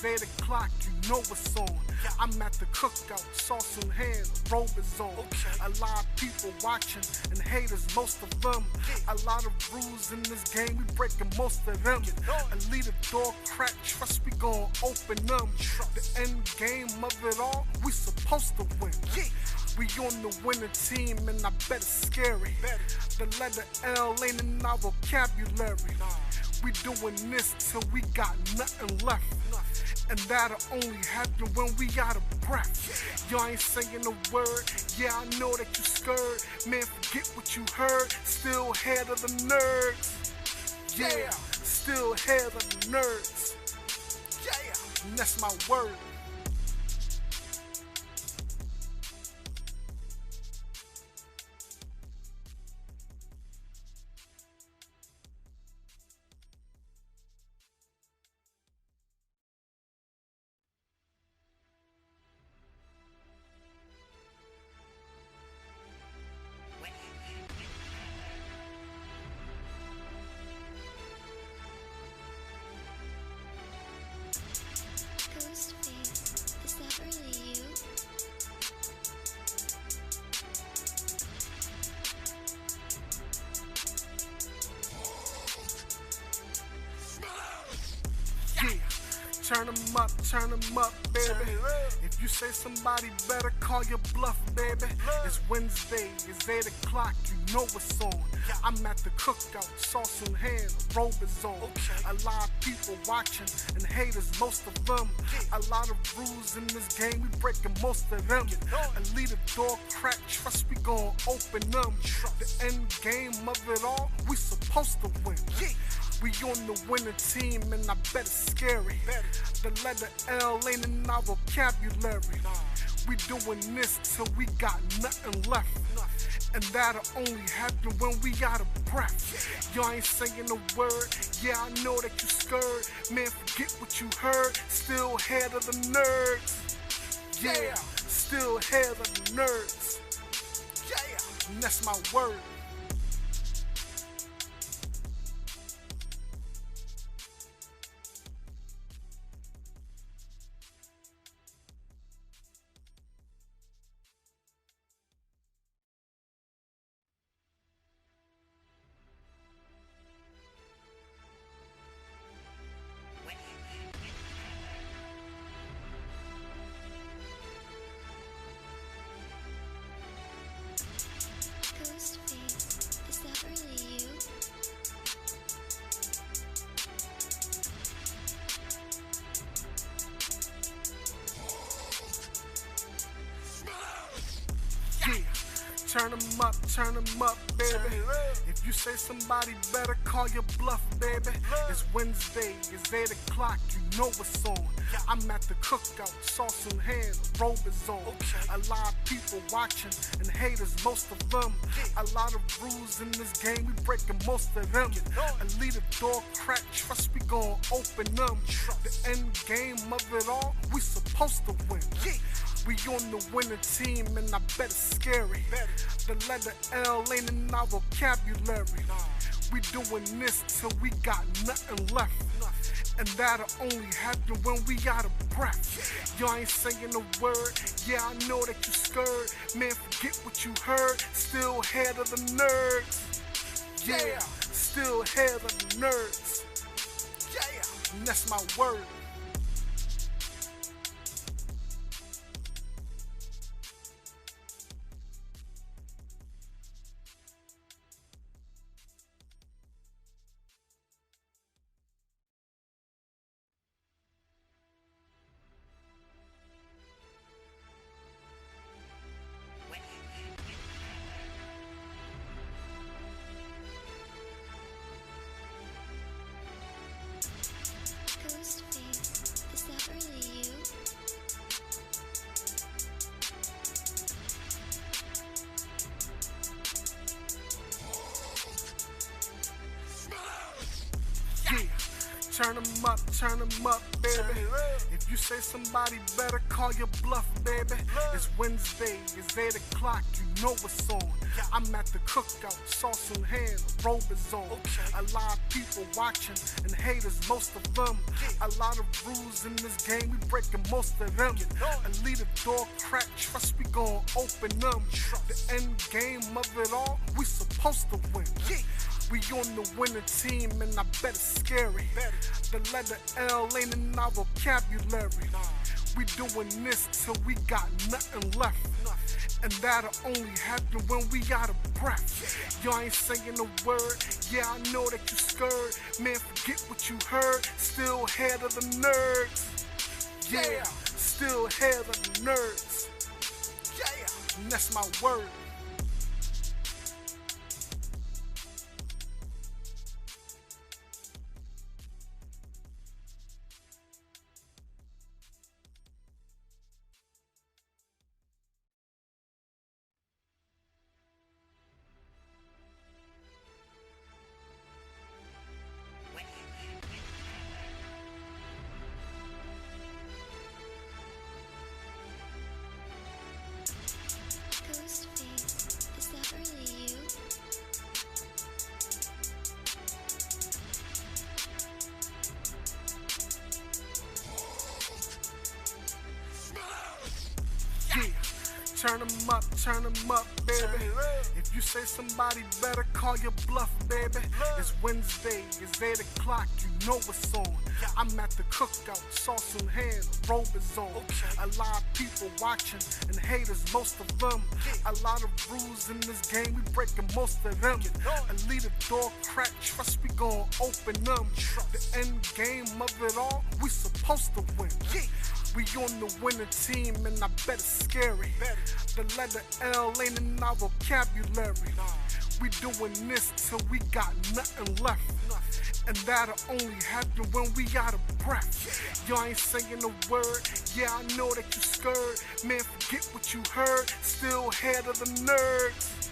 It's 8 o'clock, you know it's on. I'm at the cookout, sauce in hand, robe is on. A lot of people watching and haters, most of them. A lot of rules in this game, we breaking most of them. A leader door crack, trust we gon' open them. The end game of it all, we supposed to win. We on the winning team and I bet it's scary. The letter L ain't in our vocabulary. We doing this till we got nothing left. And that'll only happen when we out of breath. Y'all ain't saying a word, yeah I know that you scared. Man, forget what you heard, still head of the nerds. Yeah, still head of the nerds. Yeah, and that's my word. Is that really you? Yeah, turn 'em up, baby. If you say somebody better call your bluff, baby. It's Wednesday, it's 8 o'clock, you know it's on. I'm at the cookout, sauce in hand, robe is on. A lot of people watching and haters, most of them. A lot of rules in this game, we breaking most of them. A leader door crack, trust we gon' open them. The end game of it all, we supposed to win. We on the winning team and I bet it's scary. The letter L ain't in our vocabulary. We doing this till we got nothing left. And that'll only happen when we out of breath. Y'all ain't saying a word, yeah I know that you scared. Man, forget what you heard, still head of the nerds. Yeah, still head of the nerds. Yeah, and that's my word. Is that really you? Yeah, turn 'em up, baby. If you say somebody better call your bluff, baby. It's Wednesday, it's 8 o'clock, you know it's on. I'm at the cookout, sauce in hand, robe is on. A lot of people watching and haters, most of them. A lot of rules in this game, we breaking most of them. A leader door crack, trust we gon' open them. The end game of it all, we supposed to win. We on the winning team and I bet it's scary. The letter L ain't in our vocabulary. We doing this till we got nothing left. And that'll only happen when we out of breath. Y'all ain't saying a word, yeah I know that you scared. Man, forget what you heard, still head of the nerds. Yeah, still head of the nerds. Yeah, and that's my word. Ghostface. turn 'em up, baby. If you say somebody better, call your bluff, baby. It's Wednesday, it's 8 o'clock, you know what's on. I'm at the cookout, sauce in hand, robe is on. A lot of people watching, and haters, most of them. A lot of rules in this game, we breaking most of them. A leader door crack, trust we gon' open them. The end game of it all, we supposed to win. We on the winning team, and I bet it's scary. The letter L ain't in our vocabulary. We doing this till we got nothing left. And that'll only happen when we out of breath. Y'all ain't saying a word, yeah, I know that you scared. Man, forget what you heard, still head of the nerds. Yeah, still head of the nerds. Yeah, and that's my word. Ghostface, is that really you? Yeah, turn 'em up, baby. If you say somebody better, call your bluff, baby. It's Wednesday, it's 8 o'clock, you know what's on. I'm at the cookout, sauce in hand, robe is on. A lot of people watching, and haters, most of them. A lot of rules in this game, we breaking most of them. A leader door crack, trust we gon' open them. The end game of it all, we supposed to win. We on the winning team, and I bet it's scary. The letter L ain't in our vocabulary. We doing this till we got nothing left. And that'll only happen when we out of breath. Y'all ain't saying a word, yeah, I know that you scared. Man, forget what you heard, still head of the nerds.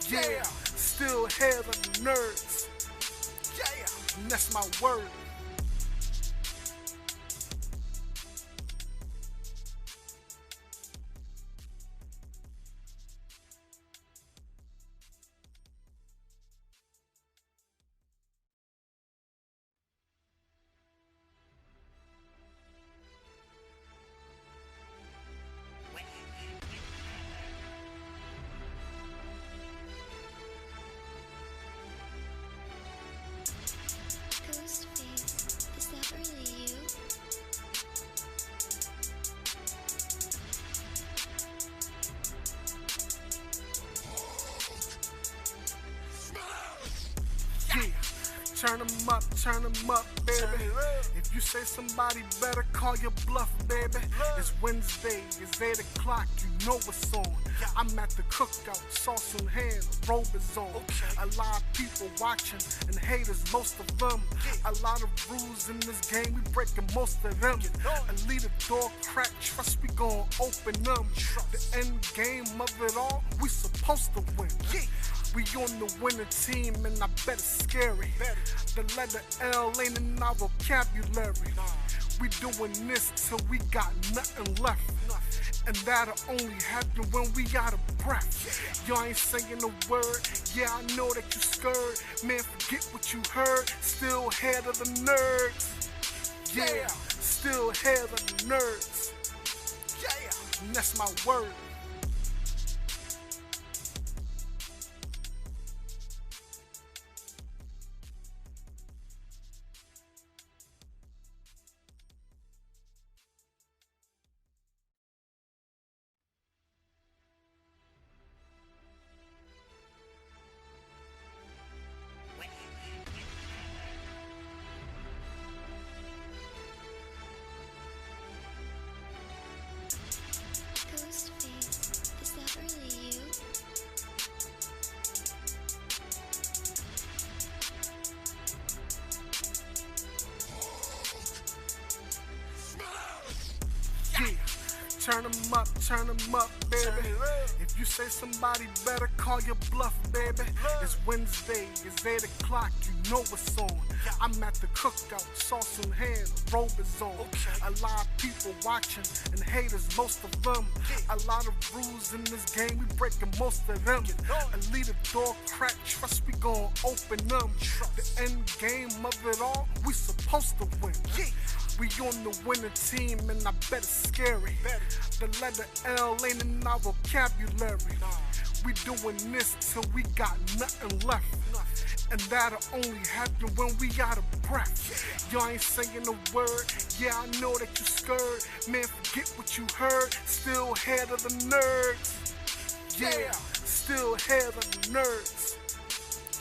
Yeah, still head of the nerds. Yeah, and that's my word. Ghostface, is that really you? Yeah, turn 'em up, baby. If you say somebody better, call your bluff, baby. It's Wednesday, it's 8 o'clock, you know what's on. I'm at the cookout, sauce in hand, robe is on. A lot of people watching, and haters, most of them. A lot of rules in this game, we breaking most of them. A leader door crack, trust we gon' open them. The end game of it all, we supposed to win. We on the winning team, and I bet it's scary. The letter L ain't in our vocabulary. We doing this till we got nothing left. And that'll only happen when we out of breath. Y'all ain't saying a word, yeah, I know that you scared. Man, forget what you heard, still head of the nerds. Yeah, still head of the nerds. Yeah, and that's my word. Ghostface, is that really you? Yeah, turn 'em up, baby. If you say somebody better, call your bluff, baby. It's Wednesday, it's 8 o'clock, you know what's on. I'm at the cookout, sauce in hand, robe is on. A lot of people watching and haters, most of them. A lot of rules in this game, we breaking most of them. A leader door crack, trust we gon' open them. The end game of it all, we supposed to win. We on the winning team and I bet it's scary. The letter L ain't in our vocabulary. We doing this till we got nothing left. And that'll only happen when we out of breath. Y'all ain't saying a word, yeah I know that you scared. Man, forget what you heard, still head of the nerds. Yeah, still head of the nerds.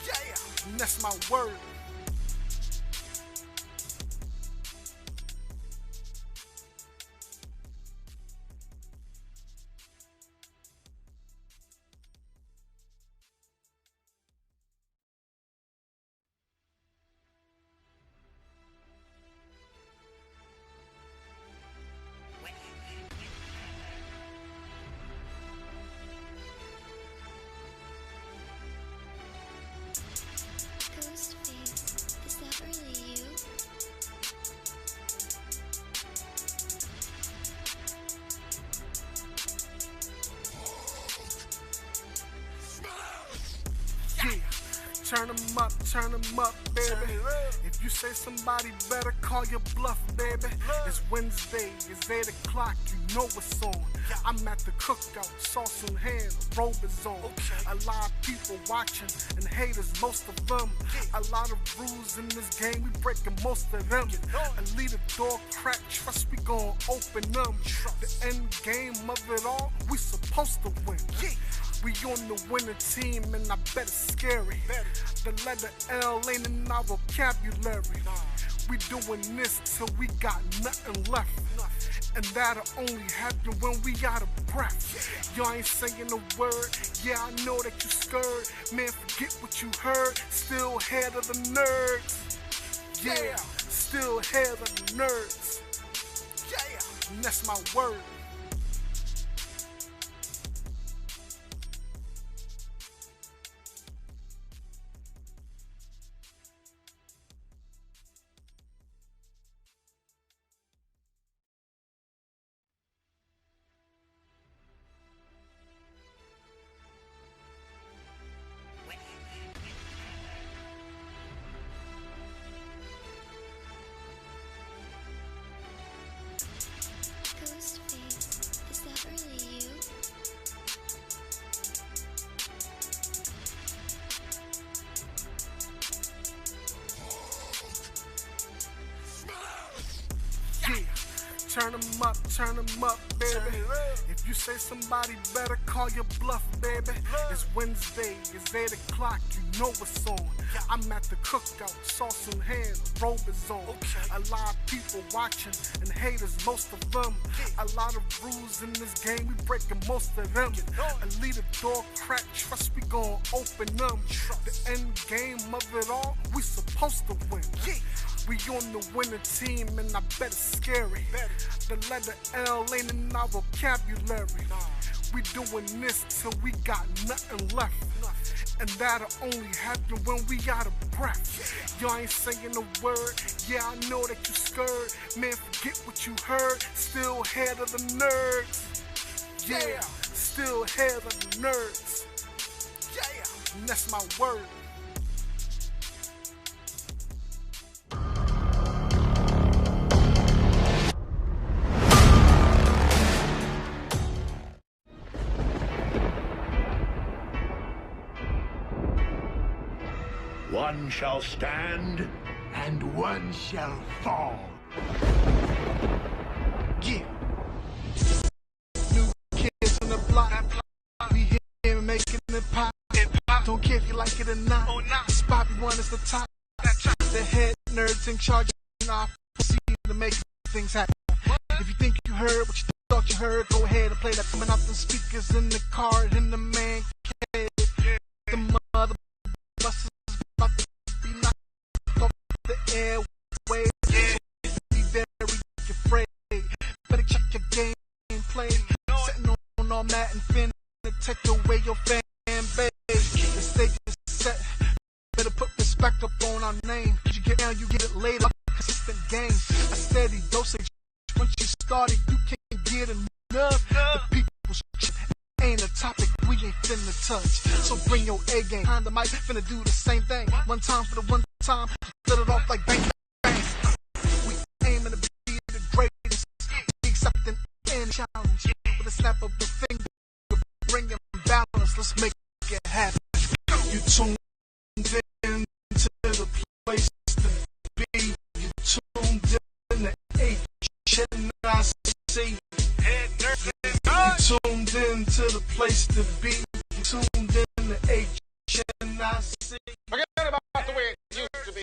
Yeah, and that's my word. Ghostface, is that really you? Yeah, turn 'em up, baby. If you say somebody better, call your bluff, baby. It's Wednesday, it's 8 o'clock, you know what's on. I'm at the cookout, sauce in hand, robe is on. A lot of people watching and haters, most of them. A lot of rules in this game, we breaking most of them. A leader door crack, trust we gon' open them. The end game of it all, we supposed to win. We on the winning team and I bet it's scary. The letter L ain't in our vocabulary. We doing this till we got nothing left. And that'll only happen when we out of breath. Y'all ain't saying a word, yeah I know that you scared. Man, forget what you heard, still head of the nerds. Yeah, still head of the nerds. Yeah, and that's my word. Ghostface, is that really you? Yeah, turn 'em up, baby. If you say somebody better, call your bluff, baby. It's Wednesday, it's 8 o'clock, you know what's on. I'm at the cookout, sauce in hand, robe is on. A lot of people watching and haters, most of them. A lot of rules in this game, we breaking most of them. A leader door crack, trust we gon' open them. The end game of it all, we supposed to win. We on the winning team and I bet it's scary. The letter L ain't in our vocabulary. We doing this till we got nothing left. And that'll only happen when we out of breath. Y'all ain't saying a word, yeah I know that you scared. Man, forget what you heard, still head of the nerds. Yeah, still head of the nerds. Yeah, and that's my word. One shall stand, and one shall fall. Yeah. New kids on the block. We here making it pop. Don't care if you like it or not. Spot we one is the top. The head nerds in charge of our proceed to make things happen. If you think you heard what you thought you heard, go ahead and play that coming off the speakers in the car in the man cave. The mother buses about to be knocked off the airwaves. Be very afraid. Better check your gameplay. Setting on all Matt and Finn to take away your fan base. once you started, you can't get enough. The people's shit ain't a topic we ain't finna touch. So bring your A game. Kinda might finna do the same thing. One time for the one time, set it off like bang bang. We aiming to be the greatest. We accepting any challenge with a snap of the finger. Bring it balance. Let's make it happen. You tuned in to the place to be. You tuned in to HNIC. You tuned in to the place to be. You tuned in to HNIC. Forget about the way it used to be.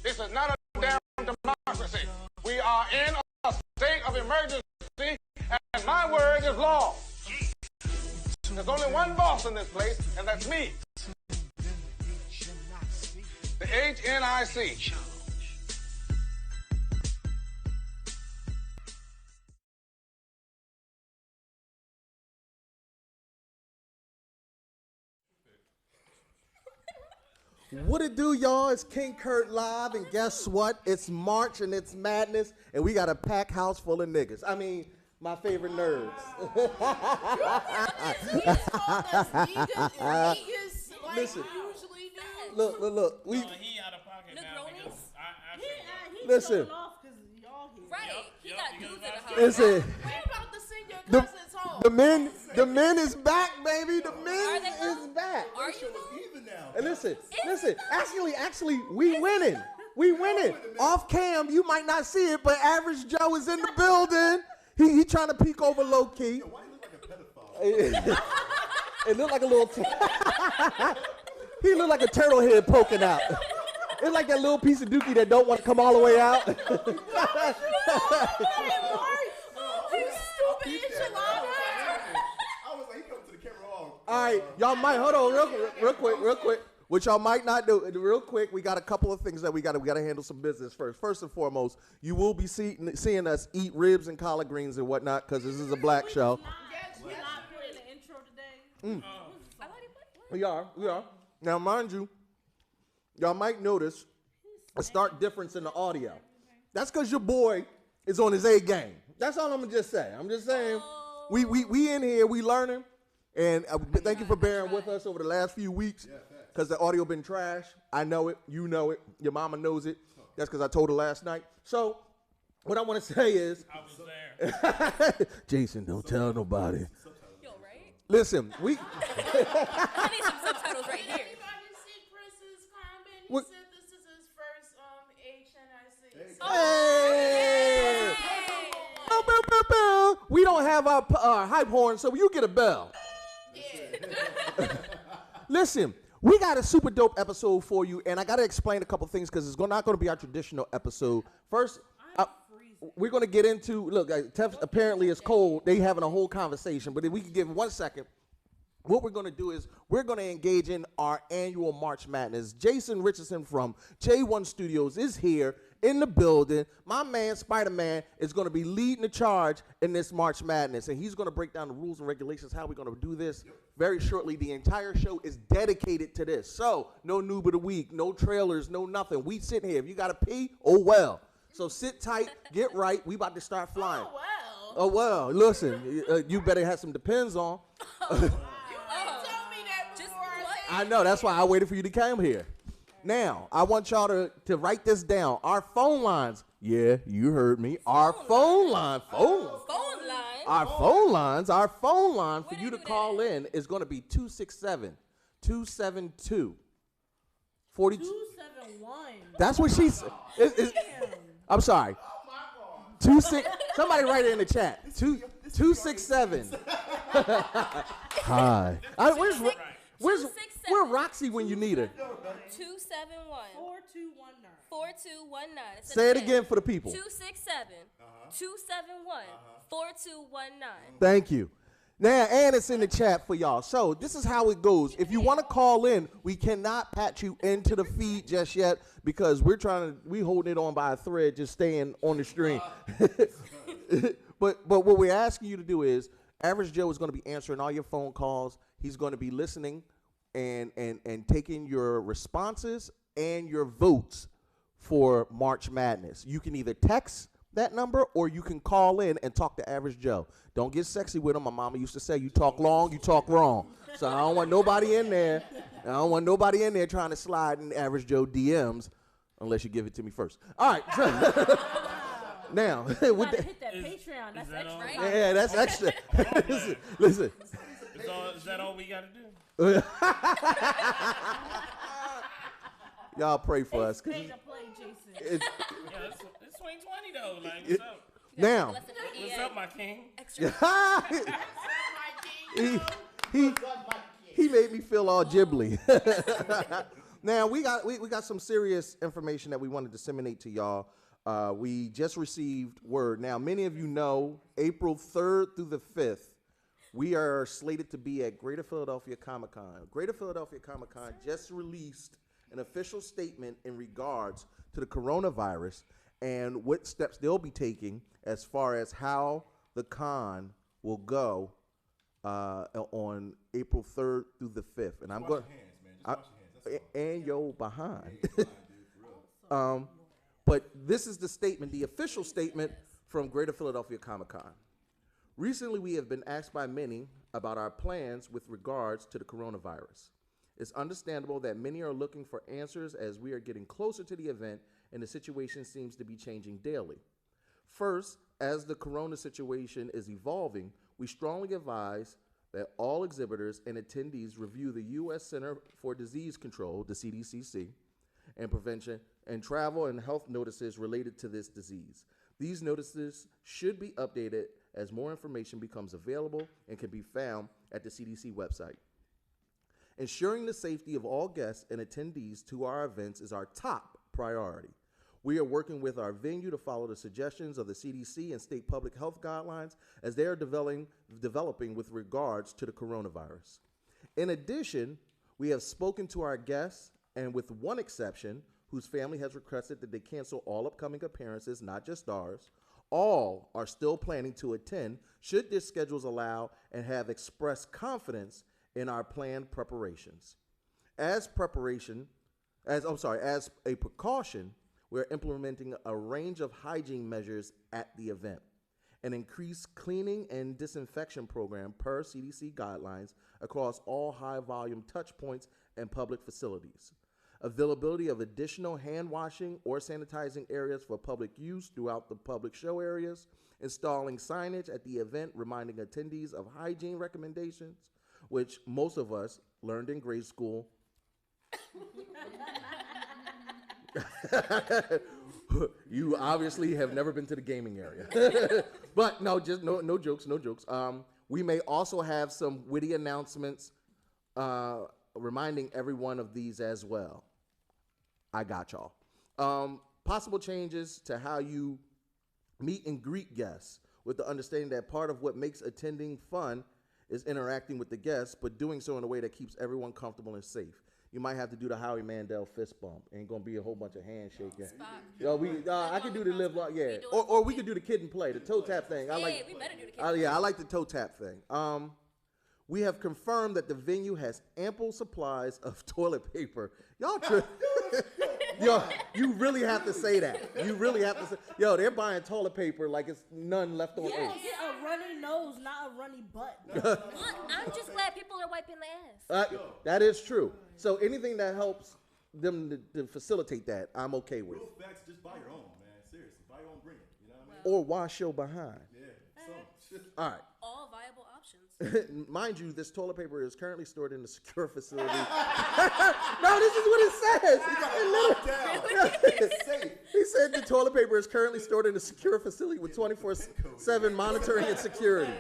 This is not a damn democracy. We are in a state of emergency, and my word is law. There's only one boss in this place, and that's me. The HNIC. What it do, y'all? It's King Kurt live, and guess what? It's March and it's madness, and we got a packed house full of niggas. I mean, my favorite nerds. Listen, look. We he out of pocket now because I listen. Right, he got dudes in the house. Listen. We're about to send your cousins home. The men is back, baby. The men is back. Are you? And listen. Actually, we winning. Off cam, you might not see it, but Average Joe is in the building. He trying to peek over low key. Why do you look like a pedophile? It looked like a little. He looked like a turtle head poking out. It's like that little piece of dookie that don't want to come all the way out. You stupid enchilada. I was like, he come to the camera all. All right, y'all might hold on real quick. What y'all might not do, real quick, we got a couple of things that we got to handle some business first. First and foremost, you will be seeing us eat ribs and collard greens and whatnot because this is a black show. We're not putting the intro today. We are. Now, mind you, y'all might notice a stark difference in the audio. That's because your boy is on his A game. That's all I'm gonna just say. I'm just saying, we in here, we learning, and thank you for bearing with us over the last few weeks. Because the audio been trash. I know it. You know it. Your mama knows it. That's because I told her last night. So, what I want to say is, I was there. Jason, don't tell nobody. Yo, right? Listen, I need some subtitles right here. Everybody see Chris's comment? He What? said this is his first HNIC. Hey! Bow, bow, bow, bow. We don't have our hype horn, so you get a bell. Listen. We got a super dope episode for you, and I got to explain a couple things because it's not going to be our traditional episode. First, we're going to get into, look, Tef apparently is cold. They having a whole conversation, but if we can give 1 second, what we're going to do is we're going to engage in our annual March Madness. Jason Richardson from J1 Studios is here in the building. My man, Spider-Man, is going to be leading the charge in this March Madness, and he's going to break down the rules and regulations, how we're going to do this. Very shortly, the entire show is dedicated to this. So, no noob of the week, no trailers, no nothing. We sit here. If you got to pee, oh well. So sit tight, get right. We about to start flying. Oh well. Listen, you better have some Depends on. You told me that before. I know. That's why I waited for you to come here. Now, I want y'all to write this down. Our phone lines. Yeah, you heard me. Our phone line for you to call in is going to be 267-272-42. 271. That's what she said. I'm sorry. Somebody write it in the chat. 267. Hi. Where's Roxy when you need her? 271 4219. Say it again for the people. 267-271-4219. Thank you. Now, and it's in the chat for y'all. So this is how it goes. If you want to call in, we cannot patch you into the feed just yet because we holding it on by a thread, just staying on the stream. But what we're asking you to do is, Average Joe is going to be answering all your phone calls. He's going to be listening and taking your responses and your votes for March Madness. You can either text that number, or you can call in and talk to Average Joe. Don't get sexy with him. My mama used to say, you talk long, you talk wrong. So I don't want nobody in there. I don't want nobody in there trying to slide in Average Joe DMs unless you give it to me first. All right. Now, with gotta hit that Patreon. That's extra. Right? yeah, that's extra. Listen. Is that all we got to do? Y'all pray for us. Pay to play, Jason. Yeah, it's swing 20 though. Like, what's up? Now, What's up, my king? he made me feel all ghibli. Now we got some serious information that we want to disseminate to y'all. We just received word. Now, many of you know, April 3rd through the 5th, we are slated to be at Greater Philadelphia Comic-Con. Greater Philadelphia Comic-Con just released an official statement in regards to the coronavirus and what steps they'll be taking as far as how the con will go on April 3rd through the 5th. And I'm going and yo behind. But this is the statement, the official statement from Greater Philadelphia Comic-Con. Recently, we have been asked by many about our plans with regards to the coronavirus. It's understandable that many are looking for answers as we are getting closer to the event and the situation seems to be changing daily. First, as the corona situation is evolving, we strongly advise that all exhibitors and attendees review the U.S. Center for Disease Control, the CDCC, and Prevention, and travel and health notices related to this disease. These notices should be updated as more information becomes available and can be found at the CDC website. Ensuring the safety of all guests and attendees to our events is our top priority. We are working with our venue to follow the suggestions of the CDC and state public health guidelines as they are developing with regards to the coronavirus. In addition, we have spoken to our guests, and with one exception, whose family has requested that they cancel all upcoming appearances, not just ours, all are still planning to attend should their schedules allow and have expressed confidence in our planned preparations. As a precaution, we're implementing a range of hygiene measures at the event, an increased cleaning and disinfection program per CDC guidelines across all high-volume touch points and public facilities, availability of additional hand washing or sanitizing areas for public use throughout the public show areas, installing signage at the event reminding attendees of hygiene recommendations, which most of us learned in grade school. You obviously have never been to the gaming area. But no jokes. We may also have some witty announcements reminding everyone of these as well. I got y'all. Possible changes to how you meet and greet guests, with the understanding that part of what makes attending fun is interacting with the guests, but doing so in a way that keeps everyone comfortable and safe. You might have to do the Howie Mandel fist bump. Ain't gonna be a whole bunch of handshaking. I could do the live long, yeah. Or we could do the kid and play, the toe tap thing. We better do the kid. Yeah, I like the toe tap thing. We have confirmed that the venue has ample supplies of toilet paper. Yo, you really have to say that. You really have to say, yo, they're buying toilet paper like it's none left on earth. Get a runny nose, not a runny butt. I'm just glad people are wiping their ass. That is true. So anything that helps them to facilitate that, I'm okay with. Real facts, just buy your own, man. Seriously, buy your own, bring it. You know what I mean? Or wash your behind. Yeah, some. All right. All viable options. Mind you, this toilet paper is currently stored in a secure facility. No, this is what it says. It's safe. He said the toilet paper is currently stored in a secure facility with 24/7 monitoring and security.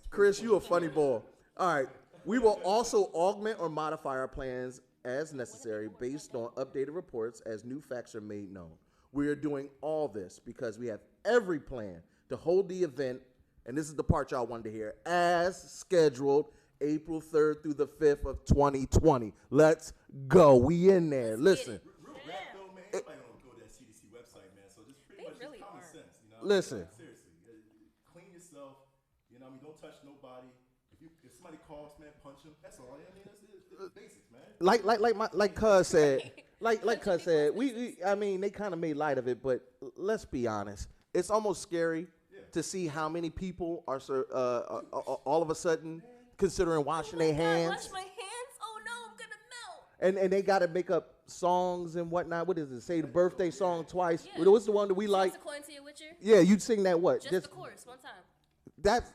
Chris, you a funny boy. All right. We will also augment or modify our plans as necessary based on updated reports as new facts are made known. We are doing all this because we have every plan to hold the event, and this is the part y'all wanted to hear, as scheduled, April 3rd through the 5th of 2020. Let's go. We in there. Listen. Real rap though, man. Everybody don't go to that CDC website, man. So just pretty much really just common are. sense, you know. Listen. Seriously, clean yourself. You know, what I mean, don't touch nobody. If somebody coughs, man, punch them. That's all. I mean, it's basics, man. Like Cuz said, like Cuz said, I mean, they kind of made light of it, but let's be honest. It's almost scary to see how many people are all of a sudden considering washing their hands. Wash my hands? Oh no, I'm gonna melt. And they got to make up songs and whatnot. What is it? Say the birthday song twice. Yeah. What's the one that we like? According to your Witcher? Yeah, you'd sing that what? Just the chorus, one time. That's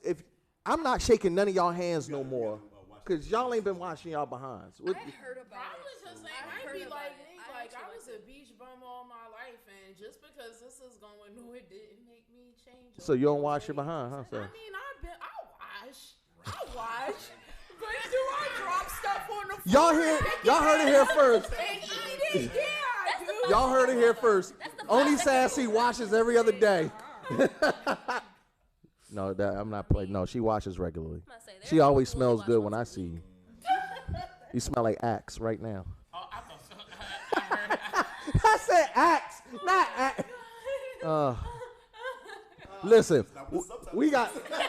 if I'm not shaking none of y'all hands no more, cause y'all ain't been washing y'all behinds. I heard about it. I was just saying, I might be like me. Like I was a beach bum all my life, and just because this is going new, it didn't make me change. So you don't wash your behind, huh? Sir? I mean, I wash. But do I drop stuff on the floor? Y'all heard it here first. And eat it? Yeah, I do. Y'all heard it here first. Only Sassy washes every other day. No, I'm not playing. No, she washes regularly. She always smells good when I see you. You smell like Axe right now. Oh, I thought so. I said Axe, not Axe. Listen, we got. Look at me. I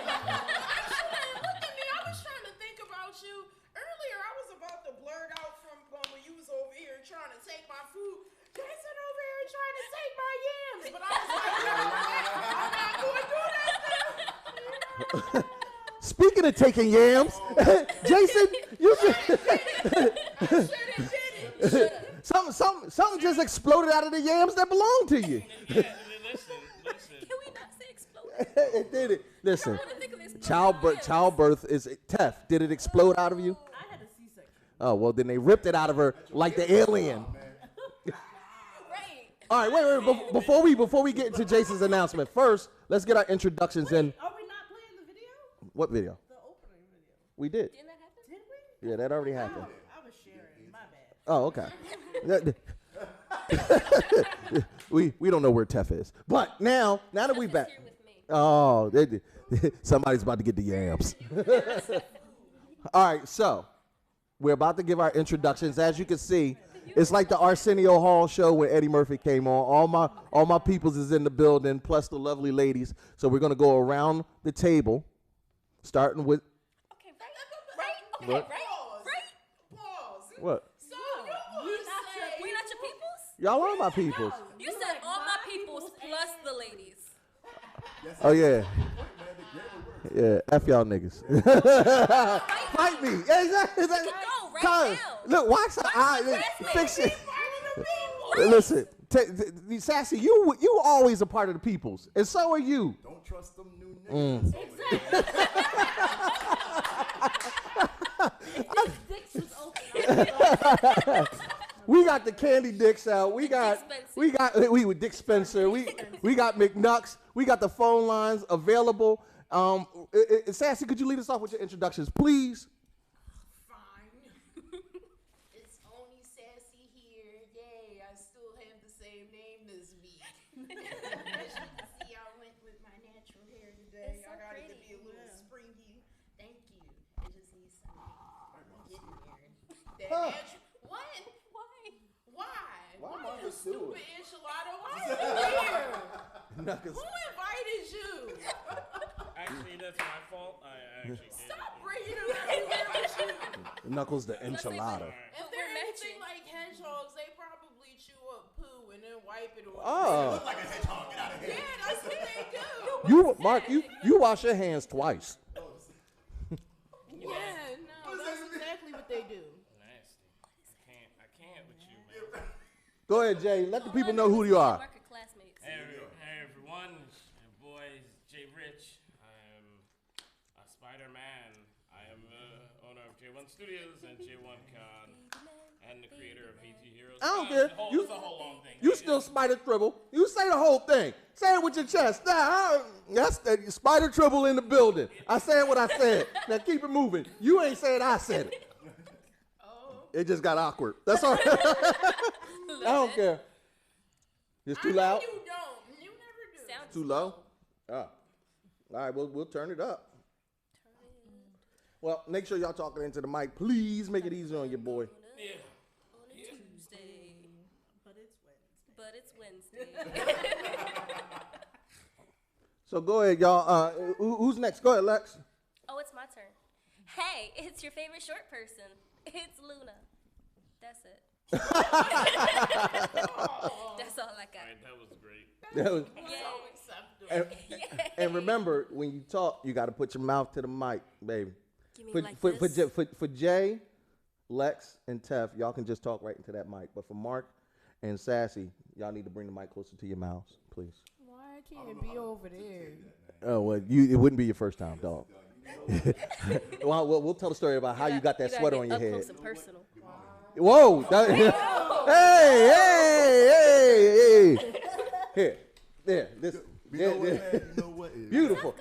was trying to think about you. Earlier, I was about to blurt out from when you was over here trying to take my food. Jason over here trying to take my yams. But I was like, I'm not going to do that now. Speaking of taking yams, Jason, you something just exploded out of the yams that belong to you. Listen. Can we not say explode? It did it. Listen, childbirth is Tef. Did it explode out of you? I had a C-section. Oh well, then they ripped it out of her like the alien. Right. All right, wait. Before we get into Jason's announcement, first let's get our introductions in. Are we not playing the video? What video? The opening video. We did. Didn't that happen? Did we? Yeah, that already happened. I was sharing. My bad. Oh, okay. we don't know where Tef is, but now that we back. Here with me. Oh, somebody's about to get the yams. All right, so we're about to give our introductions. As you can see, it's like the Arsenio Hall show when Eddie Murphy came on. All my peoples is in the building, plus the lovely ladies. So we're gonna go around the table, starting with. Okay, right. Okay, What? right. Pause. What? So you say We not your peoples? Y'all are my peoples. You said all my peoples plus the ladies. Oh yeah. Yeah, F y'all niggas. Fight me. Exactly. Go right now. Look, watch the eye. Fix it. Listen, Sassy, you always a part of the peoples, and so are you. Don't trust them new niggas. We got the candy dicks out. We with Dick Spencer. We got McNucks. We got the phone lines available. Sassy, could you lead us off with your introductions, please? fine. It's only Sassy here. Yay, I still have the same name this week. As you can see, I went with my natural hair today. It's so I got it to pretty. be a little springy. Thank you. It just needs some getting there. That natural. What? Why? Why am I you just doing stupid enchilada? Why are you here? Knuckles. Who invited you? Actually, that's my fault. I actually did. Stop bringing it everywhere with you. Knuckles the enchilada. If they're anything like hedgehogs, they probably chew up poo and then wipe it away. Oh. Look like a hedgehog. Get out of here. Yeah, that's what they do. Mark, you wash your hands twice. Yeah, no, that's exactly what they do. Nasty. I can't with you, man. Go ahead, Jay. Let the people know who you are. Market classmates. Hey everyone, it's your boy Jrich. I am a Spider-Man. I am owner of J1 Studios and J1 Con, and the creator of BT Heroes. I don't care. It's a whole long thing. You still Spider Tribble. You say the whole thing. Say it with your chest. That's the Spider Tribble in the building. I said what I said. Now keep it moving. You ain't said I said it. It just got awkward. That's all right. I don't care. It's too loud? You don't. You never do. Sounds Too low? Oh. All right, we'll turn it up. Well, make sure y'all talking into the mic. Please make it easy on your boy. Yeah. on a Tuesday. But it's Wednesday. But it's Wednesday. So go ahead, y'all. Who's next? Go ahead, Lex. Oh, it's my turn. Hey, it's your favorite short person. It's Luna. That's it. That's all I got. All right, that was great. That was- So acceptable. and remember, when you talk, you got to put your mouth to the mic, baby. Give me For, like for, this. for Jay, Lex, and Tef, y'all can just talk right into that mic. But for Mark and Sassy, y'all need to bring the mic closer to your mouths, please. Why can't it be over there? Oh, well, it wouldn't be your first time, dog. Well, we'll tell the story about how you got that sweater on your up head. Close and personal. Whoa! Hey! Here, there. This. You know what, man? You know what? Beautiful.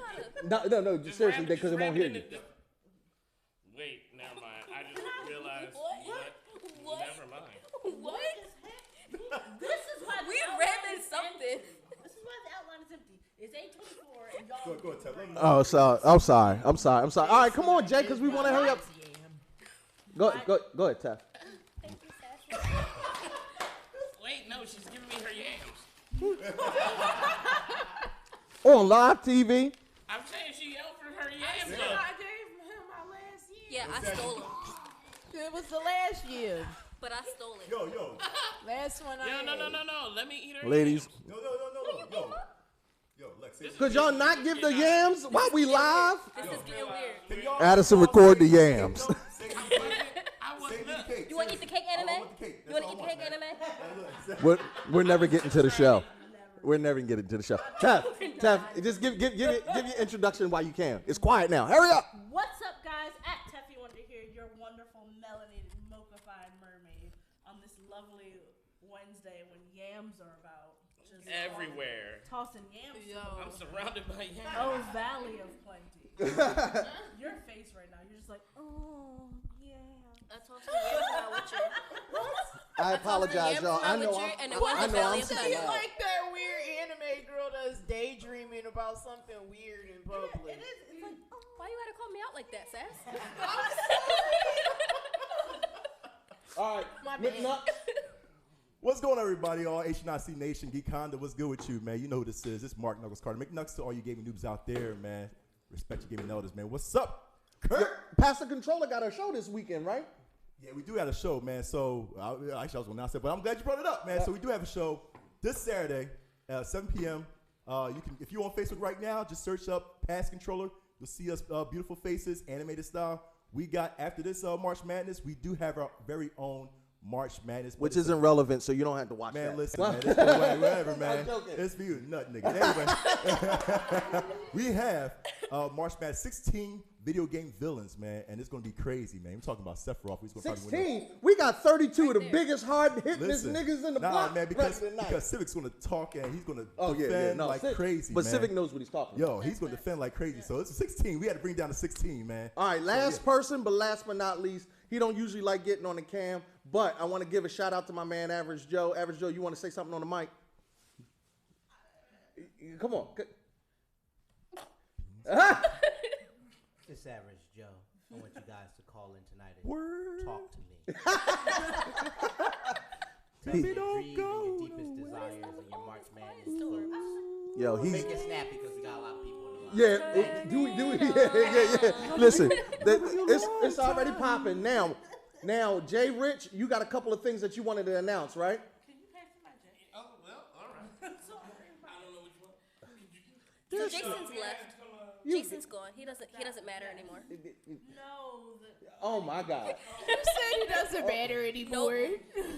No. Just seriously, because it won't hear you. Wait, never mind. I just realized. What? Never mind. What? This is why We ramming something. This is why the outline is empty. It's 8:24 and y'all. Go ahead, Tef. Let me know. Oh, sorry. I'm sorry. All right, come on, Jay, because we want to hurry up. Go ahead, Tef. Thank you, Sassy. Wait, no, she's giving me her yams. On live TV. I'm saying she yelled for her yams. I gave him my last year. Yeah, I stole them. It was the last year. But I stole it. Yo. Last one I No. had. Let me eat her Ladies. yams. No. Yo, Lex. Could y'all not give the yams while we live? This is getting weird. Addison, record the yams. You want to eat the cake anime? You want to eat the cake anime? We're never getting to the show. We're never getting to the show. Tef, just give your introduction while you can. It's quiet now. Hurry up. What's up, guys? At Teffy wanted to hear your wonderful melanated mocha-fied mermaid on this lovely Wednesday when yams are about. Just Everywhere. tossing yams. I'm surrounded by yams. Oh, valley of plenty. Your face right now, you're just like, oh, yeah. I tossed the yams now with you. I apologize, y'all. I know and I'm it wasn't Valley of super Plenty. It's loud. like that weird anime girl that's daydreaming about something weird in public. It is. It's like, oh. Why you gotta call me out like that, Sass? All right. My bad. What's going on, everybody? All HNIC Nation, Geek Honda, what's good with you, man? You know who this is. This is Mark Knuckles Carter. McNucks to all you gaming noobs out there, man. Respect your gaming elders, man. What's up, Kurt? Pastor Controller got a show this weekend, right? Yeah, we do have a show, man. So, actually, I was going to announce it, but I'm glad you brought it up, man. So, we do have a show this Saturday at 7 p.m. You can, if you're on Facebook right now, just search up Pass Controller. You'll see us beautiful faces, animated style. We got, after this March Madness, we do have our very own March Madness. Which isn't relevant, so you don't have to watch Man, that. listen, man. It's whatever, man. I'm joking. It's for you, nut nigga. Anyway, we have March Madness 16 video game villains, man, and it's gonna be crazy, man. We're talking about Sephiroth. We're gonna 16. We got 32 of the biggest hard hittingest niggas in the block. man, because tonight. Civic's gonna talk and he's gonna Oh, defend no, like Civic- crazy, But man. Civic knows what he's talking about. Yo, he's gonna defend like crazy. So it's 16. We had to bring down to 16, man. All right, last person, but last but not least, he don't usually like getting on the cam, but I want to give a shout out to my man Average Joe. Average Joe, you want to say something on the mic? Come on. It's Average Joe. I want you guys to call in tonight and talk to me. Tell me your dreams and your deepest desires and your March Madness hopes. Yo, he's Make it snappy because we got a lot of people on the line. yeah. Listen, it's already popping now. Now, Jrich, you got a couple of things that you wanted to announce, right? Can you pass me my jacket? Oh, well, all right. I don't know which one. So Jason's left. Jason's gone. He doesn't matter anymore. No. Oh my God. You said he doesn't matter anymore.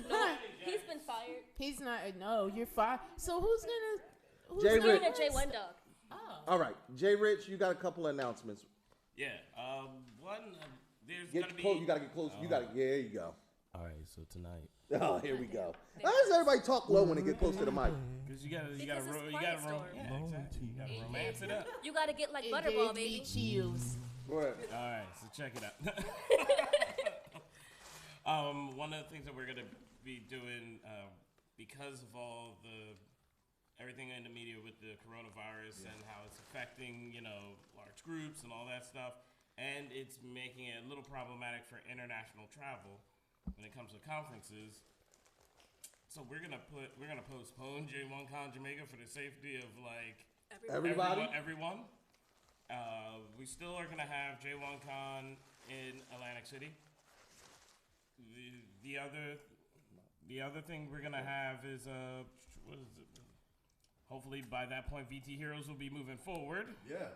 No, he's been fired. He's not. No, you're fired. So who's gonna? Jay He's Rich. getting a J1 dog. All right, Jrich, you got a couple of announcements. Yeah. One. There's Get gonna be. close. You gotta get close. There you go. All right. So tonight. Oh, here we go. How does everybody talk low when they get close to the mic? Because you gotta Because it's Quiet Storm. yeah, exactly. You gotta romance it up. You gotta get like It Butterball, gave me baby. chills. Right. All right, so check it out. One of the things that we're gonna be doing, because of all the everything in the media with the coronavirus and how it's affecting, large groups and all that stuff, and it's making it a little problematic for international travel when it comes to conferences. So we're gonna postpone J1Con Jamaica for the safety of Everybody? everyone. We still are gonna have J1Con in Atlantic City. The other the other thing we're gonna have is what is it? Hopefully by that point, VT Heroes will be moving forward. Yeah.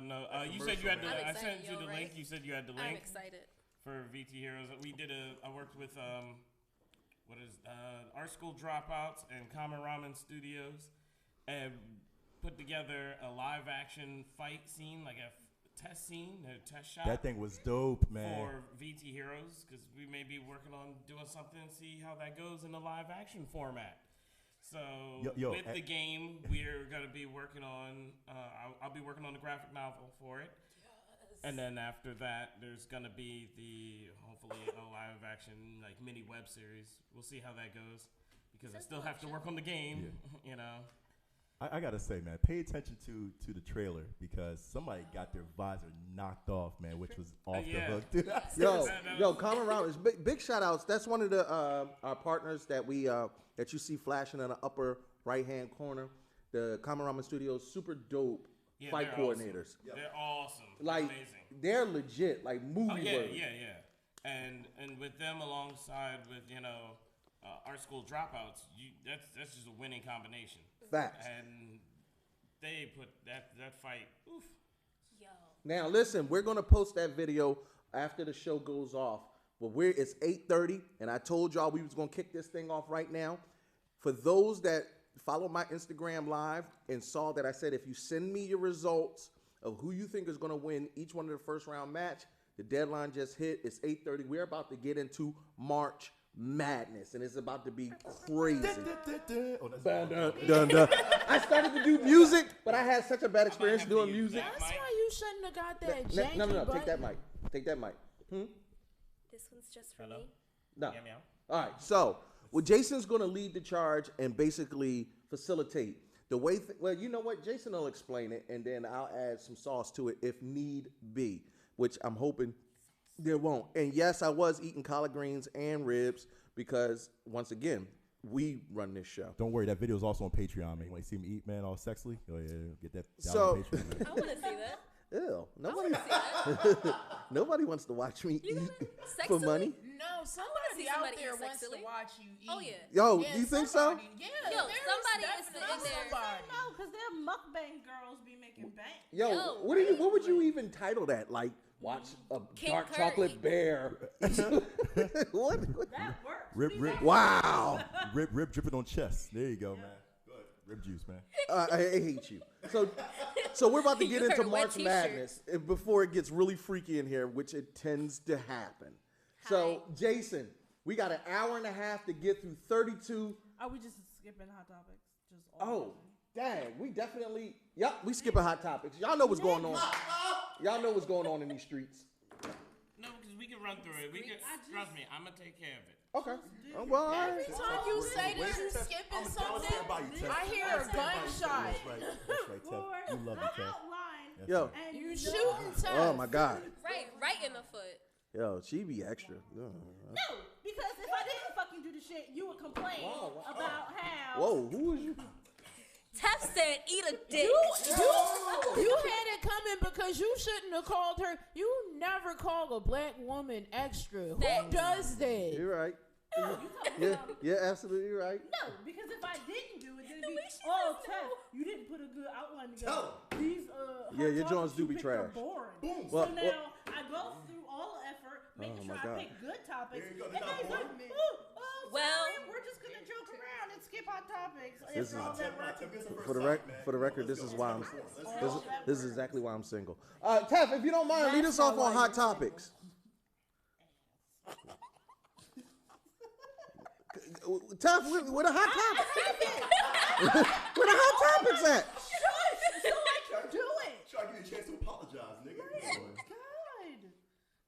No, you said you had the. I sent you the right? link. You said you had the link. I'm excited. For VT Heroes, we did I worked with Our School Dropouts and Common Ramen Studios, and put together a live action fight scene, like a test scene, a test shot. That thing was dope, man. For VT Heroes, because we may be working on doing something and see how that goes in the live action format. So with the game, we're gonna be working on. I'll be working on the graphic novel for it. And then after that, there's gonna be hopefully a live action like mini web series. We'll see how that goes because I still have to work on the game. You know. I gotta say, man, pay attention to the trailer because somebody got their visor knocked off, man, which was off the hook. Dude. Yo, Common Ramen. Big shout outs. That's one of the our partners that we that you see flashing in the upper right hand corner. The Common Ramen Studios, super dope fight coordinators. Awesome. They're awesome. Like amazing. They're legit, like movie worthy. Yeah. And with them alongside with Our School Dropouts, that's just a winning combination. Facts. And they put that fight. Oof. Yo. Now listen, we're gonna post that video after the show goes off. But it's 8:30, and I told y'all we was gonna kick this thing off right now. For those that follow my Instagram live and saw that I said if you send me your results of who you think is gonna win each one of the first round match, the deadline just hit. It's 8:30. We're about to get into March Madness, and it's about to be crazy. I started to do music, but I had such a bad experience doing music. That's why you shouldn't have got that janky No, button. take that mic. Take that mic. This one's just for me. No. Meow, meow. All right. So, Jason's going to lead the charge and basically facilitate the way. Well, you know what? Jason will explain it, and then I'll add some sauce to it if need be, which I'm hoping there won't. And yes, I was eating collard greens and ribs because, once again, we run this show. Don't worry, that video is also on Patreon, man. You want to see me eat, man, all sexily? Oh, yeah, get that down So- on Patreon. I want to see that. Ew. Nobody, Nobody wants to watch me eat for Sexily? money. No, somebody see out somebody there eat wants to sexily. watch you eat. Oh, yeah. Yo, Yeah, you think so? somebody- Yeah, Yo, there somebody is definitely sitting there. somebody. No, because they're mukbang girls be making bank. Yo, Yo, what would you even title that? Like, watch a King dark Curry. chocolate bear. what? That works. Rip. Wow. Rip dripping on chest. There you go, man. Go ahead. Rib juice, man. I hate you. So we're about to get You into heard a wet March t-shirt. Madness before it gets really freaky in here, which it tends to happen. So, Jason, we got an hour and a half to get through 32. Are we just skipping hot topics? Just Oh, dang. We definitely, we skipping hot topics. Y'all know what's going on. Y'all know what's going on in these streets. No, because we can run through it. Trust me, I'm gonna take care of it. Okay. Well, all right. Every time you say that you skipping something, I hear a gunshot. That's right, Tef. You love me, Tef. outline. That's Yo. right. And You shooting tough. Oh, my God. Right in the foot. Yo, she be extra. No, because if I didn't fucking do the shit, you would complain about how. Whoa, who is you? Tef said, "Eat a dick." You had it coming because you shouldn't have called her. You never call a black woman extra. Who Thanks. does that? You're right. Yeah, absolutely right. No, because if I didn't do it, then it'd be, Tef, you didn't put a good outline together. These Yeah, your hot joints topics do you be picked are trash. boring. Well, So now I go through all the effort, making my sure I God. pick good topics. There you go, And they're not then boring. like, Well- sorry, we're just gonna joke around and skip hot topics. This After all that work. For the record, this is why I'm. This is exactly why I'm single. Tef, if you don't mind, lead us off on hot topics. Tef, where the hot topics? Where the hot topics at? Do it. Try to give you a chance to apologize, nigga. God.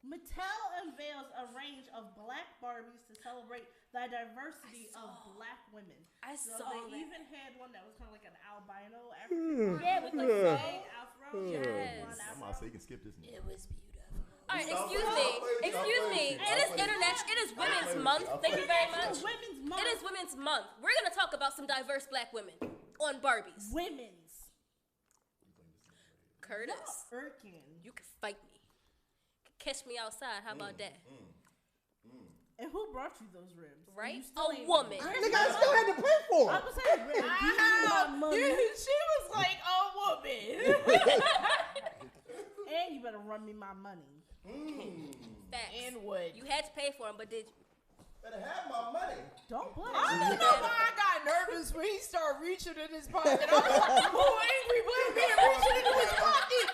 Mattel unveils a range of black Barbies to celebrate the diversity of black women. I So saw they that. even had one that was kind of like an albino African. Yeah, with the fade afro. Yes. I'm about to say you can skip this. It was beautiful. All right, excuse me. It is international. It is Women's Month. Thank you very much. Women's Month. It is Women's Month. We're gonna talk about some diverse black women on Barbies. Women's. Curtis, Erkin. you can fight me. Catch me outside. How about that? And who brought you those ribs? Right? A woman. Nigga, I still had to pay for I them. was saying, give me my money. She was like, a woman. And you better run me my money. Facts. And what? You had to pay for them, but did you? Better have my money. Don't play. I don't know why I got nervous when he started reaching in his pocket. I was like, oh, angry black man reaching into his pocket.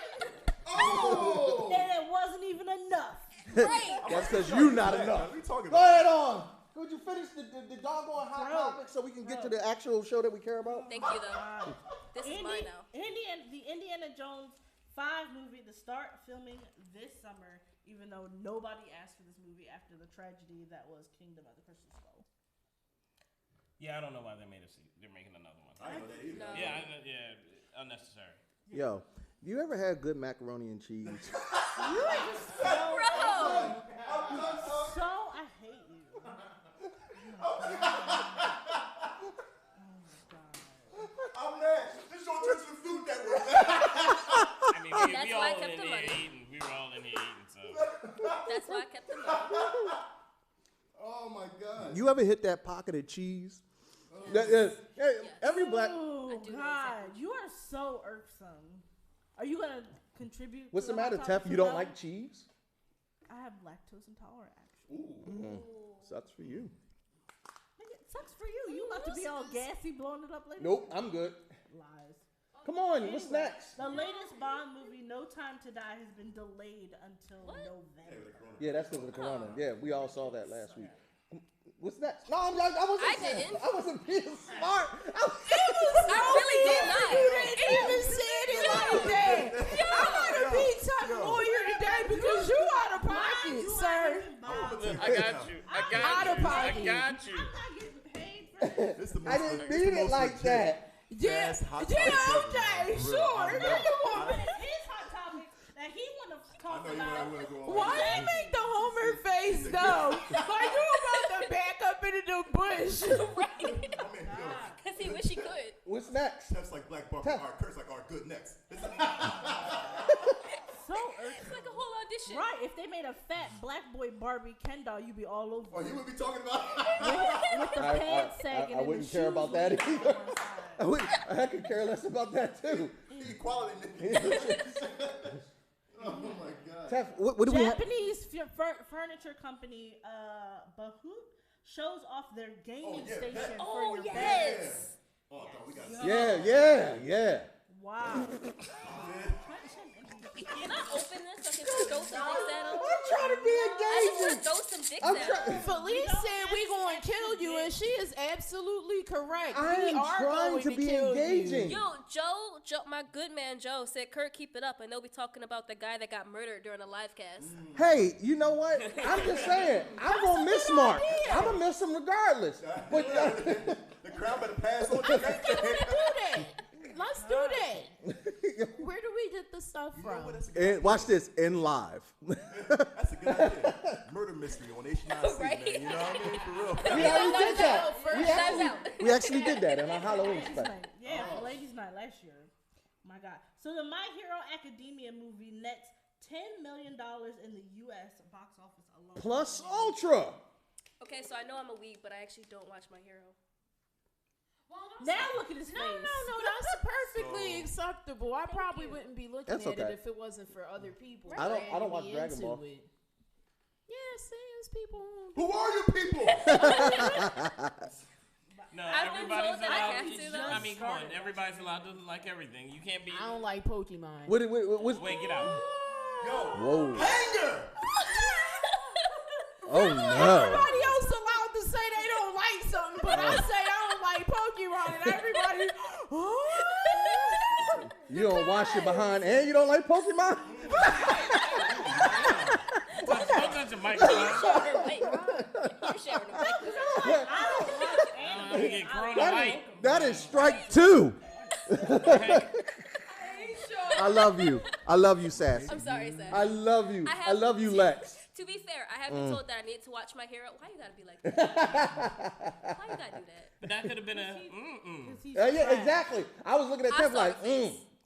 Oh! And it wasn't even enough. Right. That's because you not enough. Go ahead on. Could you finish the doggone hot topic so we can get to the actual show that we care about? Thank you, though. This is mine now. The Indiana Jones 5 movie to start filming this summer, even though nobody asked for this movie after the tragedy that was Kingdom of the Crystal Skull. Yeah, I don't know why they're making another one. I know that either. No. Yeah, unnecessary. Yo, you ever had good macaroni and cheese? You are just so I hate you. I'm mad. This don't turn to the Food Network. I mean, That's we why I all kept in the here money. eating. We were all in here eating, so. That's why I kept the money. Oh my God. You ever hit that pocket of cheese? Every black. Oh God, you are so irksome. Are you gonna contribute? What's to the matter, hot Tef? topic You don't now? like cheese? I have lactose intolerant, actually. Sucks for you. Nigga, it sucks for you. You love to be all gassy, blowing it up later. Nope, I'm good. Lies. Come on, what's next? The latest Bond movie, No Time to Die, has been delayed until November. Yeah, that's because of the corona. Yeah, we all saw that last week. What's next? No, I wasn't being smart. I really did not. You didn't even say it like that. I'm gonna be tough lawyer today because you out of pocket, sir. I got you. Out of pocket. I got you. I'm not getting paid for this. I didn't mean it like that. Yeah, okay, sure. Here's hot topic that he want to talk about. Why they make the Homer face though? Like you about to back up into the bush. Right. Because he wish he could. What's next? That's like Black Barbara. Kurt's like, our good next. So It's like a whole audition. right, if they made a fat black boy Barbie Ken doll, you'd be all over. Oh, you would be talking about. With the pants sagging. I and wouldn't the care shoes about laying that down either. on one side. I could care less about that too. Equality. Oh my God. Tef, what do we have? Japanese furniture company Bahoot shows off their gaming station for your bed. yes. Oh, we got Yeah. Wow. Can I open this so I can throw some dicks at him? I'm trying to be I just want engaging. to throw some dicks at him. Felice said we gonna kill you, and she is absolutely correct. I We am are trying going to be kill engaging. You. Yo, Joe, my good man Joe said, Kurt, keep it up, and they'll be talking about the guy that got murdered during a live cast. Hey, you know what? I'm just saying. I'm gonna miss Mark. I'm gonna miss him regardless. But the crowd better pass on. I think we want to do that. Let's do that. Where do we get the stuff from? and watch this in live. That's a good idea. Murder mystery on HNIC, Right? man. You know what I mean? For real. We already did that. First We actually did that in our Halloween Ladies' special. night. Yeah, for Ladies' Night last year. My God. So the My Hero Academia movie nets $10 million in the U.S. box office alone. Plus Ultra. Okay, so I know I'm a weeb, but I actually don't watch My Hero. Now look at his face. No, that's perfectly acceptable. I probably wouldn't be looking That's at okay. it if it wasn't for other people. I don't that watch be Dragon into Ball. it. Yeah, there's people. Who are you people? No, I've been everybody's told that I allowed. have to, though. I mean, come on. Everybody's allowed to like everything. You can't be. I don't like Pokemon. Wait, get out. Yo. Whoa. Anger. Oh no. Everybody else allowed to say they don't like something, but I say I don't like Pokemon, and everybody. You don't wash your behind and you don't like Pokemon? Don't touch the microphone. You're sharing a mic. I'm gonna get coronavirus. That is strike 2. I love you. I love you, Sassy. I'm sorry, Seth. I love you. I love you, Lex. To be fair, I have been told that I need to watch My Hero. Why you gotta be like that? Why you gotta do that? But that could have been a. Yeah, exactly. I was looking at Tef like,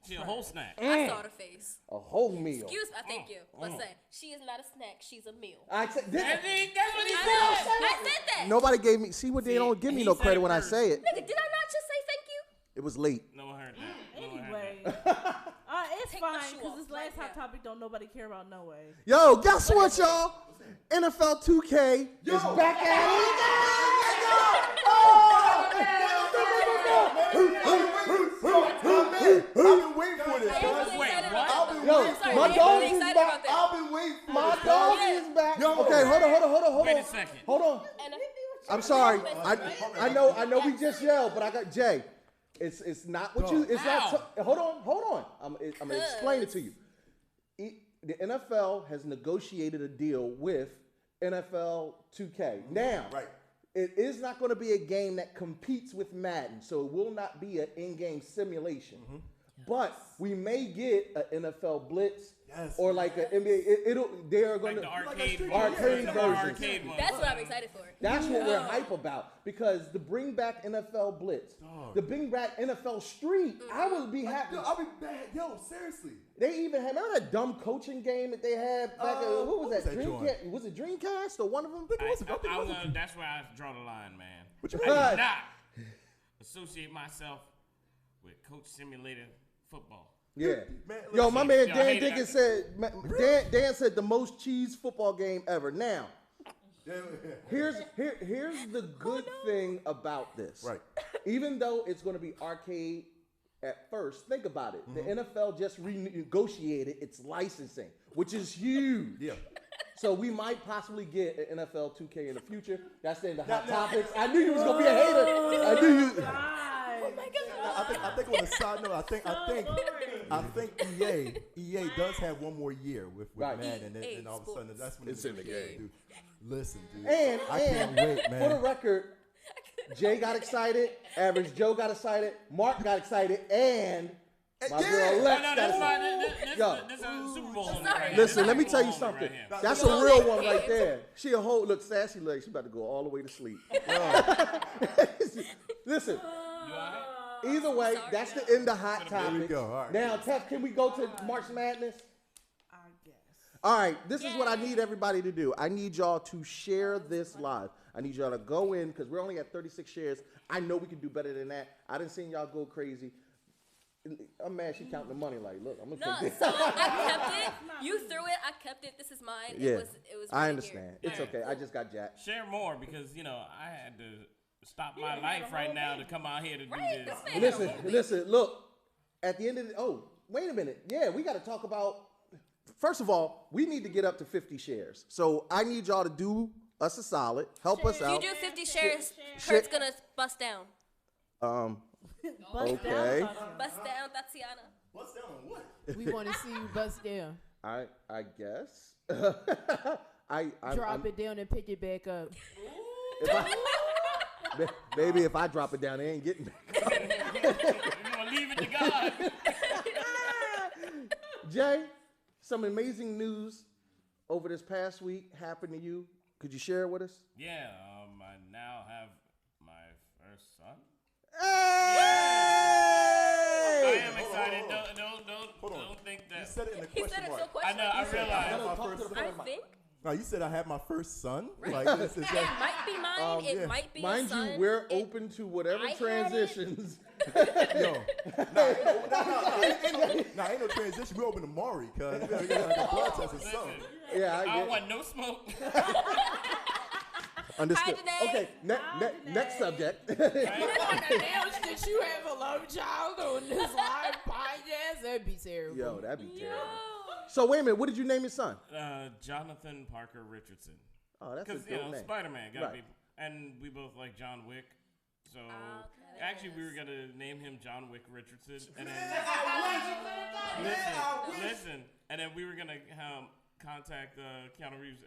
She a whole snack. I saw the face. A whole meal. Excuse me. Thank you. Let's say she is not a snack. She's a meal. I said, That's what he said. I said that. nobody gave me. See what they don't give me he no said credit it when I first. say it. Nigga, did I not just say thank you? It was late. No one heard that. No one heard Anyway, that. it's Take my fine shoe because off this last right hot now. topic don't nobody care about no way. Yo, guess what, y'all? NFL 2K is back at it. I've been waiting for this. I am really excited about I've that. been Yo, waiting. I'm sorry, my I am dog really is excited back. about that. I've been waiting for My this. dog Yeah. is back. Yo. Okay, hold Wait on. a second. Hold on. And I'm sorry. I know we just yelled, but I got Jay. It's not what you. It's not. Hold on. I'm gonna explain it to you. The NFL has negotiated a deal with NFL 2K. Now, Right. it is not going to be a game that competes with Madden, so it will not be an in-game simulation. But we may get an NFL Blitz or like an NBA. They are going Like to the arcade versions. Arcade mode. that's what I'm excited for. That's what we're hype about because to bring back NFL Blitz, to bring back NFL Street, I would be happy. I'll be back. Yo, seriously. They even had, remember that dumb coaching game that they had back at, what was that? Dreamcast? Was it Dreamcast or one of them? That's where I draw the line, man. What you I do not associate myself with Coach Simulated Football. Yeah. Man, Yo, my man Yo, I Dan hate Dickens that. said, Dan said the most cheese football game ever. Now, here's the good thing about this. Right. Even though it's going to be arcade at first, think about it. The NFL just renegotiated its licensing, which is huge. Yeah. So we might possibly get an NFL 2K in the future. That's in the hot topics. I knew you was gonna be a hater. I knew you. I think on a side note, I think EA does have one more year with Madden, and all of a sudden that's when It's in the game. Dude. Listen, dude. And I can't wait, man. for the record, Jay got excited, Average Joe got excited, Mark got excited, and my girl Lex got that's excited. fine. Yo. This is a Super Bowl. Listen, let me tell you something. That's a real one right there. She a whole look sassy leg. She about to go all the way to sleep. Listen. Either way, that's the end of hot topics. Right. Now, Tef, can we go to March Madness? I guess. All right, this is what I need everybody to do. I need y'all to share this live. I need y'all to go in because we're only at 36 shares. I know we can do better than that. I didn't see y'all go crazy. I'm mad she counting the money. Like, look, I'm gonna take this. So I kept it. You threw it. I kept it. This is mine. Yeah, It was I right understand. here. It's okay. I just got jacked. Share more because I had to stop my life right now to come out here to do this. Listen. Look, at the end of the wait a minute. Yeah, we got to talk about. First of all, we need to get up to 50 shares. So I need y'all to do us a solid. Help us If out. you do 50 shares, Kurt's gonna bust down. Okay. Bust down, Tatiana. Bust down on what? We want to see you bust down. I guess. I Drop it down and pick it back up. Baby, if I drop it down, they ain't getting back up. You're gonna leave it to God. Jay, some amazing news over this past week happened to you. Could you share it with us? Yeah, I now have my first son. Hey! I am excited. Don't think that. You said it in a He question said it mark. so question. I realized. I think No, you said I had my first son. Right. Like, this is it might be mine. It might be Mind a son. you, we're open to whatever I had transitions. Yo, ain't no transition. We open to Maury, cuz we gotta get like a blood test or something. Yeah, I I don't get want no smoke. Understood. Hi, Janae. Okay, next subject. Did you have a love child on this live podcast? That'd be terrible. Yo, that'd be terrible. So wait a minute, what did you name your son? Jonathan Parker Richardson. Oh, that's a Because dope name. Spider-Man gotta Right. be, and we both like John Wick. So actually, we were gonna name him John Wick Richardson, and then listen, and then we were gonna contact Keanu Reeves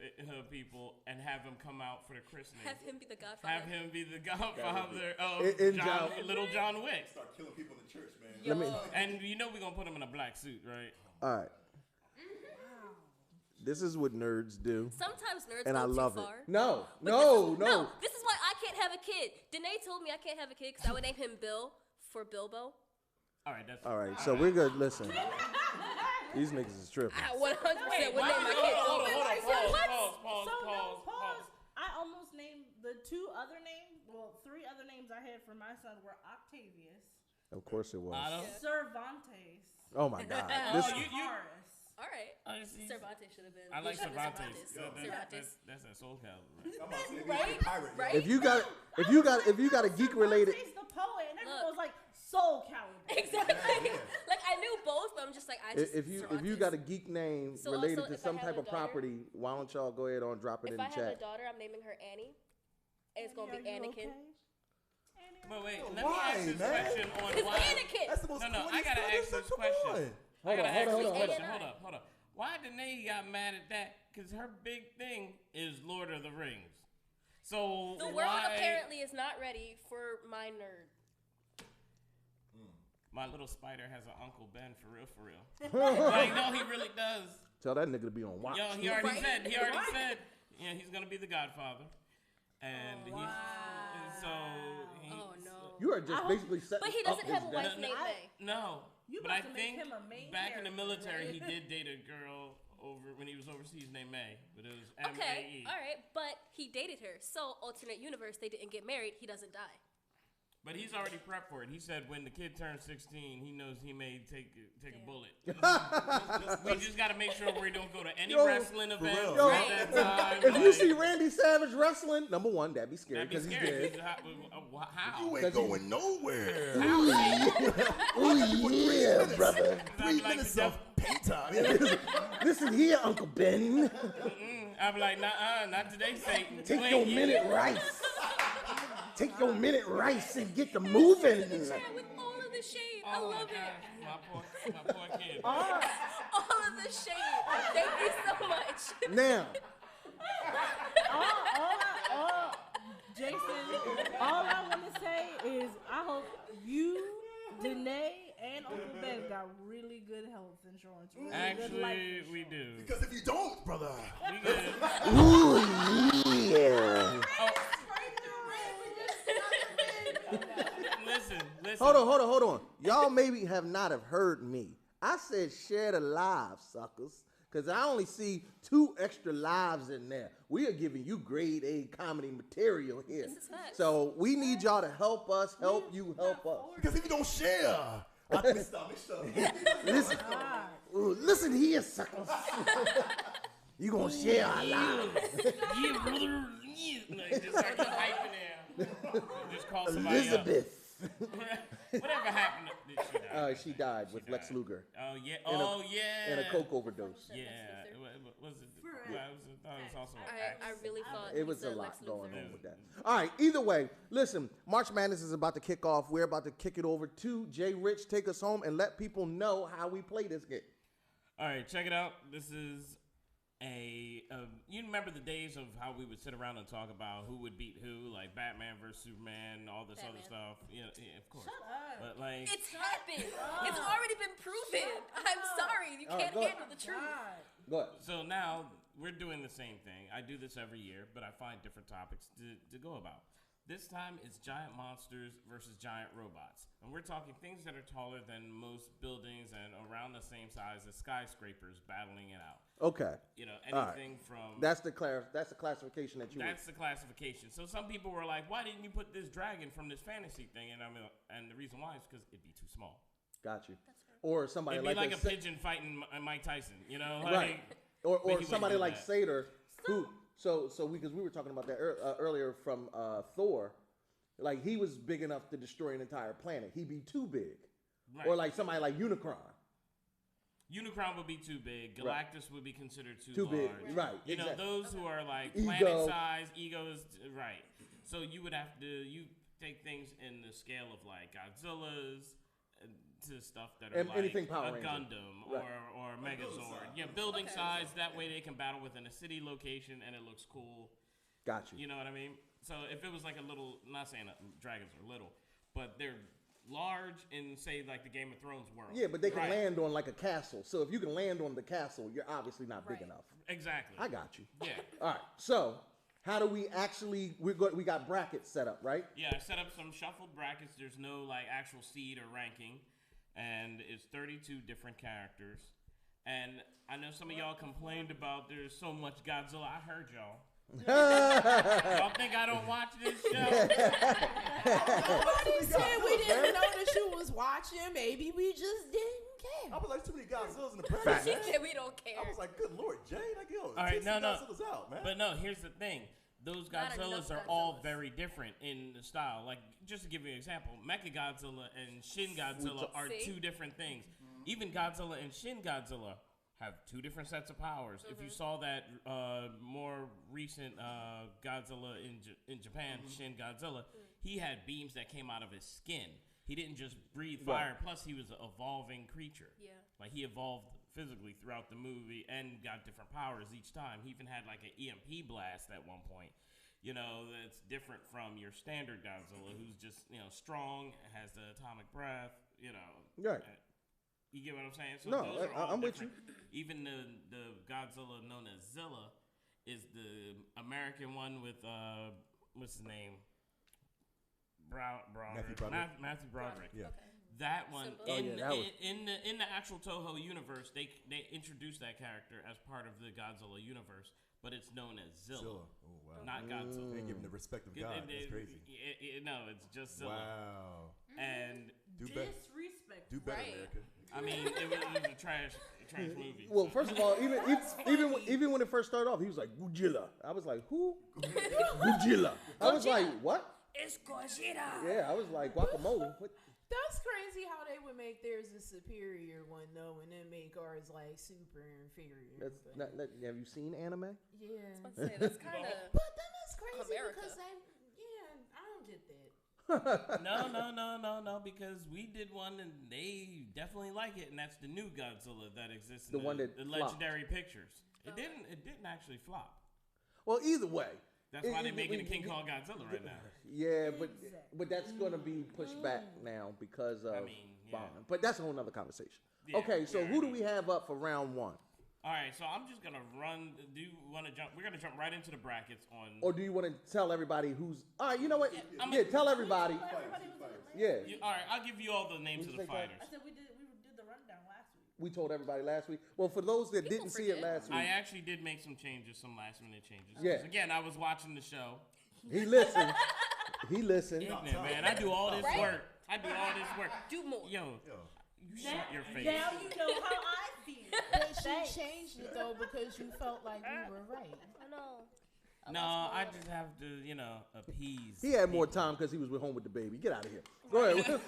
people and have him come out for the christening. Have him be the godfather. Have him be the godfather In of little John Wick. Start killing people in the church, man. Let me, And we're gonna put him in a black suit, right? all right. This is what nerds do. Sometimes nerds And go I love too it. far. No. This is why I can't have a kid. Danae told me I can't have a kid because I would name him Bill for Bilbo. All right, that's All right, so we're good. Listen, these niggas is tripping. I 100% would name my Hold kid. on, pause. I almost named the three other names I had for my son were Octavius, Of course it was. Cervantes. Oh my God. Horace. All right. Cervantes should have been. I like Cervantes. Cervantes. That's that soul caliber. Right? If you got a geek related. Cervantes the poet, and everyone was like Soul Calibur. Exactly. Like I knew both, but I'm just like If you got a geek name So related also, to if some I have type a of daughter- property, why don't y'all go ahead and drop it in If the I have chat? a daughter, I'm naming her Annie. And it's gonna be Are you Anakin. okay? But wait, let me Why, ask this man? question on It's why. Anakin. That's the most No, I gotta ask this Come question. on. I gotta ask this Hold on. question. Hold up. Why Danae got mad at that? Because her big thing is Lord of the Rings. So The world why? apparently is not ready for my nerd. My little spider has an Uncle Ben for real. Like, no, he really does. Tell that nigga to be on watch. Yo, he already said, yeah, he's gonna be the Godfather, and so he. Oh no. You are just basically setting But he up doesn't his have a death. wife named May. No, You but about I to make think him a main back in the character, military, right? he did date a girl when he was overseas named May, but it was Okay, M-A-E. all right, but he dated her. So alternate universe, they didn't get married. He doesn't die. But he's already prepped for it. He said when the kid turns 16, he knows he may take a bullet. We just got to make sure we don't go to any wrestling event Yo, at that time. if you see Randy Savage wrestling, number one, that'd be scary that'd be because he's scary. dead. How? You ain't going nowhere. Oh yeah, brother. 3 minutes of paytime. Listen here, Uncle Ben. I'm like, not today, Satan. Take your minute rice. Take your minute rice and get the moving. Yeah, with all of the shade. I love it. My poor kid. All of the shade. Thank you so much. Now, Jason, all I want to say is I hope you, Danae, and Uncle Ben got really good health insurance. Really good life Actually, insurance. we do. Because if you don't, brother. We good. ooh yeah. Listen. Hold on. Y'all maybe have not have heard me. I said share the live, suckers. Because I only see 2 extra lives in there. We are giving you grade A comedy material here. This is facts. So we need y'all to help us, help you, help us. Because if you don't share. Mixed up. Listen, listen here, suckers. You gonna share our lives. Yeah, brother. Yeah. Just start hyping there. Just call somebody Elizabeth. Whatever happened? She died with Lex Luger. Oh yeah. And a coke overdose. Yeah. Was it? I thought it was also. I really thought It was a lot Lex going Luthor. on with that. All right, either way, listen, March Madness is about to kick off. We're about to kick it over to Jrich. Take us home and let people know how we play this game. All right, check it out. This is you remember the days of how we would sit around and talk about who would beat who, like Batman versus Superman, all this other stuff. Yeah, of course. Shut up. But like, It's happened. It's already been proven. I'm sorry. You can't handle the truth. Go ahead. so now we're doing the same thing. I do this every year, but I find different topics to go about. This time it's giant monsters versus giant robots. And we're talking things that are taller than most buildings and around the same size as skyscrapers battling it out. Okay. You know, anything from... That's the classification that you That's the classification. So some people were like, why didn't you put this dragon from this fantasy thing? And the reason why is because it'd be too small. Got you. Or somebody It'd be like a Sa- pigeon fighting Mike Tyson, you know? Right. Like, Or somebody like Sater, who... So because we were talking about that earlier from Thor, like he was big enough to destroy an entire planet. He'd be too big. Right. Or like somebody like Unicron. Unicron would be too big. Galactus would be considered too big. large. Right. You know, exactly. those who are like Ego. planet size, egos, right. So you would have to, you take things in the scale of like Godzilla's to stuff that are And like anything Power a Ranger. Gundam Right. or Megazord. Yeah, building size. That way they can battle within a city location and it looks cool. Got you. You know what I mean? So if it was like a little, not saying that dragons are little, but they're large in, say, like the Game of Thrones world. Yeah, but they can Right. land on like a castle. So if you can land on the castle, you're obviously not big enough. Exactly. I got you. Yeah. All right. So how do we actually? We got brackets set up, right? Yeah, I set up some shuffled brackets. There's no like actual seed or ranking. and it's 32 different characters. And I know some of y'all complained about there's so much Godzilla. I heard y'all. Y'all think I don't watch this show? Nobody said we didn't know that you was watching. Maybe we just didn't care. I was like, too many Godzillas in the press. She said we don't care. I was like, good Lord, Jay. Like, yo, All right, no. Godzilla's out, man. But no, here's the thing. Those Not Godzillas enough are all Godzillas. very different in the style. Like, just to give you an example, Mechagodzilla and Shin Godzilla are See? two different things. Even Godzilla and Shin Godzilla have two different sets of powers. If you saw that more recent Godzilla in Japan, Shin Godzilla, he had beams that came out of his skin. He didn't just breathe fire. Plus, he was an evolving creature. Yeah. Like, he evolved physically throughout the movie and got different powers each time. He even had like an EMP blast at one point. You know, that's different from your standard Godzilla, who's just, you know, strong, has the atomic breath, you know. Right. You get what I'm saying? So No, those are all I'm with different. Even the Godzilla known as Zilla is the American one with, what's his name? Matthew Broderick. Yeah. Okay. That one Simple. in the actual Toho universe, they introduced that character as part of the Godzilla universe, but it's known as Zilla. Oh, wow. Not Godzilla. They give him the respect of God. That's crazy. No, it's just Zilla. Wow. And Do better. Disrespect. Do better, Right. America. I mean, it was a trash movie. Well, first of all, even when it first started off, he was like Godzilla. I was like, who? Godzilla. I was like, what? It's Godzilla. Yeah, I was like guacamole. What? That's crazy how they would make theirs a superior one though, and then make ours like super inferior. That's not, have you seen anime? Yeah. I was about to say, that's kind of. But then that's crazy America. because I don't get that. No, because we did one and they definitely like it, and that's the new Godzilla that exists in The one that the flopped. legendary pictures. It didn't actually flop. Well, either way. That's why they're making a King Kong Godzilla right now. Yeah, but that's going to be pushed back now because of Bond. But that's a whole nother conversation. Yeah, Okay, so who do we have up for round one? All right, so I'm just gonna run. Do you want to jump? We're gonna jump right into the brackets on. Or do you want to tell everybody who's? All right, you know what? Yeah, tell everybody. Yeah. All right, I'll give you all the names of the fighters. I said we did the rundown last week. We told everybody last week. Well, for those that didn't see it last week, I actually did make some changes, some last minute changes. Yeah. 'Cause again, I was watching the show. he listened. He listened. Ignorant, man. I do all this work. Do more. Yo, you shut your face. Now you know how I feel. But she changed it though because you felt like you were right. I know. No, I just have to, appease. He had more time because he was home with the baby. Get out of here. Go ahead.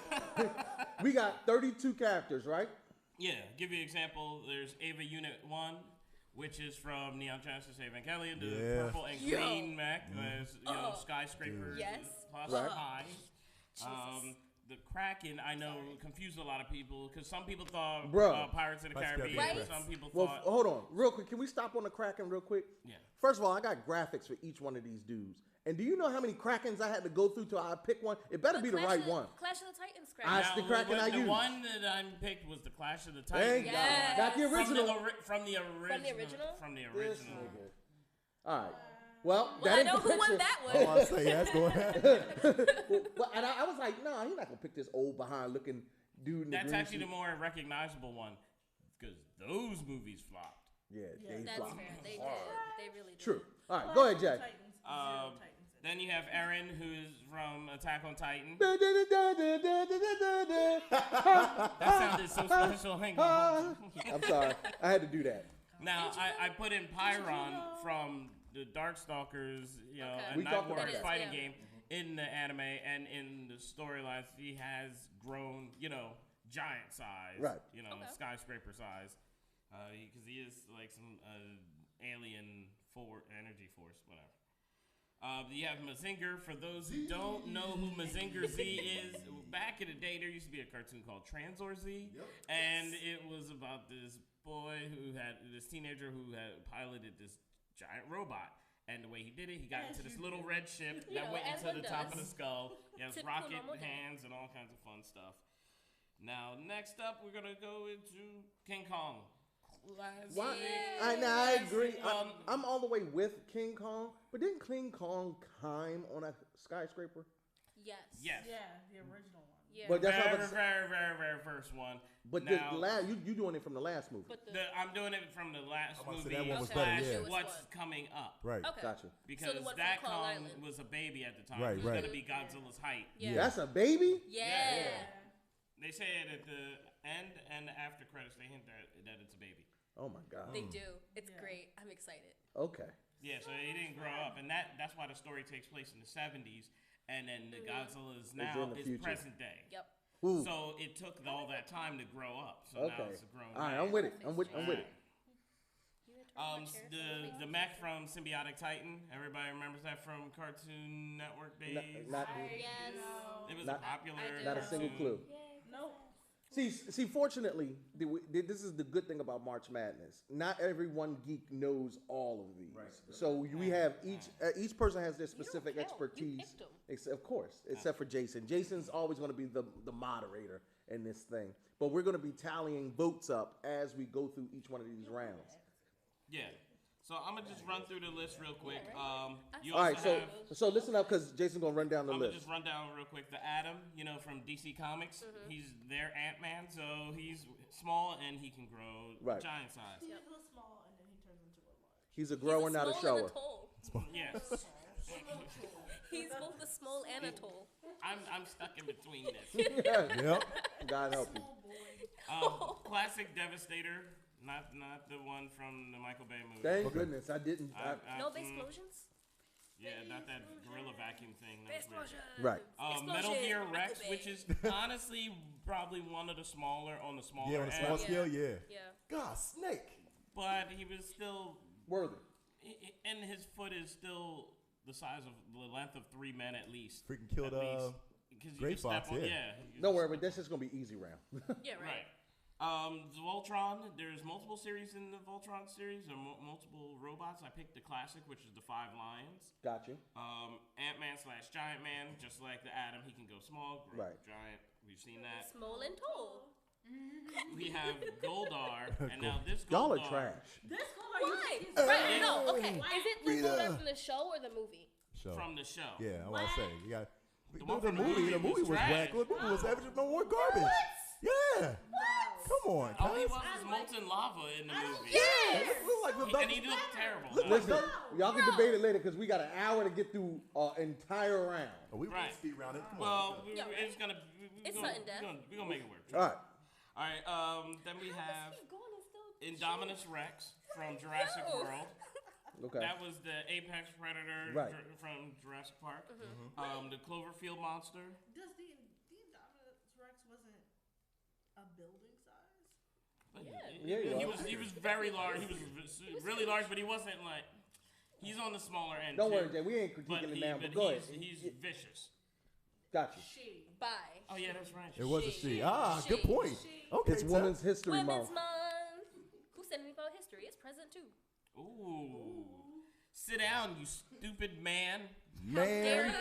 We got 32 characters, right? Yeah, give you an example. There's Ava Unit 1, which is from Neon Genesis Evangelion, the purple and green mech, skyscraper plus high. The Kraken, I know, confused a lot of people because some people thought Pirates of the Caribbean. Right? Some people Well, thought. hold on, real quick. Can we stop on the Kraken real quick? Yeah. First of all, I got graphics for each one of these dudes. And do you know how many Krakens I had to go through till I pick one? It better be the right one. Clash of the Titans That's the Kraken I used. The one that I picked was the Clash of the Titans. Thank God. Got the original. From the original. This nigga. All right. Well, I that know ain't the who won picture. that one. Oh, I say that's going. Well, and I was like, nah, he's not gonna pick this old behind looking dude. In That's the green actually suit. the more recognizable one because those movies flopped. Yeah, they That's flopped. fair. They did. They really did. True. All right, go ahead, Jay. Then you have Eren, who's from Attack on Titan. That sounded so special. Hang on. I'm sorry, I had to do that. Now I put in Pyron from the Darkstalkers, a We Night talked about Warriors that. fighting game in the anime and in the storylines. He has grown, giant size, Right. Skyscraper size, because he is like some alien energy force, whatever. You have Mazinger. For those who don't know who Mazinger Z is, back in the day, there used to be a cartoon called Transor Z, and it was about this teenager who had piloted this giant robot. And the way he did it, he got into this little red ship that went into the top of the skull. He has rocket hands and all kinds of fun stuff. Now, next up, we're going to go into King Kong. I agree. I'm all the way with King Kong, but didn't King Kong climb on a skyscraper? Yes. Yes. Yeah, the original one. Yeah. But that's very, not. very first one. But now, the last, you doing it from the last movie. I'm doing it from the last about to movie. say that one was Okay. better, slash yeah. what's coming up. Right. Okay. Gotcha. Because the one from that Claw Kong Island. was a baby at the time. Right, He was right. going to be Godzilla's height. Yeah. That's a baby? Yeah. They say it at the end and the after credits. They hint that it's a baby. Oh my god. They do. It's great. I'm excited. Okay. Yeah, so he didn't grow up, and that's why the story takes place in the 70s, and then the Godzilla's now in the is future. present day. Yep. Ooh. So it took all that time to grow up. So now Okay. it's a grown All right, man. I'm with it. I'm with it. The mech from Symbiotic Titan. Everybody remembers that from Cartoon Network days. Not, Yes. It was not- a popular. not a single clue. Nope. See, fortunately, this is the good thing about March Madness. Not every one geek knows all of these. Right. So we have each person has their specific expertise. Of course, except for Jason. Jason's always going to be the moderator in this thing. But we're going to be tallying votes up as we go through each one of these rounds. Yeah. So I'm gonna just run through the list real quick. You All right, also have, so listen up because Jason's going to run down the I'm gonna list. just run down real quick. The Atom, from DC Comics, he's their Ant-Man, so he's small and he can grow Right. giant size. He's a little small and then he turns into a large. He's a grower, not a shower. Yes. He's both a small and a tall. I'm stuck in between this. Yep. God help you. Classic Devastator, not the one from the Michael Bay movie. Thank goodness I didn't. No base explosions? Yeah, not that gorilla vacuum thing. Base That was explosions. Right. Metal Explosion. Gear Rex, Michael Bay. which is honestly probably one of the smaller Yeah, on a end. small scale, yeah. Yeah. God, Snake. But he was still Worthy. and his foot is still the size of the length of 3 men at least. Freaking killed At least. 'Cause you Gray just step Fox, on- yeah. Don't worry, but this is going to be easy round. Yeah, right. The Voltron, there's multiple series in the Voltron series, or multiple robots. I picked the classic, which is the 5 Lions. Got you. Ant-Man / Giant Man, just like the Atom, he can go small, grow Right. giant. We've seen that. Small and tall. We have Goldar, and now this Goldar. Y'all are trash. This Why? color Right, no, okay. Why? Is it the Rita. Goldar from the show or the movie? Show. From the show. Yeah, I want to say you got one the from the movie. movie The movie was was trash. whack. The movie was average, no more garbage. Yeah. Come on, All he guys. was molten lava in the movie. Yes! It looked like Rebecca. And he looked terrible. Listen, y'all can debate it later because we got an hour to get through an entire round. Oh, we Right. speed rounded. Come Well, on. it's gonna. It's sudden death. We're gonna make it work. All right. All right. Then we have Indominus Rex from Jurassic No. World. Okay. That was the apex predator Right. from Jurassic Park. The Cloverfield monster. Does the Indominus Rex wasn't a building size? He was very large. He was really large, but he wasn't like. He's on the smaller end. Don't too. worry, Jay. We ain't critiquing it now, but go ahead. He's vicious. Got you. Bye. Oh yeah, that's right. It was a she. Ah, good point. She. Okay, It's Tess. Women's History Women's Month. Month. Who said anything about history? It's present too. Ooh. Sit down, you stupid man. Dare Man.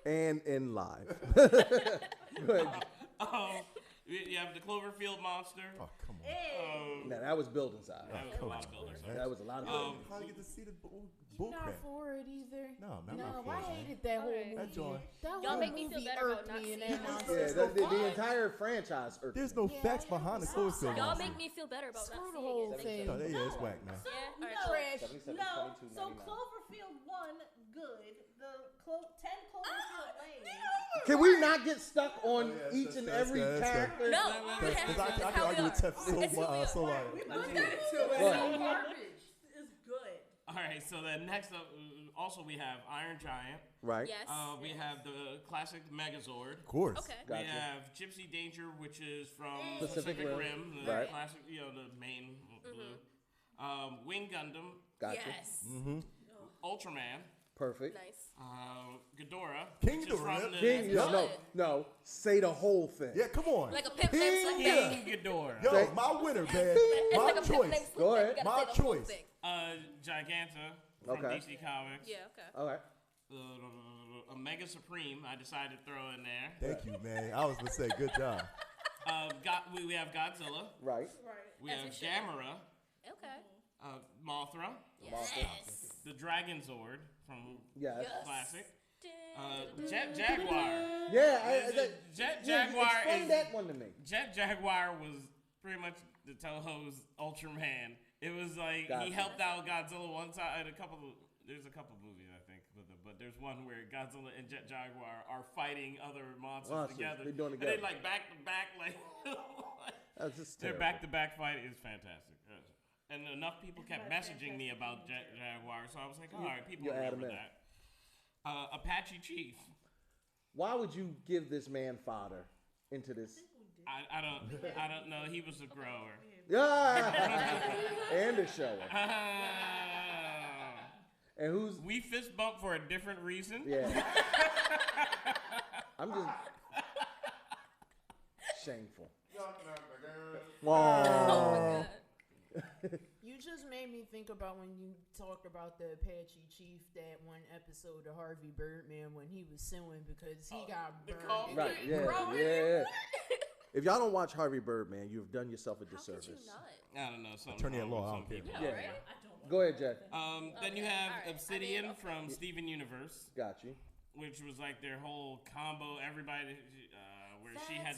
you? And in live. Go ahead. You have the Cloverfield monster. Oh, come on. Now, that was building side. That was a lot of builders. That was a lot of building. How do you get to see the You're bull crap? not for it either. No, I'm No, not for I it. hated that whole movie. That joint. That Y'all whole make me feel movie better about irked not me in seeing that it. nonsense. Yeah, the entire franchise. irked There's me. no facts behind the Cloverfield Y'all monster. make me feel better about Screw not the seeing whole it. thing. No, yeah, it's whack, man. Yeah, all right, No, Trash. 77, no. 22, So 99. Cloverfield 1, good. The 10 Cloverfield Lane. Can we not get stuck on yeah, each and that's every good, that's good. character? No, we have Because to. I It's can how we argue with are. Tef so It's who we are. so hard. Garbage is good. All right, so then next up, also we have Iron Giant. Right. Yes. We have the classic Megazord. Of course. Okay. Gotcha. We have Gypsy Danger, which is from Pacific Pacific Rim. Rim, the Right. classic, the main blue. Wing Gundam, Gotcha. Yes. Ultraman, Perfect. Nice. Ghidorah, King which is from Ghidorah. the King, no. Say the whole thing. Yeah, come on. Like a pimp King named Slick Yeah. Baby. King Ghidorah. Yo, Say- my winner, man. It's My like a pimp named choice. Slick Go Baby. ahead. You gotta My say the whole choice. thing. Giganta from Okay. DC Comics. Yeah, okay. All right. A Mega Supreme, I decided to throw in there. Thank you, man. I was going to say, good job. We have Godzilla. Right. We As have it should. Gamera, Okay. Mothra, Yes. the Dragon Zord from Yes. Classic, Jet Jaguar. Yeah, Jet yeah, Jaguar explain is that one to me. Jet Jaguar was pretty much the Toho's Ultraman. It was like Gotcha. he helped out Godzilla one time. There's a couple movies I think, but there's one where Godzilla and Jet Jaguar are fighting other monsters together. They're doing it And they together. like back to back, like That's just their terrible. back to back fight is fantastic. And enough people kept messaging me about Jet Jaguar, so I was like, all right, people You add 'em remember in. that. Apache Chief. Why would you give this man fodder into this? I don't know. He was a grower. Yeah, and a shower. And who's we fist bump for a different reason? Yeah. I'm just shameful. Oh. You just made me think about when you talked about the Apache Chief, that one episode of Harvey Birdman when he was suing because he got burned. Right, yeah. If y'all don't watch Harvey Birdman, you've done yourself a disservice. I don't know. Attorney at law, I don't care. Yeah. Go ahead, Jack. Then you have Obsidian from Steven Universe. Got you. Which was like their whole combo. Everybody, where she had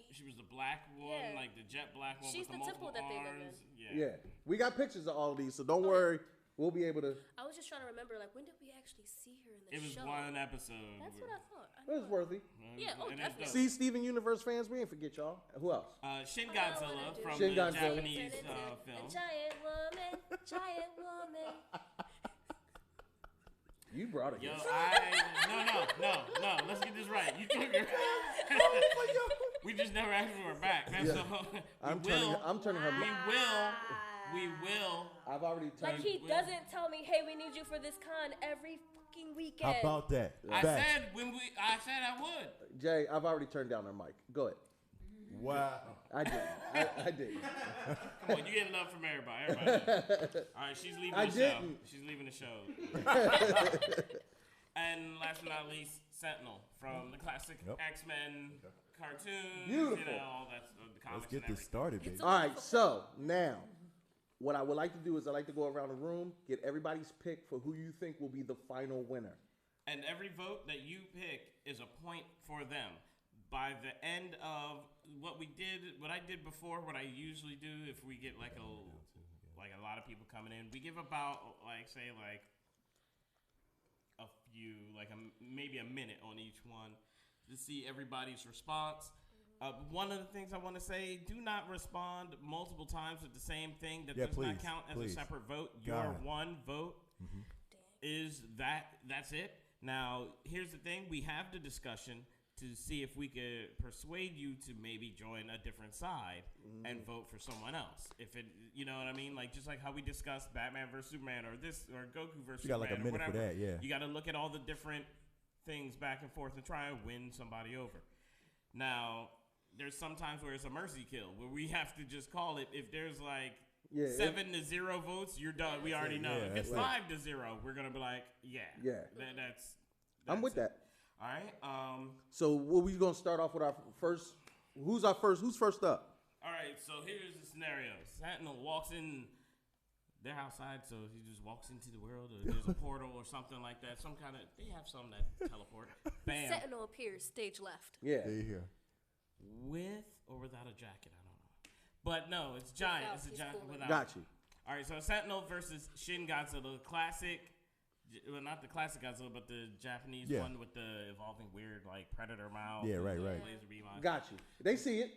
she was the black one, like the jet black one She's with the the temple multiple that they live arms. in. Yeah. We got pictures of all of these, so don't worry. We'll be able to. I was just trying to remember, like, when did we actually see her in the It was show? one episode. That's what I thought. It was worthy. Yeah, oh, And it's definitely. See, Steven Universe fans, we ain't forget y'all. Who else? Shin Godzilla from Shin the Godzilla. Japanese film. Giant woman, giant woman. You brought it. Yo, no. Let's get this right. You took her. We just never actually were back. Yeah. So I'm turning her. We will. I've already turned. Like, he doesn't tell me, hey, we need you for this con every fucking weekend. How about that? I Facts. said I would. Jay, I've already turned down her mic. Go ahead. Wow. I did. I did. Come on, you get love from everybody. Does. All right, she's leaving the show. She's leaving the show. And last but not least, Sentinel from the classic X-Men cartoons. Beautiful. You know, all that's the comics. Let's get this started, baby. All right, so now, what I would like to do is I like to go around the room, get everybody's pick for who you think will be the final winner. And every vote that you pick is a point for them. By the end of what I did before, what I usually do if we get like a lot of people coming in, we give about maybe a minute on each one to see everybody's response. One of the things I want to say: do not respond multiple times with the same thing. That does not count as a separate vote. Your one vote is that's it. Now, here's the thing: we have the discussion to see if we could persuade you to maybe join a different side and vote for someone else. If it, you know what I mean? Like, just like how we discussed Batman versus Superman or Goku versus You got Superman like a or minute whatever. for that, yeah. You got to look at all the different things back and forth and try and win somebody over. Now, there's sometimes where it's a mercy kill, where we have to just call it. If there's like 7-0 votes, you're done. We already know. If it's 5-0, we're gonna be like, that's I'm with that. All right. So what we gonna start off with our first? Who's first up? All right. So here's the scenario. Sentinel walks in. They're outside, so he just walks into the world, or there's a portal or something like that. Some kind of. They have some that teleport. Bam. Sentinel appears stage left. Yeah. There you hear. With or without a jacket, I don't know. But no, it's giant. It's a giant without. Got you. All right. So Sentinel versus Shin Godzilla, classic. Well, not the classic Godzilla, but the Japanese one with the evolving weird like predator mouth. Yeah, right. Laser beam eyes. Got you. They see it.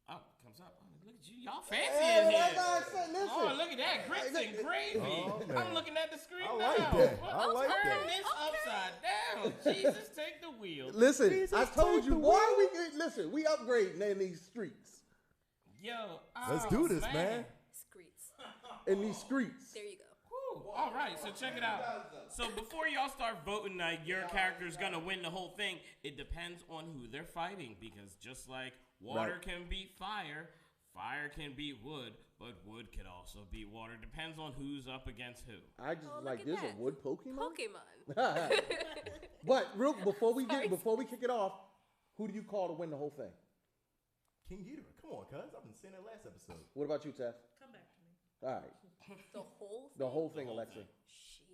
Oh, comes up. Oh, look at you. Y'all fancy in here. Listen. Oh, look at that. Grits and gravy. Oh, I'm looking at the screen I now. like that. I Let's like turn that. this upside down. Jesus, take the wheel. Listen, Jesus, I told take you, the boy. wheel. We upgrading in these streets. Yo, Let's do this, man. Screets. In these streets. There you go. Whew. All right, so check it out. So before y'all start voting like your character's gonna win the whole thing, it depends on who they're fighting, because just like water can beat fire, fire can beat wood, but wood can also beat water. Depends on who's up against who. I just look at there's that. a wood Pokemon. Pokemon. But before we kick it off, who do you call to win the whole thing? King Ghidorah. Come on, cuz. I've been saying that last episode. What about you, Tef? Come back to me. All right. The whole thing? The whole thing, Alexa. Shit.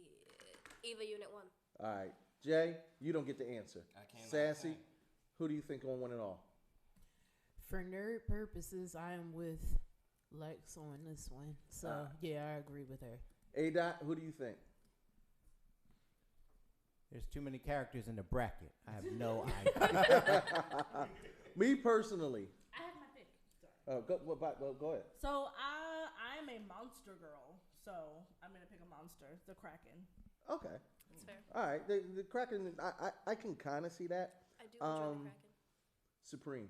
Eva Unit 1. All right. Jay, you don't get the answer. I can't. Sassy, who do you think will win it all? For nerd purposes, I am with Lex on this one. So, yeah, I agree with her. A-Dot, who do you think? There's too many characters in the bracket. I have no idea. Me personally. I have my pick. Sorry. Go ahead. So, I'm a monster girl. So, I'm going to pick a monster, the Kraken. Okay. That's fair. All right. The Kraken, I can kind of see that. I do enjoy the Kraken. Supreme.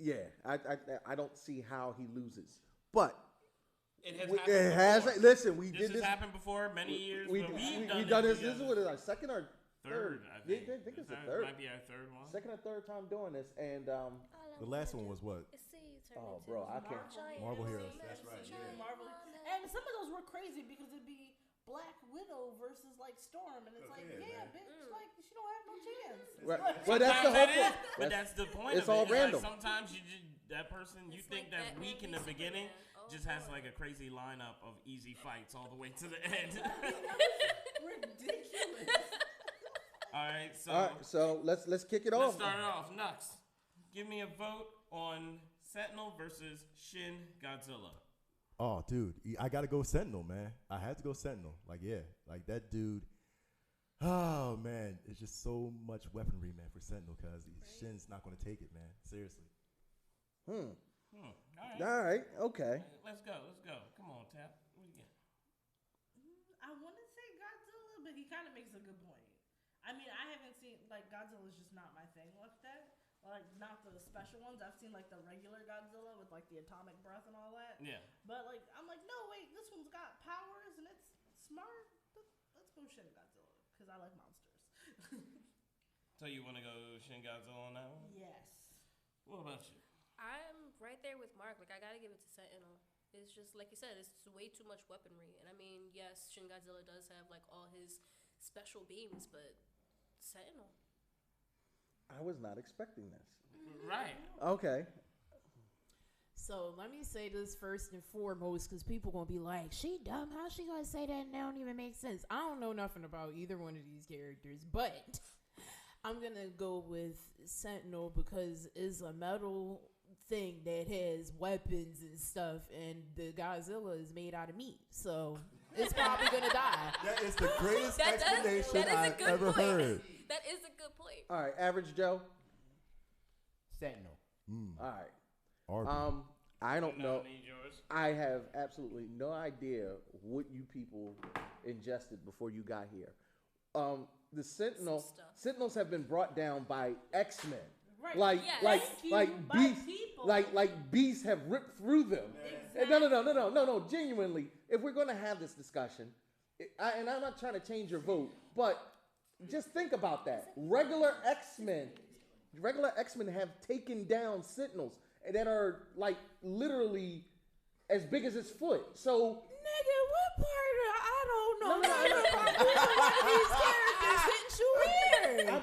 Yeah, I don't see how he loses. But It has it happened has. before. Listen, we This did has this. happened before many years. We've We've done it this. This is what is our second or third. I Yeah, think. I think it's the That third. Might be our third one. Second or third time doing this, and The last one was what? oh, bro, I can't. Marvel Heroes. That's right. Yeah. Marvel. And some of those were crazy because it'd be Black Widow versus like Storm, and it's like, yeah, bitch, like she don't have no chance. Right. Well, that's the whole Sometimes that point. is, but that's the point. It's of all it. random. Like sometimes that person you think like that Batman weak in v the beginning Superman. just has like a crazy lineup of easy fights all the way to the end. Ridiculous. All right, so All right, so let's kick it let's off. start it off. Nux, give me a vote on Sentinel versus Shin Godzilla. Oh, dude, I gotta go Sentinel, man. I had to go Sentinel. Like, yeah, like that dude. Oh man, it's just so much weaponry, man, for Sentinel because Shin's not gonna take it, man. Seriously. All All right. Okay. Let's go. Come on, Tap. What do you get? I want to say Godzilla, but he kind of makes a good point. I mean, I haven't seen like Godzilla's just not my thing like that. Like not the special ones. I've seen like the regular Godzilla with like the atomic breath and all that. Yeah. But like I'm like, no, wait, this one's got powers and it's smart. Let's go Shin Godzilla because I like monsters. So you want to go Shin Godzilla on that one? Yes. What about you? I'm right there with Mark. Like, I gotta give it to Sentinel. It's just, like you said, it's way too much weaponry. And I mean, yes, Shin Godzilla does have, like, all his special beams, but Sentinel. I was not expecting this. Right. Okay. So let me say this first and foremost, because people gonna be like, "She dumb? How she gonna say that? And that don't even make sense." I don't know nothing about either one of these characters, but I'm gonna go with Sentinel because it's a metal thing that has weapons and stuff, and the Godzilla is made out of meat, so it's probably gonna die. That is the greatest That is explanation a I've good ever point. heard. That is a good point. All right. Average Joe. Sentinel. All right. Arby. I don't know. Need yours. I have absolutely no idea what you people ingested before you got here. The Sentinels have been brought down by X-Men. Right. Like, Yes. like, Thank you, like by beasts, people. like beasts have ripped through them. No. Genuinely, if we're gonna have this discussion, and I'm not trying to change your vote, but just think about that. Regular X-Men have taken down Sentinels that are like literally as big as his foot. So. Nigga, what part of I don't know No. nothing about either one of these characters hitting you here.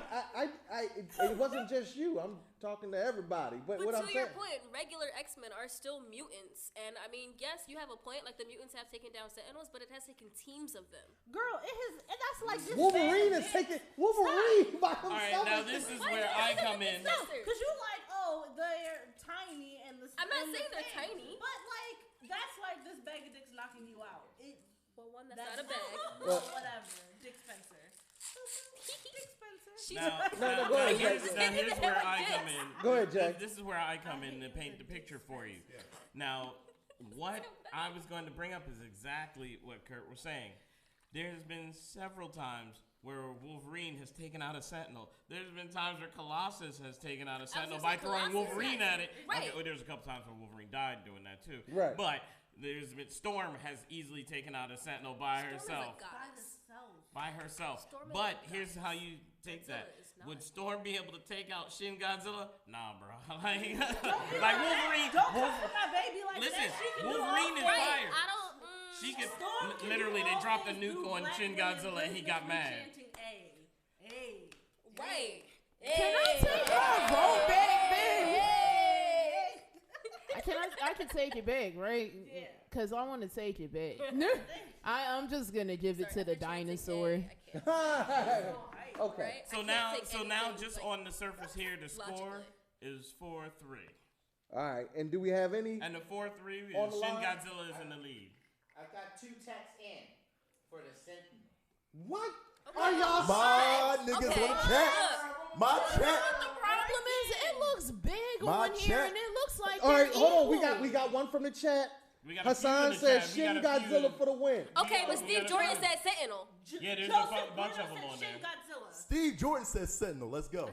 It wasn't just you. I'm talking to everybody. But what to I'm your saying. point, regular X-Men are still mutants. And I mean, yes, you have a point. Like, the mutants have taken down Sentinels, but it has taken teams of them. Girl, it has, and that's like this. Wolverine is taking Wolverine by himself. All right, now this is where I come in. No, because you like, oh, they're tiny and the. I'm not and saying the they're thing. tiny. But like, that's like this bag of dicks knocking you out. Well, one that's not a bag. Well, whatever. Dick Spencer. Dick Spencer. Now, go ahead, here's where I come in. Go ahead, Jack. This is where I come in to paint the picture for you. Now, what I was going to bring up is exactly what Kurt was saying. There's been several times where Wolverine has taken out a Sentinel. There's been times where Colossus has taken out a Sentinel by throwing Wolverine at it. Right. Okay, well, there's a couple times where Wolverine died doing that too. Right. But there's been Storm has easily taken out a Sentinel by herself. By herself. Storm is But a here's goddess. how you take Godzilla that. is not. Would Storm be able to take out Shin Godzilla? Nah, bro. like Wolverine. Don't come for my baby like Listen, that. She can do Wolverine all is things. fire. I don't. She could Storm can literally. do They all dropped a things, nuke do on Black Shin Widow Godzilla and he business got with mad. chanting, "Ay, Right. Can I take my vote back, baby? I can take it back, right? Yeah. Because I want to take it back. I'm just going to give it to the dinosaur. I podcast. Okay. Right? So I can't now, take anything, just like, on the surface here, the score logically. is 4-3, All right. And do we have any? and the 4-3 is On the Shin line? Godzilla is in the lead. I've got 2 texts in for the Sentinel. What? Okay. Are y'all My serious? niggas Okay. on the chat. My chat. The problem is it looks big My on here, chat. and it looks like All right, they're hold on. equal. We got one from the chat. We got a few Hassan in the says chat. We Shin got a few Godzilla in- for the win. Okay, but We Steve gotta Jordan do said Sentinel. Yeah, there's Joseph a bunch Bruno of them said on Shin there. Godzilla. Steve Jordan says Sentinel. Let's go.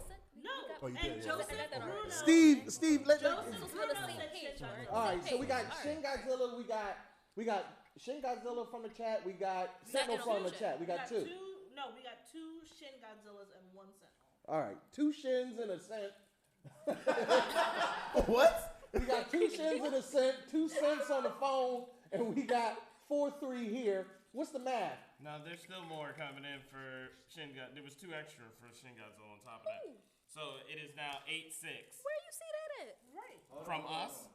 No, Oh, you and did. Joseph I got that already. Bruno. Steve, let Joseph So Bruno we're on the same said page, Shin right? Godzilla. All right, so we got All right. Shin Godzilla. We got Shin Godzilla from the chat. We got Sentinel Sentinel. from the chat. We got two. No, we got 2 Shin Godzillas and 1 Sentinel. All right, 2 Shins and a cent. What? We got 2 Shins and a cent, 2 cents on the phone, and we got 4-3 here. What's the math? Now there's still more coming in for Shin Godzilla. There was 2 extra for Shin Godzilla on top of that. So it is now 8-6 Where you see that at? Right. from us.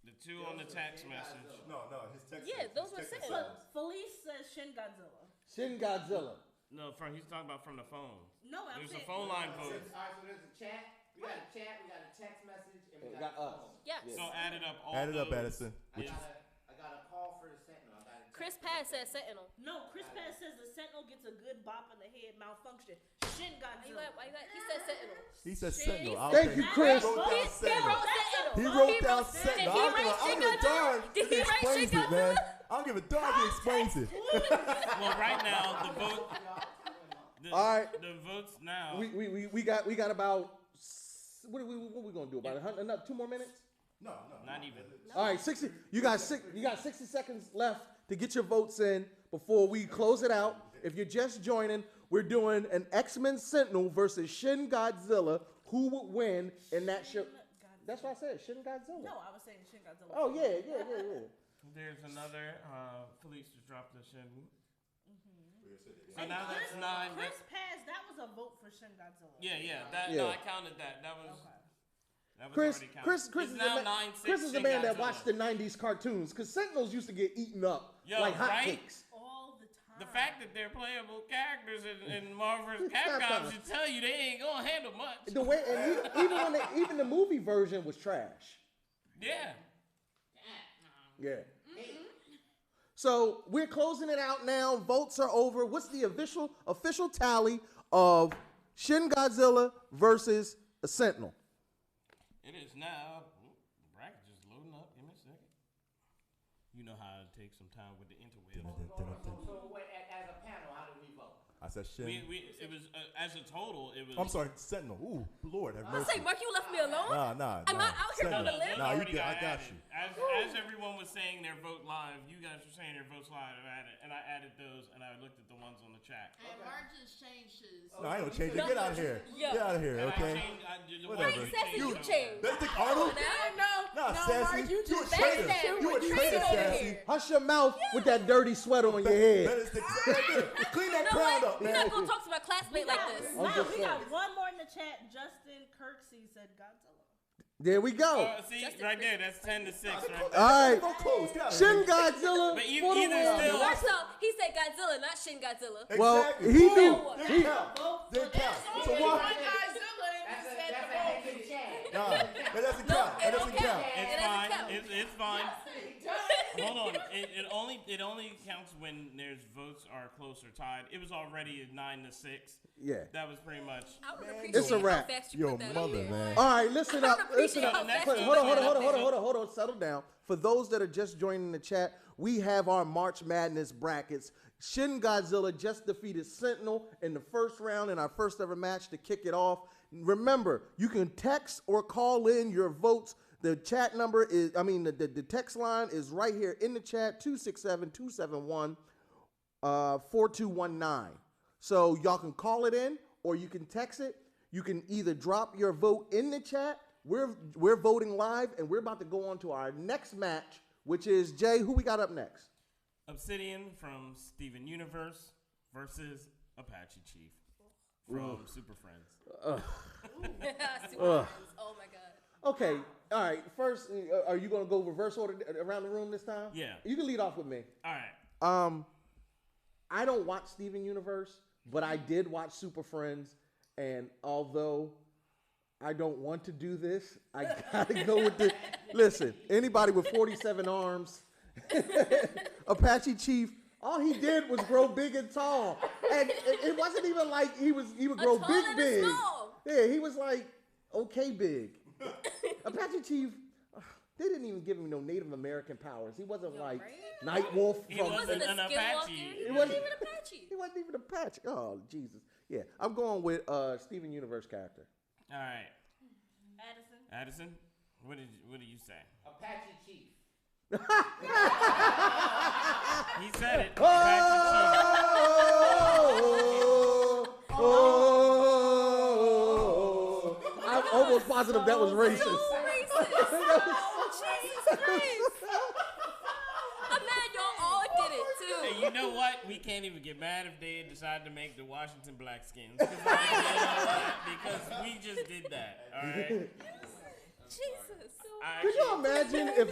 The 2 on the text message. No, his text. Yeah, those were Sentinels. Felice says Shin Godzilla. Shin Godzilla. No, he's talking about from the phone. No, I'm There's saying a phone line All vote. right, so there's a chat. We got a chat. We got a text message, and we We got, got us. Yes. Yeah. So add it up all Add it up, those. Addison. Is- I got a call for the Sentinel. I got a text Chris Paz said Sentinel. No, Chris Paz says the Sentinel gets a good bop in the head malfunction. Shin Godzilla. He said Sentinel. He said Shit. Sentinel. Thank you, Chris. He wrote down He Sentinel. wrote Sentinel. He wrote down Did Sentinel. he I write don't Shin give a darn Godzilla? Did if he he write explains Shin it, man. Godzilla? I don't give a darn if he explains it. Well, right now the vote. All right. The votes now. We got about what are we gonna do? About 100, 2 more minutes? No. Not even. All right, 60. You got 60 seconds left to get your votes in before we close it out. If you're just joining, we're doing an X-Men Sentinel versus Shin Godzilla. Who would win in that show? That's what I said, Shin Godzilla. No, I was saying Shin Godzilla. Oh yeah. There's another. Felice just dropped the Shin. So And now that's 9. Chris Paz, that was a vote for Shin Godzilla. Yeah. Yeah. No, I counted that. That was. Okay. That was Chris already counted. Chris It's is now a man, 9-6 Chris is a Shin man that Godzilla. watched the '90s cartoons because Sentinels used to get eaten up Yo, like right? hotcakes. All the time. The fact that they're playable characters in Marvel vs. Capcom should tell you they ain't gonna handle much. The way and even the movie version was trash. Yeah. Yeah. So we're closing it out now. Votes are over. What's the official tally of Shin Godzilla versus a Sentinel? It is now. The bracket just loading up. Give me a second. You know how it takes some time with the interwebs. So as a panel, how did we vote? I said Shin. It was as a total. It was. I'm sorry, Sentinel. Ooh, Lord have I mercy. say, Mark, you left me alone. Nah. Am I out here on the limb? Nah, you already good. I got added. you. As everyone was saying their vote live, you guys were saying your votes live. I added those, and I looked at the ones on the chat. And Mark just changed his. No, I ain't gonna change it. Get out of here. Yo. Get out of here, And okay? I did the Whatever. ones Sassy, you changed. changed. Better think Arnold? Now, Nah, No, Sassy. Mark, you You a just traitor. backstabbed. You a You traitor, traitor over Sassy. here. Hush your mouth with that dirty sweater on your head. Better stick. Clean that you know crowd what? up, You're man. not gonna talk to my classmate like this. I'm just we saying. got one more in the chat. Justin Kirksey said Godzilla. There we go. See, Justin right there, Chris- that's 10-6 right there. All right. Go close. Get out of Shin here. Godzilla But for you- the either win. still- First off, he said Godzilla, not Shin Godzilla. Well, Exactly. he Boom. knew. Didn't count. Didn't count. So why? That's a heck of a chat. Nah, that doesn't No, count. it That don't doesn't count. count. It It's doesn't fine. count. It's fine. Hold on. It only counts when there's votes are close or tied. It was already at 9-6. Yeah. That was pretty much. I would appreciate It's a wrap. how fast you Your put that mother, in. man. All right, listen up. Listen up. appreciate how Hold fast on. Hold on. Settle down. For those that are just joining the chat, we have our March Madness brackets. Shin Godzilla just defeated Sentinel in the first round in our first ever match to kick it off. Remember, you can text or call in your votes. The chat number is, the text line is right here in the chat, 267-271-4219. So y'all can call it in or you can text it. You can either drop your vote in the chat. We're voting live, and we're about to go on to our next match, which is, Jay, who we got up next? Obsidian from Steven Universe versus Apache Chief from Super Friends. Super Friends. Oh my god. Okay, all right. First, are you going to go reverse order around the room this time? Yeah. You can lead off with me. All right. I don't watch Steven Universe, but I did watch Super Friends, and although I don't want to do this, I gotta go with the. Listen, anybody with 47 arms, Apache Chief. All he did was grow big and tall, and it wasn't even like he would grow big. Yeah, he was like okay big. Apache Chief, they didn't even give him no Native American powers. He wasn't like Night Wolf. He wasn't an Apache. He wasn't even Apache. He wasn't even Apache. Oh Jesus, yeah. I'm going with Steven Universe character. All right, Addison. Addison, what did you say? Apache Chief. He said it. I'm almost positive that was racist. Jesus Christ. I'm mad y'all all did it too. Hey, you know what? We can't even get mad if they decide to make the Washington Blackskins. Because we just did that. All right. Jesus. Could you imagine if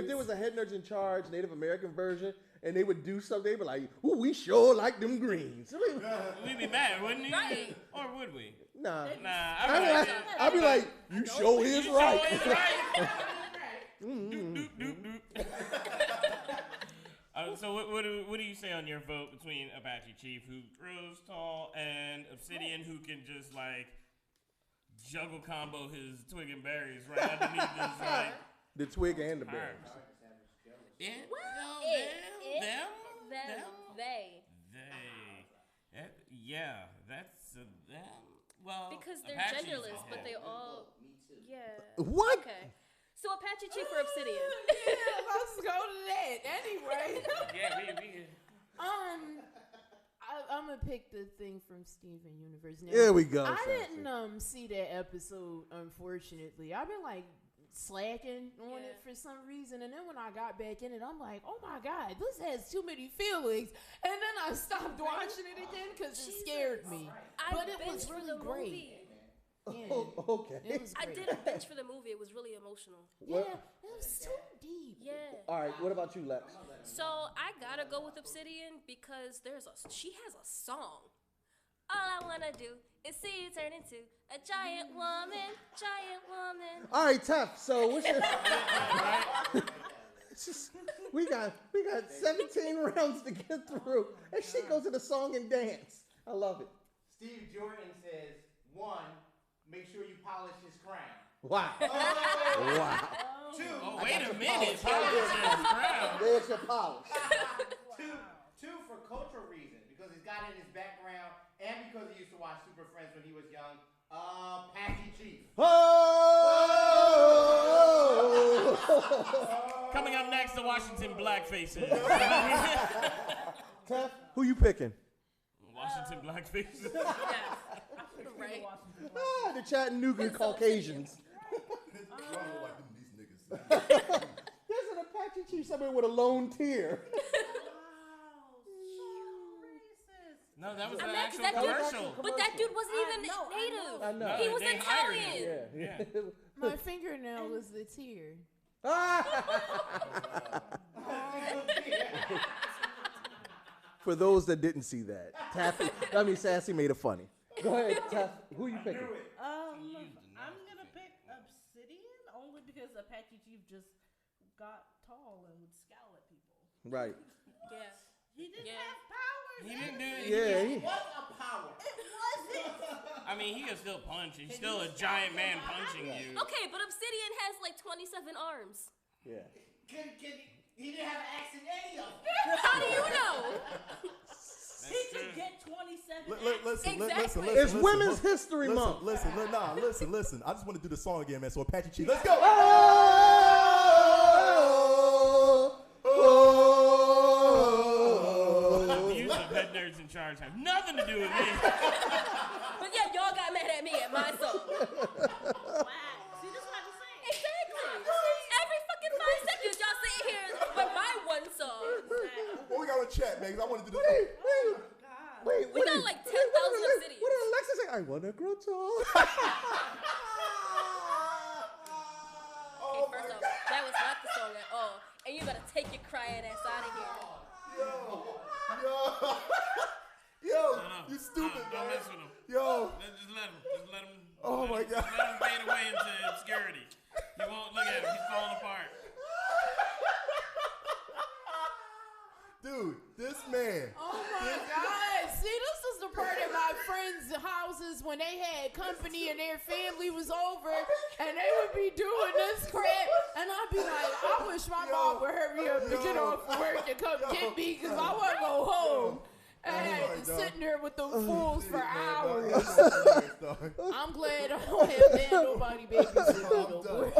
there was a head nurse in charge, Native American version, and they would do something? They'd be like, "Ooh, we sure like them greens." We'd be mad, wouldn't we? Right. Or would we? Nah. I'd be like, "You sure is right." Doop, doop, doop. So what do you say on your vote between Apache Chief, who grows tall, and Obsidian, who can just like juggle combo his twig and berries right underneath his like the twig and the berries. Yeah. Them. They. Yeah, that's them. Well, Because they're Apache's genderless, is but they them. all. Yeah. What? Okay. So Apache Chief or Obsidian? Yeah, let's go to that. Anyway. Yeah, we I'm gonna pick the thing from Steven Universe. Now, There we go. I didn't see that episode, unfortunately. I've been like slacking on it for some reason, and then when I got back in it, I'm like, oh my god, this has too many feelings. And then I stopped watching it again because it scared me. But it was really great. Yeah. Okay. It was I great. did a bench for the movie. It was really emotional. Yeah, it was so deep. Yeah. All right. What about you, Lex? So I gotta go with Obsidian because she has a song. All I wanna do is see you turn into a giant woman. All right, Tef. So what's your? we got 17 rounds to get through, and she goes to the song and dance. I love it. Steve Jordan says, 1, make sure you polish his crown. Wow. Wow. 2, Oh, wait a minute. There's your polish. two for cultural reasons, because he's got it in his background, and because he used to watch Super Friends when he was young. Apache Chief. Coming up next, the Washington Blackfaces. Tef, who you picking? Washington Blackfaces. Right. The Chattanooga Caucasians. There's an Apache Chief somewhere with a lone tear. No, that was I'm an mad actual 'cause that dude- commercial. But that dude wasn't even native. I know. He was They hired him. Italian. Yeah. My fingernail was the tear. For those that didn't see that, Sassy made it funny. Go ahead, Taff. Who you picking? I'm gonna pick Obsidian only because Apache Chief just got tall and would scowl at people. Right. Yeah. He didn't have powers. He didn't do it. It was a power. It wasn't. I mean, he can still punch. He's still a giant man punching you. Okay, but Obsidian has like 27 arms. Yeah. He didn't have an axe in any of them. How do you know? He could get 27. Listen. It's Women's History Month. Listen. I just want to do the song again, man. So Apache Chief, let's go. The use of head nerds in charge have nothing to do with me. But yeah, y'all got mad at me at my song. Wow. See, this is what I'm saying. Exactly. Every fucking 5 seconds, y'all sit here for my one song. What we got on chat, man? 'Cause I want to do this. Wait, We got like 10,000 Obsidians. What did Alexa say? I want to grow tall. Okay, first off, that was not the song at all. And you gotta take your crying ass out of here. Yo, you stupid, Don't man. mess with him. Yo. Just let him. Just let him. Oh, my God. Just let him fade away into obscurity. He won't look at him. He's falling apart. Dude, this man. Oh my God. See, this is the part at my friends' houses when they had company and their family was over and they would be doing this crap. And I'd be like, I wish my mom would hurry up and get off of work and come get me because I want to go home. And I had to sitting there with them fools for hours. I'm glad I don't have that nobody babysit no more.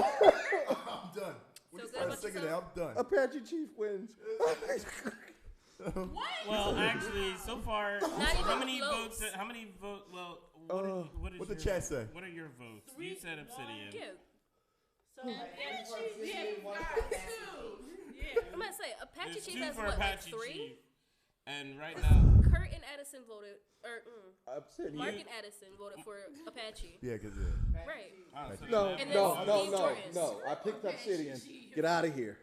I'm done. When you start singing that, I'm done. Apache Chief wins. What? Well, actually, so far, how many votes? How many votes? Well, what is what your, the chat say? What are your votes? You said Obsidian. So Apache Chief got 2. Yeah. I'm gonna say Apache There's Chief 2 has for what, like Apache 3? Chief. And right now, Kurt and Addison voted, Obsidian. Mark and Addison voted for Apache. Yeah, because Right. No, And then no. Steve Jordan. No. I picked Obsidian. Get out of here.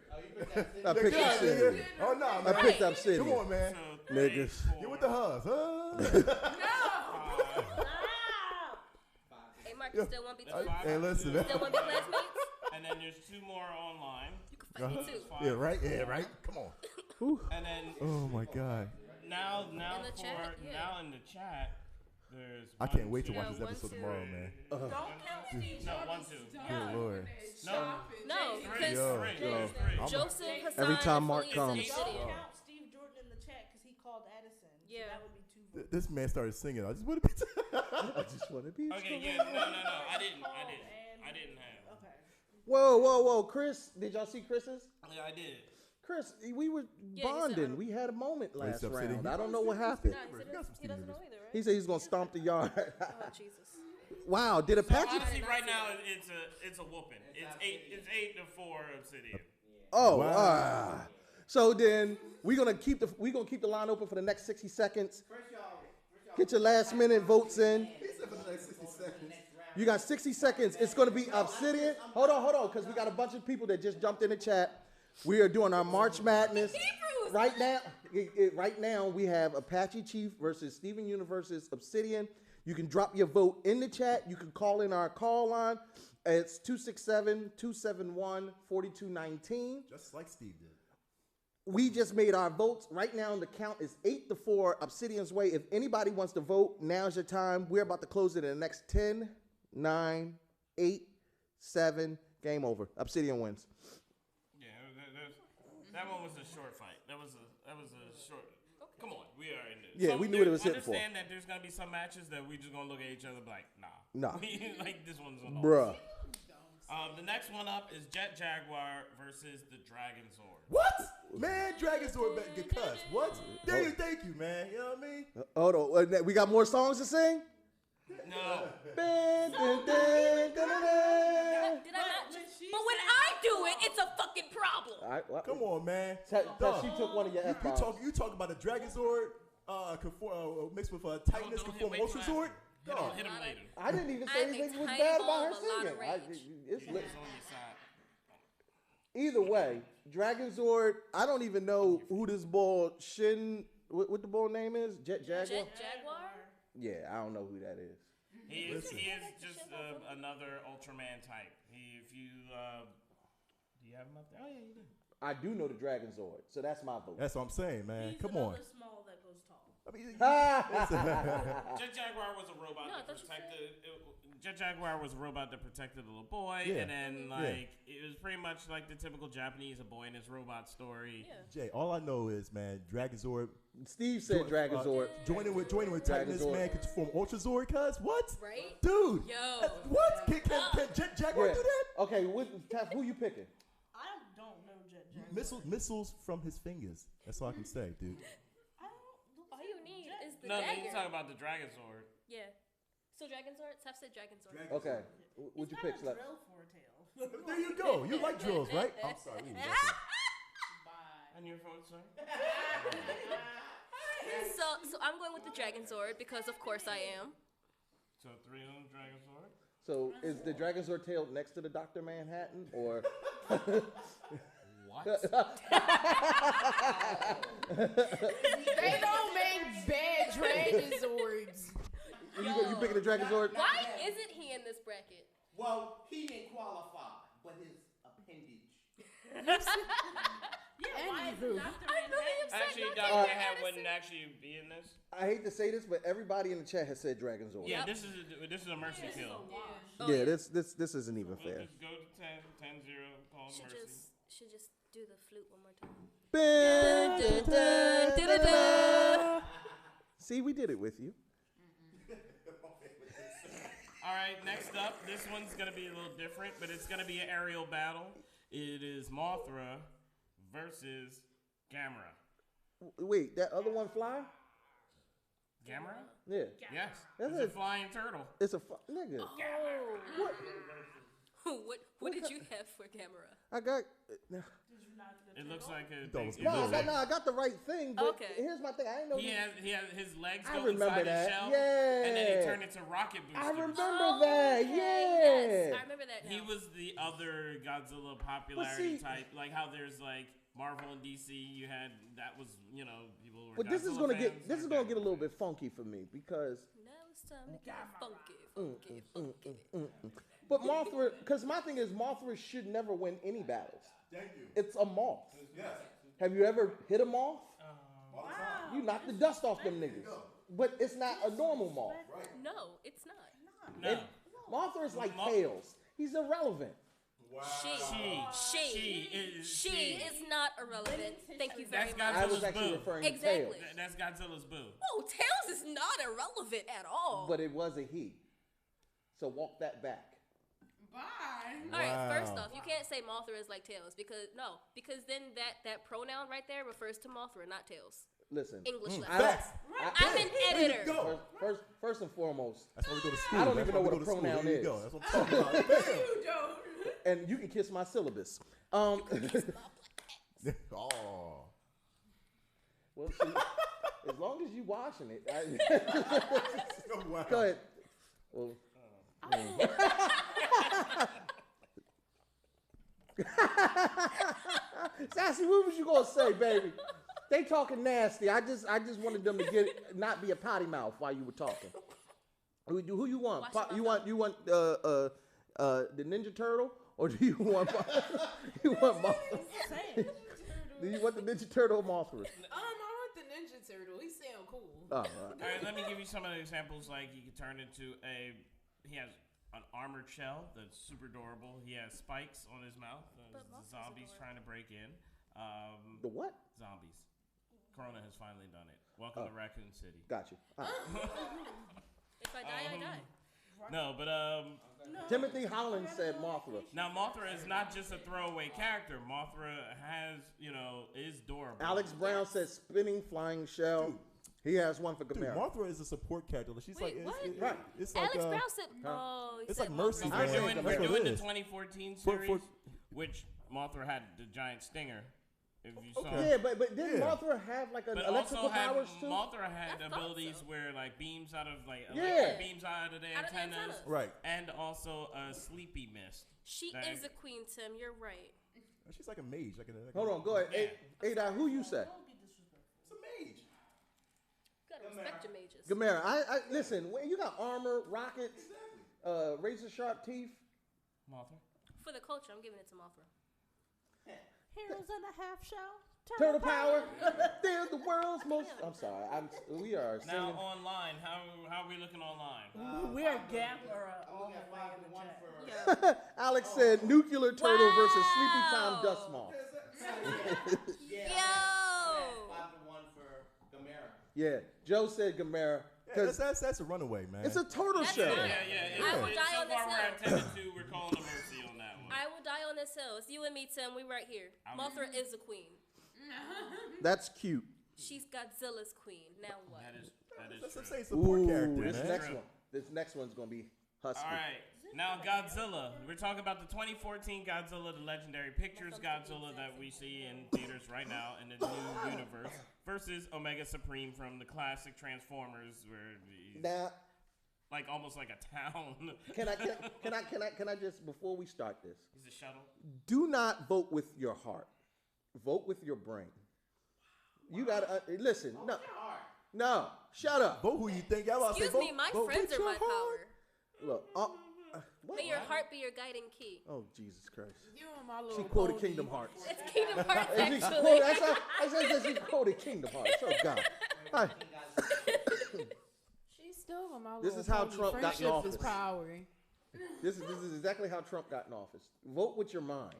I picked Obsidian. Oh, no, man. I picked Obsidian. Come on, man. Niggas. Get with the hugs, huh? Hey, Mark, you still want to be Hey, listen, man. Still want to be classmates? and then there's 2 more online. You can fight me too. Yeah, right? Yeah, right? Come on. And then Oh, my God. now In the for chat, yeah. now in the chat, there's. I can't wait to watch this 1, episode 2. tomorrow, man. Don't count Steve No, Jordan's 1, 2. Good Lord. No, because Yo. Joseph, Hassan, Every time and Mark Felice comes. is Don't Obsidian. count Steve Jordan in the chat because he called Addison. Yeah. So that would be 2 votes. This man started singing. I just want to be. I just want to be. Okay, yeah, no. I didn't have. Okay. Whoa. Chris, did y'all see Chris's? Yeah, I did. Chris, we were Yeah, he said, bonding. We had a moment last said Obsidian. round. I don't know what happened. No, he doesn't know either, right? He said he's gonna stomp the yard. Oh, Jesus. Wow, did Apache? Honestly, right now it's a whooping. It's 8-4 Obsidian. Oh, Wow. so then we're gonna keep the line open for the next 60 seconds. Get your last minute votes in. You got 60 seconds. It's gonna be Obsidian. Hold on, because we got a bunch of people that just jumped in the chat. We are doing our March Madness. Right now, we have Apache Chief versus Steven Universe versus Obsidian. You can drop your vote in the chat. You can call in our call line. It's 267-271-4219. Just like Steve did. We just made our votes. Right now, the count is 8-4 Obsidian's way. If anybody wants to vote, now's your time. We're about to close it in the next 10, 9, 8, 7. Game over. Obsidian wins. Yeah, that one was a short fight. That was a short. Come on, we are in this. Yeah, we knew what it was hitting for. Understand that there's gonna be some matches that we just gonna look at each other like, nah. Like this one's a loss. Bruh. The next one up is Jet Jaguar versus the Dragon Sword. What? Man, Dragon Sword back get cussed. What? Thank you, man. You know what I mean? Hold on. We got more songs to sing? No. Did I not? But when I do it, it's a fucking problem. All right, well, Come on, man. she took one of your F-bombs. You talk about a Dragon Sword mixed with a Titanus conform wait Ultra till Sword? Hit him later. I didn't even I say have a anything was tiny bad ball about her of a lot of singing. rage. It's lit. He's on your side. Either way, Dragon Zord, I don't even know who this bull, what the bull name is? Jet Jaguar? Jet Jaguar? Yeah, I don't know who that is. He is just another Ultraman type. Do you have him up there? Oh, yeah, you do. I do know the Dragon Zord, so that's my vote. That's what I'm saying, man. He's Come on. another small that goes tall. I mean, Jet Jaguar was a robot that protected. Jet Jaguar was a robot that protected the little boy, Yeah. and then it was pretty much like the typical Japanese, a boy and his robot story. Yeah. Jay, all I know is, man, Dragon Zord. Steve said Dragon Zord. Joining with Titanus, Zord. man, could form Ultra Zord, cuz? What? Right? Dude. Yo. What? Can Jet Jaguar do that? Okay, Taf, who you picking? I don't know Jet Jaguar. Missiles from his fingers. That's all I can say, dude. All you need is the No, dagger. you talk about the Dragon Sword. Yeah. So Dragon Sword? Tef said Dragon Sword. Okay. What'd you pick, Slap? Drill for a tail. There you go. You like drills, right? I'm sorry. And your vote, sir? So I'm going with the Dragon Sword because of course I am. So 3 on the Dragon Sword? So is the Dragon Zord tail next to the Dr. Manhattan, or? What? They don't make bad Dragon Zords. You picking the Dragonzord? Why isn't he in this bracket? Well, he didn't qualify, but his appendage. Anywho. Actually, Dr. Manhattan wouldn't actually be in this. I hate to say this, but everybody in the chat has said Dragonzord. Yeah, this is a mercy kill. Yeah, this isn't even fair. Just go to 10, 10-0, call mercy. Should just do the flute one more time. See, we did it with you. All right, next up, this one's going to be a little different, but it's going to be an aerial battle. It is Mothra versus Gamera. Wait, that other one fly? Gamera? Yeah. Yes. That's It's a flying turtle. It's a nigga. Oh. What did you have for Gamera? I got. It looks like a. No, I got the right thing. But Okay. Here's my thing. I didn't know. He has his legs I go remember inside that. his shell, Yeah. and then he turned into rocket boosters. I remember that. Okay, Yeah. yes, I remember that now. He was the other Godzilla popularity type, like how there's like Marvel and DC. You had that was people were. But this is Godzilla gonna fans, get a little bit funky for me because. Now it's time to get funky. But Mothra, because my thing is Mothra should never win any battles. Thank you. It's a moth. Yes. Have you ever hit a moth? All the time. You knock the dust off them niggas. But it's not a normal moth. No, it's not. No. Mothra is like Tails. He's irrelevant. Wow. She is not irrelevant. Thank you very That's much. I was Godzilla's actually boo. referring to Exactly. Tails. That's Godzilla's boo. Oh, Tails is not irrelevant at all. But it was a he. So walk that back. Bye. All right, first off, you can't say Mothra is like Tails because then that pronoun right there refers to Mothra, not Tails. Listen. English lesson. Facts. I'm an editor. Go. First and foremost, That's why we go to school. I don't That's even know why what we a go to school. pronoun There you is. go. That's what I'm talking about. Bam. You don't. and you can kiss my syllabus. Oh. Well, see, as long as you washing it. Wow. Go ahead. Well, Sassy, what was you gonna say, baby? They talking nasty. I just wanted them to not be a potty mouth while you were talking. Who you want? You want the Ninja Turtle, or do you want Mothra? Do you want the Ninja Turtle or Mothra? I want the Ninja Turtle. He sound cool. Oh, all right. All right, let me give you some of the examples. Like he could turn into he has an armored shell that's super adorable. He has spikes on his mouth. The zombies trying to break in. The what? Zombies. Corona has finally done it. Welcome to Raccoon City. Got you. If I die, I die. No, but Timothy Holland said Mothra. now Mothra is not just a throwaway character. Mothra has, is adorable. Alex Brown says spinning flying shell. Dude. He has one for Dude, Gamera. Mothra is a support character. She's Wait, like, what? it's like, Alex Brown said, he it's said like Mercy, Mothra. man. We're saying doing, Gamera. we're That's what doing it the is. 2014 For- series, which Mothra had the giant stinger. If you saw. Yeah, but didn't Yeah. Mothra have like an But electrical also had, powers too? Mothra had I thought abilities so. where like beams out of Yeah. electric beams out of the Out of the antennas, antennas. Right. and also a sleepy mist. She That- is a queen, Tim. You're right. She's like a mage. Hold on, go ahead. Ada, who you say? It's a mage. You gotta respect your mages. Gamera. I listen. You got armor, rockets, razor sharp teeth. Mothra. For the culture, I'm giving it to Mothra. Heroes in a half shell. Turtle power. They're the world's most. I'm sorry. We are Now singing. online, how are we looking online? We are Gamera all the way in the chat. Alex said nuclear turtle versus sleepy time dust moth. Yo! 5-1 for Gamera. Yeah, Joe said Gamera. Yeah, that's a runaway, man. It's a turtle That's shell. fine. I will It's die so on this far we're hill. at 10 to 2. We're calling a mercy on that one. I will die on this hill. It's you and me, Tim. We right here. Mothra is a queen. That's cute. She's Godzilla's queen. Now what? That is Let's true. say support character, This man. next one. This next one's gonna be husky. All right. Now Godzilla. We're talking about the 2014 Godzilla, the legendary pictures Godzilla that we see in theaters right now in the new universe, versus Omega Supreme from the classic Transformers, where he's Now, like almost like a town. can I just before we start this? He's a shuttle. Do not vote with your heart. Vote with your brain. You gotta listen. No, No, shut up. Vote who you think. Y'all about to say, Excuse me, vote- my vote friends with are your my heart. power. Look, what? May your heart be your guiding key. Oh, Jesus Christ. You and my little She quoted pony. Kingdom Hearts. It's Kingdom Hearts, She actually. quoted, I said she quoted Kingdom Hearts. Oh, God. Hi. She's still with my This little is how pony. Trump got in Friendship office. is power. This is exactly how Trump got in office. Vote with your mind.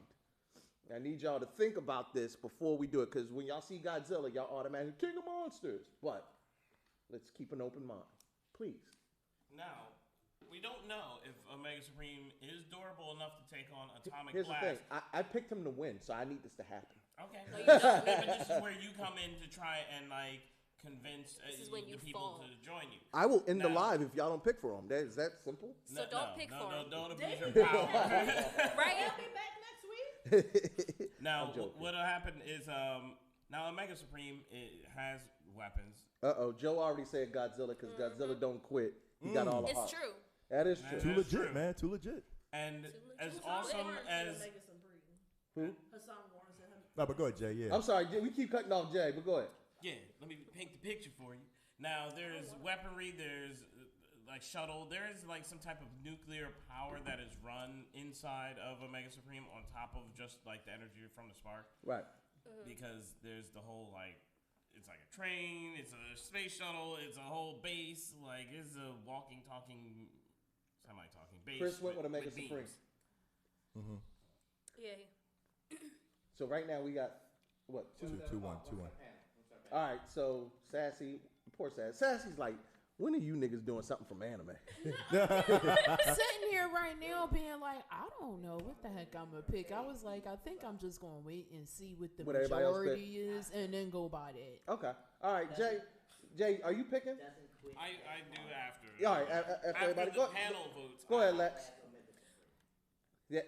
I need y'all to think about this before we do it, because when y'all see Godzilla, y'all automatically King of Monsters. But let's keep an open mind, please. Now, we don't know if Omega Supreme is durable enough to take on Atomic Here's Blast. the thing. I picked him to win, so I need this to happen. Okay. No, you don't. But this is where you come in to try and convince This is when you the people fall. to join you. I will end the Now- live if y'all don't pick for him. Is that simple? So don't pick for him. Don't abuse your power. Right? I'll be back next week. Now, I'm joking. what'll happen is now Omega Supreme has weapons. Joe already said Godzilla because Godzilla don't quit. He got all the It's heart. true. That is true. Too That's legit, true. man. Too legit. And as Hassan awesome Warren as said Omega Supreme. Who? Hassan Warren said him. No, but go ahead, Jay. Yeah. I'm sorry, we keep cutting off Jay, but go ahead. yeah, let me paint the picture for you. Now there's weaponry, there's shuttle, there is some type of nuclear power that is run inside of Omega Supreme on top of just the energy from the spark. Right. Because there's the whole it's like a train, it's a space shuttle, it's a whole base, it's a walking, talking, semi-talking base. Chris went with Omega beams. Supreme. Mm-hmm. Yeah. So right now we got what? 2-1. All right, so Sassy, poor Sassy. Sassy's like, when are you niggas doing something from anime? Sitting here right now being like, I don't know what the heck I'm going to pick. I was like, I think I'm just going to wait and see what the What everybody else pick? majority is and then go by that. Okay. All right, Jay, are you picking? I do after. All right, after everybody. the panel votes. Go ahead, Lex. Yeah.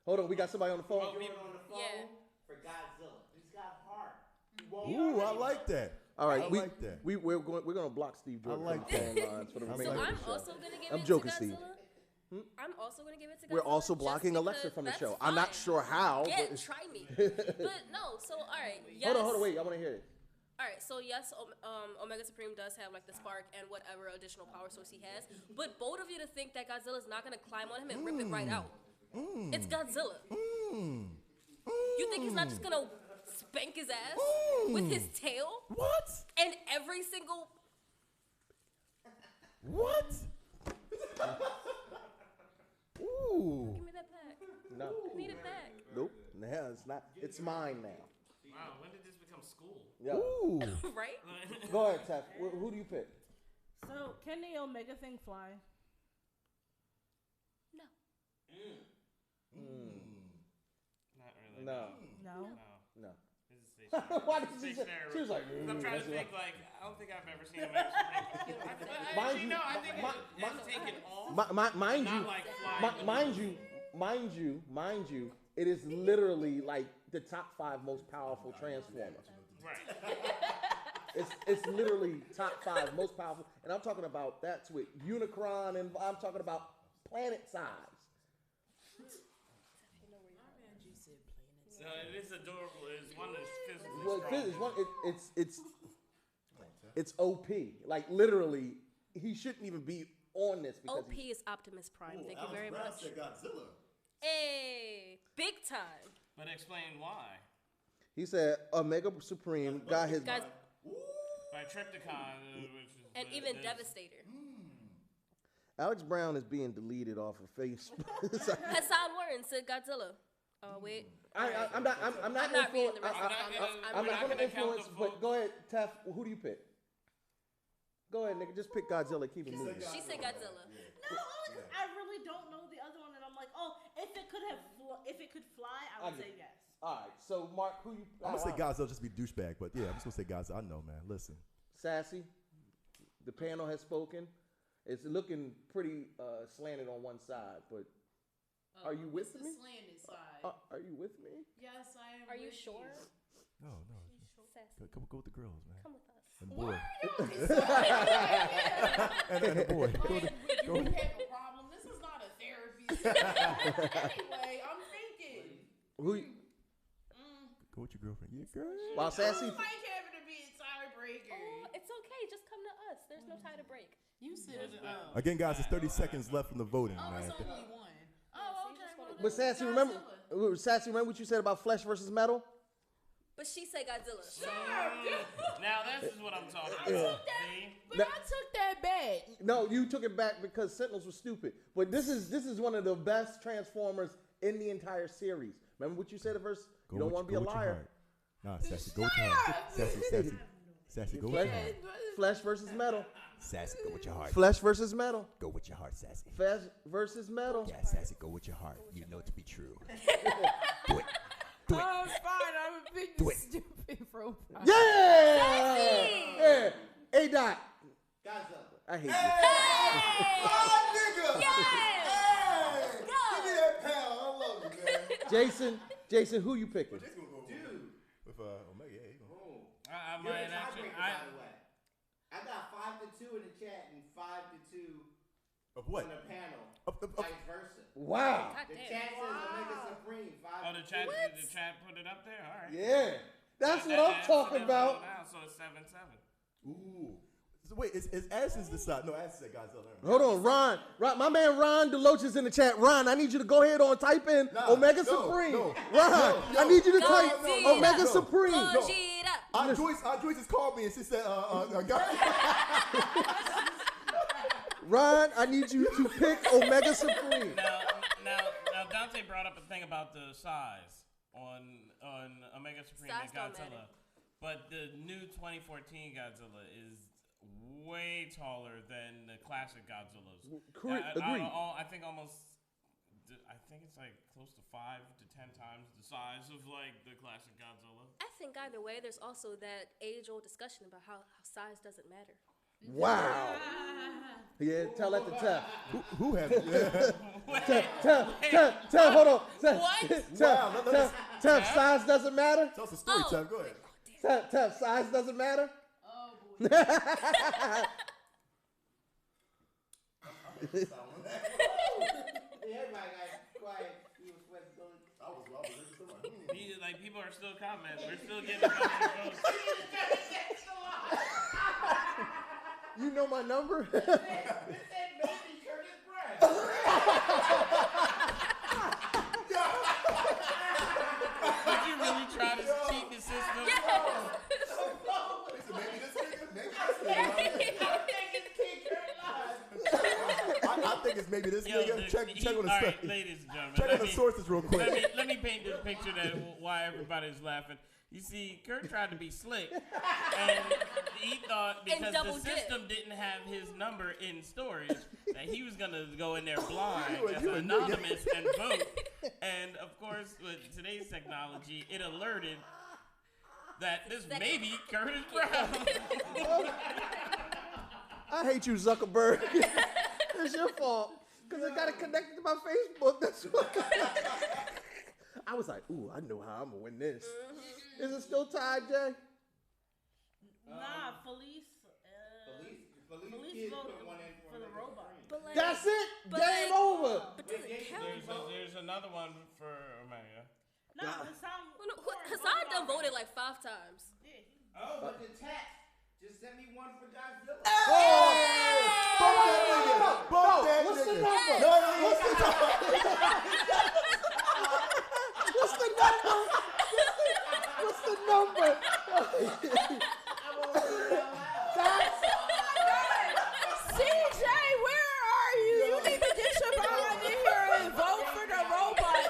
Hold on, we got somebody on the phone. Yeah. For Godzilla. He's got heart. He won't Ooh, I like that. All right, I like that. We're gonna block Steve Jordan I like from the that. phone lines for the I remainder So of I'm the show. also gonna give I'm it joking, to Steve. Godzilla. I'm also gonna give it to Godzilla. We're also just blocking Alexa because from the that's show. I'm not fine. sure how. Yeah, but try me. But no, so all right. Yes. Hold on, wait. I want to hear it. All right, so yes, Omega Supreme does have the spark and whatever additional power source he has. But bold of you to think that Godzilla's not gonna climb on him and rip it right out. It's Godzilla. You think he's not just gonna spank his ass with his tail? What? And every single. What? Ooh. Give me that back. No. I need it back. Nope. No, it's not. It's mine now. Wow, when did this become school? Yeah. Ooh. Right? Go ahead, Tef. Who do you pick? So can the Omega thing fly? No. Not really. No. No. No. This is stationary. Why did she say? Stationary. She was like, I'm trying to think. I don't think I've ever seen a Omega Supreme. Mind you- I think it's taken off. Mind not you, flying with mind you, it is literally like the top 5 most powerful Transformer. Right. It's literally top 5 most powerful, and I'm talking about that's with Unicron, and I'm talking about planet size. So it is adorable. It's one that's physically Well, strong. it's OP. Like literally, he shouldn't even be on this because OP is Optimus Prime. Thank you very much. Godzilla. Hey, big time. But explain why. he said Omega Supreme got his. Guys, By Triptychon, which is and even Devastator. Alex Brown is being deleted off of Facebook. Hassan Warren said Godzilla. Oh wait. I'm not reading the rest. I'm not going to influence. But go ahead, Tef. Who do you pick? Go ahead, nigga. Just pick Godzilla. Keep it moving. She said Godzilla. No, only because I really don't know the other one, and I'm like, oh, if it could fly, I would say yes. All right. So Mark, who you? I'm gonna say Godzilla just be douchebag, but yeah, I'm just gonna say Godzilla. I know, man. Listen. Sassy. The panel has spoken. It's looking pretty slanted on one side, but are you with me? Slanted side. Are you with me? Yes, I am. Are you with sure? No. Sassy. Go with the girls, man. Come with us. And boy. and the boy. You have a problem. This is not a therapy session. Anyway, I'm thinking. Who? Go with your girlfriend. Yeah, girl. While Sassy. Who might have to be a tiebreaker? us. There's no tie to break. You said Again, guys, there's 30 seconds left from the voting, man. it's only one. Oh, okay. But Sassy, remember what you said about flesh versus metal? But she said Godzilla. Now this is what I'm talking I about. took that, but I took that back. No, you took it back because Sentinels were stupid. But this is one of the best Transformers in the entire series. Remember what you said at first? You don't want to be a liar. Nah, Sassy, go with your heart. Sassy, go with your heart. Flesh versus metal. Sassy, go with your heart. Flesh versus metal. Go with your heart, Sassy. Flesh versus metal. Yeah, Sassy, go with your heart. You know it to be true. Do it. Do it. Oh, fine. I'm a big stupid robot. Yeah! Yeah. A-Dot. Godzilla. I hate you. Nigga! Yes! Hey! Give me that pound. I love you, man. Jason, who you picking? Dude. With Omega, yeah. I You're might the actually. tiebreaker, by the way. I got 5-2 in the chat and 5-2 Of what? on the panel. Vice versa. Wow. The chat says Omega Supreme. 5-2. Oh, the chat put it up there. All right. Yeah. That's what I'm talking about. Now, so it's 7-7. Ooh. So wait, is Addison's the side? No, Addison said Godzilla. Hold on, Ron, my man Ron Deloach is in the chat. Ron, I need you to go ahead and type in Omega Supreme. Ron, I need you to type Omega Supreme. Joyce has called me and she said, Ron, I need you to pick Omega Supreme. Now Dante brought up a thing about the size on Omega Supreme Size and don't Godzilla, matter. but the new 2014 Godzilla is way taller than the classic Godzillas. Agreed. I think it's like close to 5 to 10 times the size of like the classic Godzilla. I think either way, there's also that age-old discussion about how size doesn't matter. Wow. Yeah, tell that to Tef. Who has Tef, hold on. What? Tef, size doesn't matter? Tell us a story, Tef. Go ahead. Tef, size doesn't matter? Oh, boy. Everybody got quiet. You was sweating. Like people are still commenting. We're still getting a bunch of votes. You know my number? This ain't maybe Curtis Brad. Did you really try to cheat the system? Maybe this nigga. I think it's maybe this nigga. Check on the all right, ladies and gentlemen. Check on the sources real quick. Let me paint this picture that why everybody's laughing. You see, Kurt tried to be slick, and he thought because the system didn't have his number in storage that he was gonna go in there blind as anonymous and vote. And of course, with today's technology, it alerted that this may be Curtis Brown. I hate you, Zuckerberg. It's your fault. Because I got it connected to my Facebook. That's what. I was like, ooh, I know how I'm going to win this. Is it still tied, Jay? Nah, Felice voted for the robot. But that's it. Game over. But does it count? There's another one for Omega. No, Hassan done voted like 5 times. Oh, but the text just sent me one for Godzilla. What's the number? What's the number? What's the number? CJ, where are you? You need to get your behind in here and vote for the robot.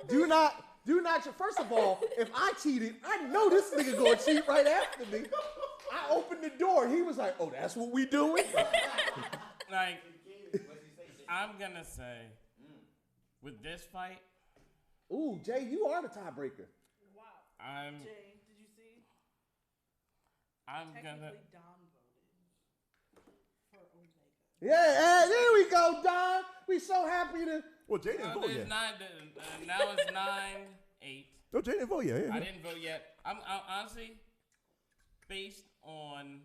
Do not. First of all, if I cheated, I know this nigga gonna cheat right after me. I opened the door. He was like, "Oh, that's what we doing." Like, I'm gonna say, with this fight. Ooh, Jay, you are the tiebreaker. Wow. Jay, did you see? I'm gonna. Don voted for Omega. Yeah, there we go, Don. We so happy to. Well, Jay didn't vote yet. Now it's 9-8. No, Jay didn't vote yet. I didn't vote yet. I'm honestly, based on,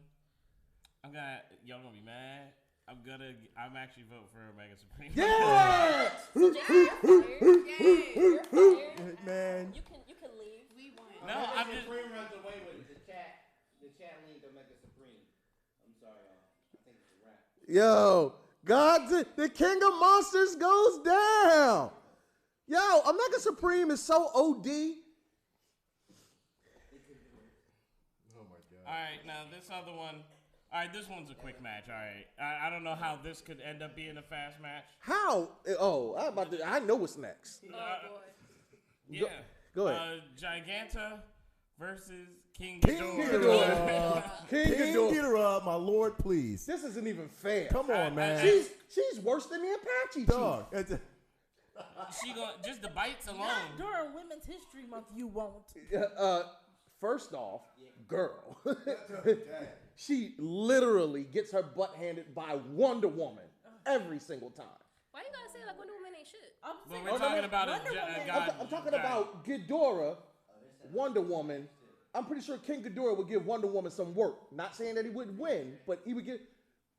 y'all gonna be mad. I'm actually vote for Omega Supreme. Yeah! Man. You can leave. We won. No, I'm just. Supreme runs away with it. The chat leaned Omega Supreme. Yo, the King of Monsters goes down. Yo, Omega Supreme is so OD. All right, now this other one. All right, this one's a quick match. All right, I don't know how this could end up being a fast match. How? Oh, I know what's next. Oh boy. Yeah. Go ahead. Giganta versus King Ghidorah. King Ghidorah, my lord, please. This isn't even fair. Come on, man. She's worse than the Apache Dog. She going just the bites alone. Not during Women's History Month, you won't. First off, girl. She literally gets her butt handed by Wonder Woman every single time. Why you gotta say like Wonder Woman ain't shit? But we're talking about I'm talking about Ghidorah, Wonder Woman. I'm pretty sure King Ghidorah would give Wonder Woman some work. Not saying that he wouldn't win, but he would get.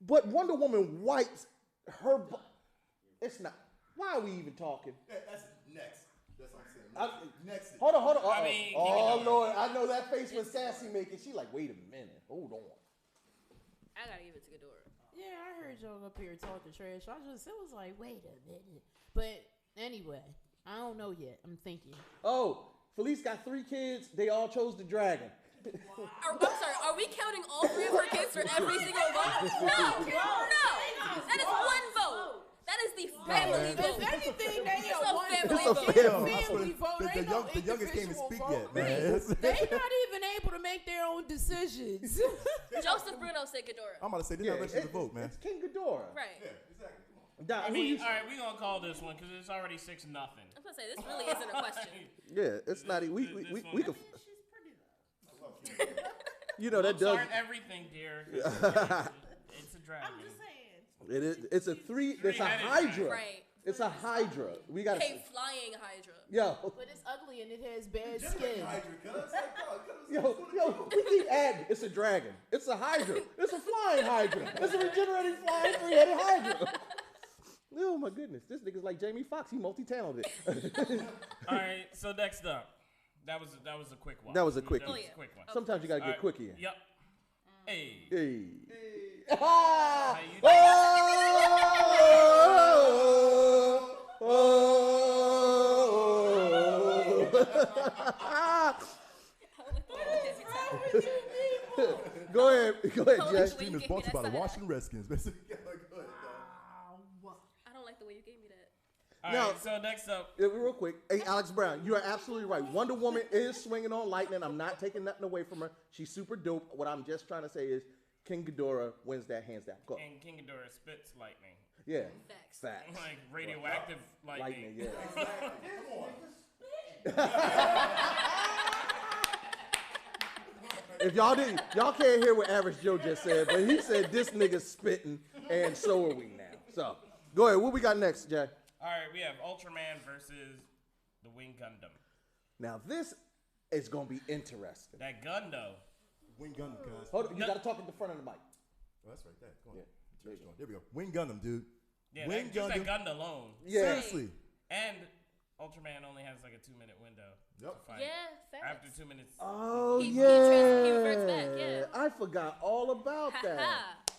But Wonder Woman wipes her butt. It's not. Why are we even talking? That's next. That's what I'm saying. Next. Hold on. I mean, oh Lord, I know that face was Sassy making. She like, wait a minute, hold on. I gotta give it to Ghidorah. Yeah, I heard y'all up here talking trash. It was like, wait a minute. But anyway, I don't know yet. I'm thinking. Oh, Felice got 3 kids. They all chose the dragon. I'm sorry, are we counting all 3 of her kids for every single vote? No. That is one vote. That is the family vote. If anything, they It's are a one family vote. vote. Family vote. The youngest can't even speak yet, man. They not even able to make their own decisions. Joseph Bruno said Ghidorah. I'm about to say, they're not ready to vote, man. It's King Ghidorah. Right. I mean, all right, we're gonna call this one because it's already 6-0. I'm gonna say this really isn't a question. Yeah, it's not. We could. She's pretty though. You know that does. Aren't everything, dear. It's a dragon. I'm just saying. It is. It's a 3. It's a Hydra. Right. It's a Hydra. We got A flying Hydra. Yo. But it's ugly and it has bad skin. Yo, we keep adding. It's a dragon. It's a Hydra. It's a flying Hydra. It's a regenerating flying 3-headed Hydra. Oh my goodness, this nigga's like Jamie Foxx. He multi-talented. All right, so next up, that was a quick one. That was a quickie. That was a quick one. Sometimes you gotta get All quickie in. Yep. Hey. Hey. How Ah! you doing? Go ahead, Jay. Stream is brought to you by the Washington Redskins. I don't like the way you gave me that. All Now, right, so next up. Real quick. Hey, Alex Brown, you are absolutely right. Wonder Woman is swinging on lightning. I'm not taking nothing away from her. She's super dope. What I'm just trying to say is King Ghidorah wins that hands down. Go. And King Ghidorah spits lightning. Yeah. Facts. Like radioactive lightning. Yeah. If y'all can't hear what Average Joe just said, but he said this nigga's spitting, and so are we now. So, go ahead. What we got next, Jay? All right, we have Ultraman versus the Wing Gundam. Now this is gonna be interesting. That Gundo. Wing Gundam, guys. Hold on, you gotta talk at the front of the mic. Oh, that's right there. Go on. There we go. Wing Gundam, dude. Yeah, Wing just Gundam. that Gundam alone. Yeah. Seriously. And Ultraman only has like a 2-minute window. Yep. To fight. Yeah, facts. After 2 minutes. Oh He yeah. reverts back, yeah. I forgot all about that.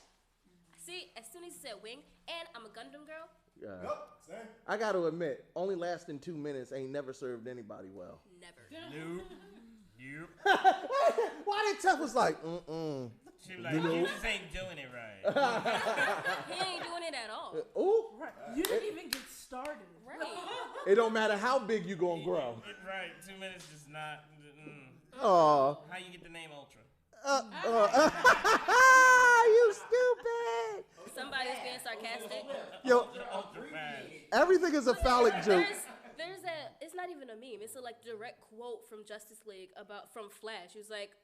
See, as soon as he said wing, and I'm a Gundam girl. Yeah. Yep. Same. I got to admit, only lasting 2 minutes ain't never served anybody well. Never. Nope. Why did Tef was like, She was like, you just ain't doing it right. He ain't doing it at all. Ooh. Right. You didn't even get started. Right. It don't matter how big you gonna grow. Right. 2 minutes is not. Aw. How you get the name Ultra? You stupid. Somebody's being sarcastic. Yo, everything is a phallic joke. There's it's not even a meme. It's a like direct quote from Justice League from Flash. He was like,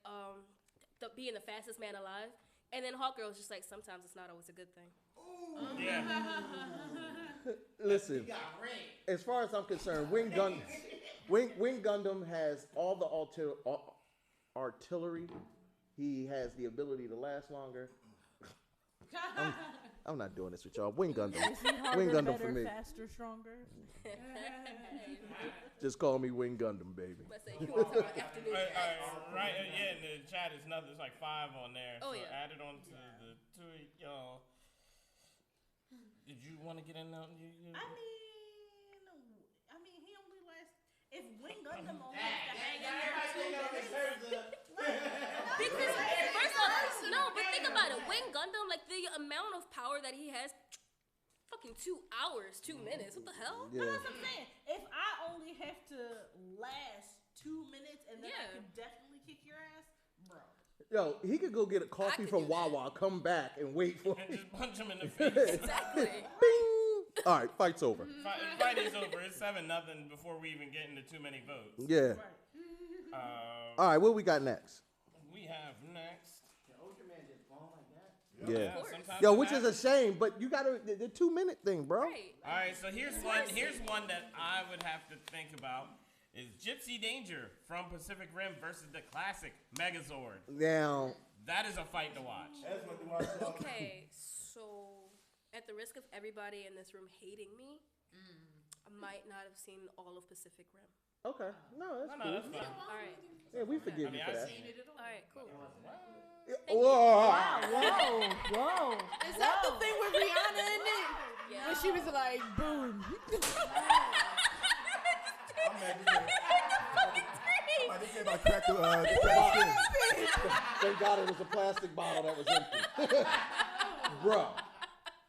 being the fastest man alive. And then Hawkgirl was just like, sometimes it's not always a good thing. Yeah. Listen, as far as I'm concerned, Wing Gundam has all the artillery. He has the ability to last longer. I'm not doing this with y'all. Wing Gundam. Wing Gundam better, for me. Faster, stronger. Just call me Wing Gundam, baby. Let's say you want to talk about afternoon. Right, yeah, in the chat is nothing. There's like 5 on there. Oh, so yeah. add it on to the 2 y'all. Did you want to get in? I mean, he only lasts. If Wing Gundam only has to hang in there 2 minutes. Because first off, no, but think about it. Wing Gundam, like the amount of power that he has, fucking 2 hours, 2 minutes. What the hell? But that's what I'm saying. If I only have to last 2 minutes and then I can definitely kick your ass, bro. Yo, he could go get a coffee from Wawa, come back, and wait for and just punch him in the face. Exactly. Bing! All right, fight's over. Fight is over. It's 7-0 before we even get into too many votes. Yeah. All right, what we got next? We have next. Yeah. Sometimes Yo, it which is a shame, but you got the 2 minute thing, bro. Right. All right, so here's one that I would have to think about. Is Gypsy Danger from Pacific Rim versus the classic Megazord. Now, that is a fight to watch. Okay, so at the risk of everybody in this room hating me, I might not have seen all of Pacific Rim. Okay. No, that's cool. That's fine. All right. Yeah, we forgive you for that. All right, cool. Whoa. Whoa. Is that the thing with Rihanna in it? Yeah. When she was like, boom. Thank God it was a plastic bottle that was empty. Bro,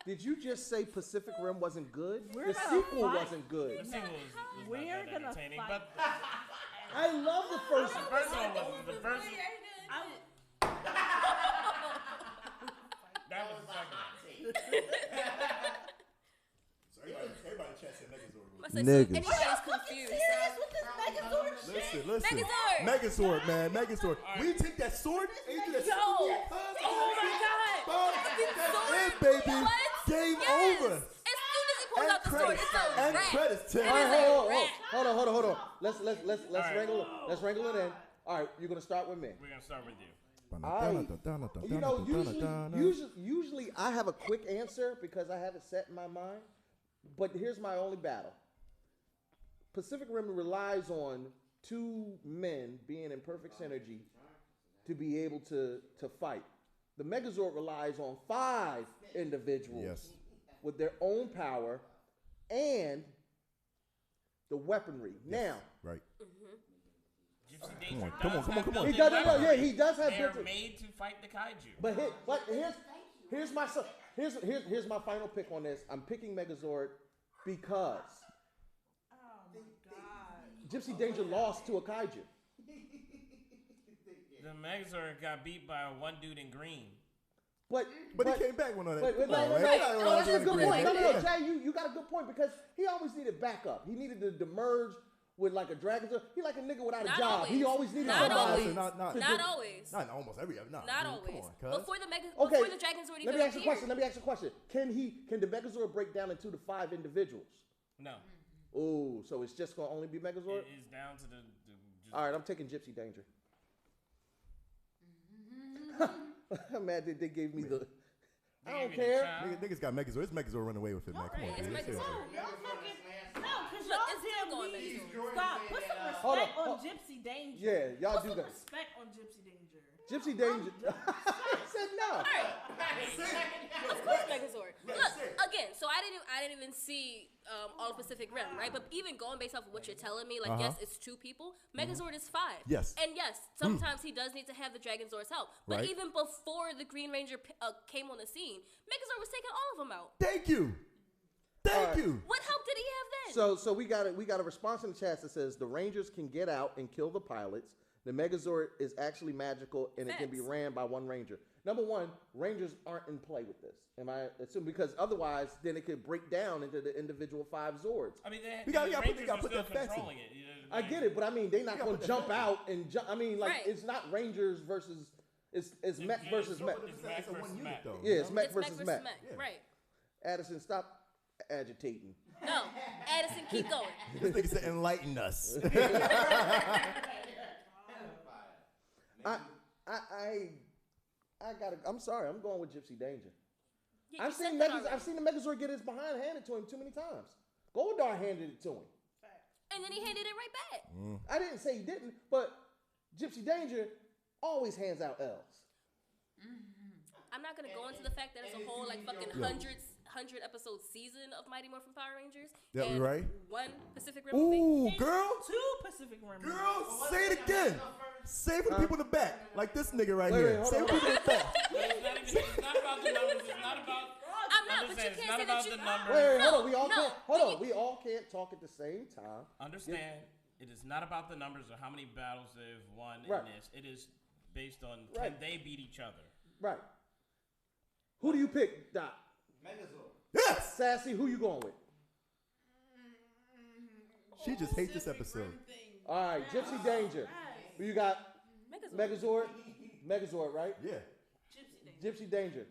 did you just say Pacific Rim wasn't good? The sequel wasn't good. The sequel was We're not that gonna entertaining, fight. but I love the first one. the first one was the first. That was the second one. So everybody chat said Megazord. Niggas. Anybody's confused. Listen. Megazord, man. Megazord. We take that sword and you do that. Yo! Oh my God! That's it, baby. Game over. As soon as he pulls out the sword, it's a And wrap. credits, Tim. It is a wrap. Hold on. Let's right. wrangle it in. All right, you're gonna start with me. We're gonna start with you. Usually I have a quick answer because I have it set in my mind. But here's my only battle. Pacific Rim relies on 2 men being in perfect synergy to be able to fight. The Megazord relies on 5 individuals with their own power and the weaponry. Now, right. Gypsy Danger Come on. He does, he does have They're built-in. made to fight the kaiju. But here's my final pick on this. I'm picking Megazord because Gypsy Danger lost to a kaiju. The Megazord got beat by one dude in green. But he came back one on that. No, that's a good point. No, Jay, you got a good point because he always needed backup. He needed to merge with like a dragon. He like a nigga without a job. He always needed somebody. Not always. Not almost every. Not always. Before the Dragonzord even Let me ask you a question. Can the Megazord break down into the 5 individuals? No. Oh, so it's just gonna only be Megazord? It is down to the all right, I'm taking Gypsy Danger. I'm mad that they gave me the. I don't care. Niggas got Megazord. It's Megazord run away with it, man. Come on, dude. No, because y'all tell me. Stop. Put some respect on Gypsy Danger. Yeah, y'all do Put that. some respect on Gypsy Danger. Gypsy Danger. I said no. Of course, Megazord. Look, again, so I didn't even see all Pacific Rim, right? But even going based off of what you're telling me, like, yes, it's 2 people. Megazord is 5. Yes. And yes, sometimes he does need to have the Dragonzord's help. But Right. even before the Green Ranger came on the scene, Megazord was taking all of them out. Thank you. Thank you. What help did he have then? So we got a response in the chat that says the Rangers can get out and kill the pilots. The Megazord is actually magical and it can be ran by 1 Ranger. Number 1, Rangers aren't in play with this. Am I assuming? Because otherwise, then it could break down into the individual 5 Zords. I mean, You gotta put that fence in. controlling it. I get it, but I mean, they're not going to jump out and jump. I mean, like, it's not Rangers versus, it's mech versus mech. It's a one unit, though. Yeah, it's mech It's versus mech. Yeah. Right. Addison, stop agitating. No, Addison, keep going. This nigga said enlighten us. I'm sorry. I'm going with Gypsy Danger. Yeah, I've seen the Megazord get his behind handed to him too many times. Goldar handed it to him. And then he handed it right back. I didn't say he didn't, but Gypsy Danger always hands out L's. I'm not gonna go into the fact that as a whole, like fucking hundreds 100 episode season of Mighty Morphin Power Rangers. Yeah, and right. 1 Pacific Rim movie. Ooh, girl. 2 Pacific Rim. Girl, say it again. Say it for the people in the back, like this nigga right Wait, here. hold Say it on. for the people in the back. It's not about the numbers. It's not about. I'm not, but you It's can't not say about that you. the numbers. Wait, hold No, on. We all no, can't. but Hold on. We all can't talk at the same time. Understand, it is not about the numbers or how many battles they've won Right. in this. It is based on Right. can they beat each other. Right. Who do you pick, Doc? Megazord. Yes. Sassy, who you going with? She just hates this episode. All right, Gypsy Danger. Who you got? Megazord. Megazord, right? Yeah. Gypsy Danger.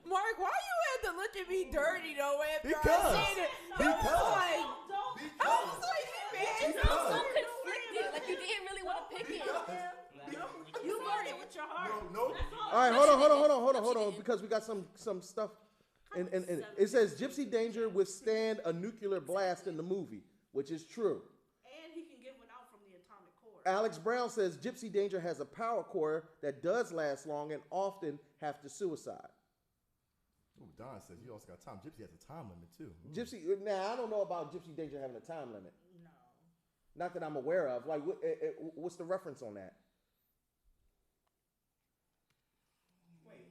Mark, why you had to look at me dirty though after Because. I said it? Because. I was like, man, It sounds so conflicted. Like you didn't really want to pick it. You learned it with your heart. No. All right, hold on, because we got some stuff. And it says Gypsy Danger withstand a nuclear blast in the movie, which is true. And he can get one out from the atomic core. Alex Brown says Gypsy Danger has a power core that does last long and often have to suicide. Ooh, Don says you also got time. Gypsy has a time limit too. Gypsy, now I don't know about Gypsy Danger having a time limit. No. Not that I'm aware of. Like, what's the reference on that? Wait.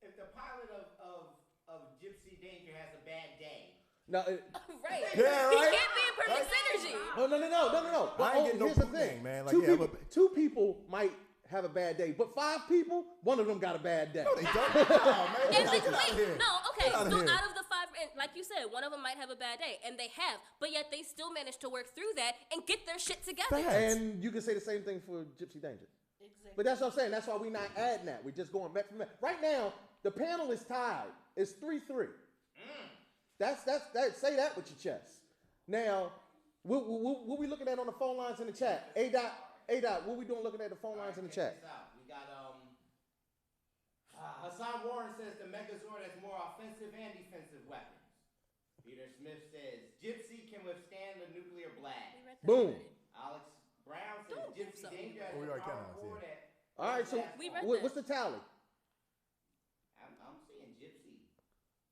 If the pilot of Gypsy Danger has a bad day. No, Right. Yeah, right. He can't be in perfect synergy. No. But, I ain't getting no here's the boot thing. gang, man. Like, two, yeah, people, two people might have a bad day, but 5 people, one of them got a bad day. No, they don't. No, man. And Get like, out of here. no, okay. Get out of So here. out of the 5, and like you said, one of them might have a bad day, and they have, but yet they still manage to work through that and get their shit together. And you can say the same thing for Gypsy Danger. Exactly. But that's what I'm saying. That's why we're not adding that. We're just going back from that. Right now, the panel is tied. It's 3-3. That's say that with your chest. Now, what we looking at on the phone lines in the chat? A dot, what we doing looking at the phone lines in the chat? Check this out. We got Hassan Warren says the Megazord has more offensive and defensive weapons. Peter Smith says Gypsy can withstand the nuclear blast. Boom. Alex Brown says Gypsy Danger has Oh, we a already power kinda core see that. All right, so We read what's the tally? I'm seeing Gypsy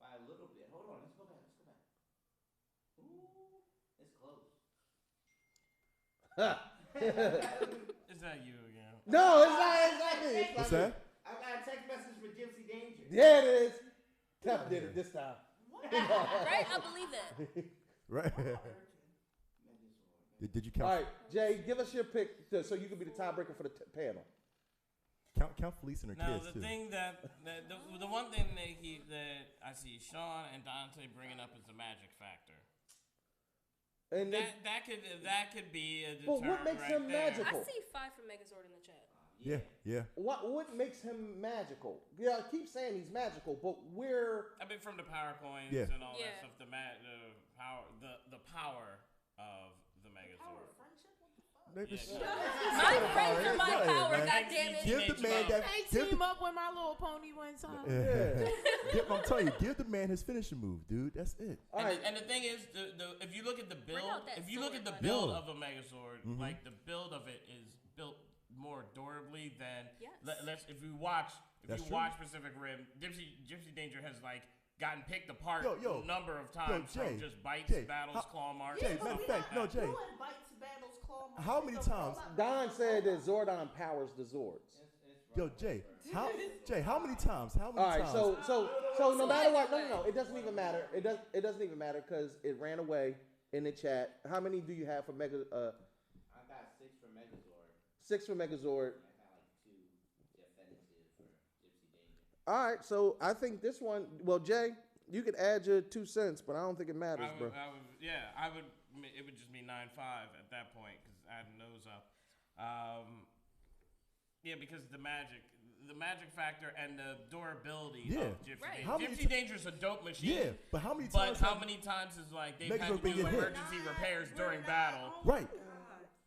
by a little bit. Hold on, let's go back. Ooh, it's close. Is that you again? No, it's not me. What's that? I got a text message for Gypsy Danger. There it is. Tef did it this time. Right? I believe that. Right. Did you count? All right, Jay, give us your pick so you can be the tiebreaker for the panel. Count Felice and her Now kids the too. thing that the one thing that I see Sean and Dante bringing up is the magic factor. And That could be a But deterrent what makes right him there. magical? I see 5 from Megazord in the chat. Yeah. What makes him magical? Yeah, I keep saying he's magical, but we're I mean, from the power coins Yeah. and all Yeah. that stuff, the power of the Megazord. My friends are my power, goddammit. Give the man that. They team up with My Little Pony one time. I'm telling you, give the man his finishing move, dude. That's it. all right. And the thing is, if you look at the build, out that if you look at the sword, build bud. of a Megazord, like the build of it is built more durably than Yes. if you watch That's true. Pacific Rim, Gypsy Danger has like gotten picked apart Yo. a number of times Jay, from just bites, Jay, battles, claw marks. Jay, and matter of stuff fact, like no, that. Jay. Bites, battles, claw marks. How many times? Don said that Zordon powers the Zords. Yo, Jay, how many times? How many All right, times? so no matter what, no, it doesn't even matter. It doesn't even matter because it ran away in the chat. How many do you have for Mega? I got 6 for Megazord. 6 for Megazord. I got like 2 definitive for Gypsy Danger. All right, so I think this one. Well, Jay, you could add your 2 cents, but I don't think it matters, bro. It would just be 9-5 at that point because adding those up. Because the magic factor and the durability of Gypsy Right. Danger. Gypsy Danger's a dope machine. Yeah, but how many But times? how many times is like they've had to been do getting hit? emergency repairs during battle? Right.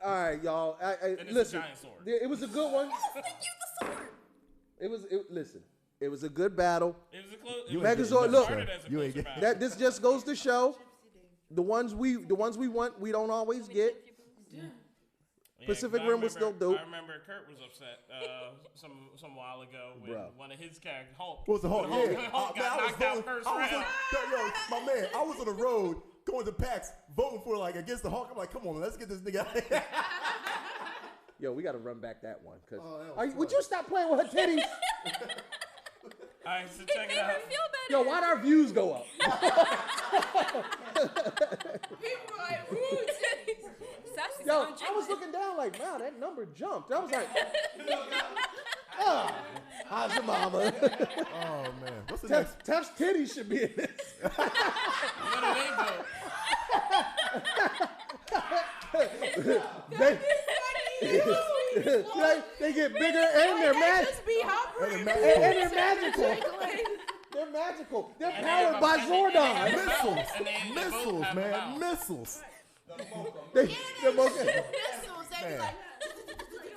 All right, y'all. And it's Listen, a giant sword. it was a good one. Listen. It was a good battle. It was a close. Megazord, look, You ain't get that this just goes to show the ones we want we don't always get. Pacific Rim was still dope. I remember Kurt was upset some while ago when one of his characters, Hulk. What was the Hulk? Hulk got knocked out first round. My man, I was on the road going to PAX voting for against the Hulk. I'm like, come on, let's get this nigga out of here. Yo, we got to run back that one. Would you stop playing with her titties? All right, so check it out. Yo, why'd our views go up? People were like, ooh, titties. Yo, I was looking down like, wow, that number jumped. I was like, how's your mama? Oh, man. What's the next? Tef's titties should be in this. What do they they get bigger and they're magical. And they're magical. They're magical. They're powered by Zordon. Missiles, man. Missiles. They're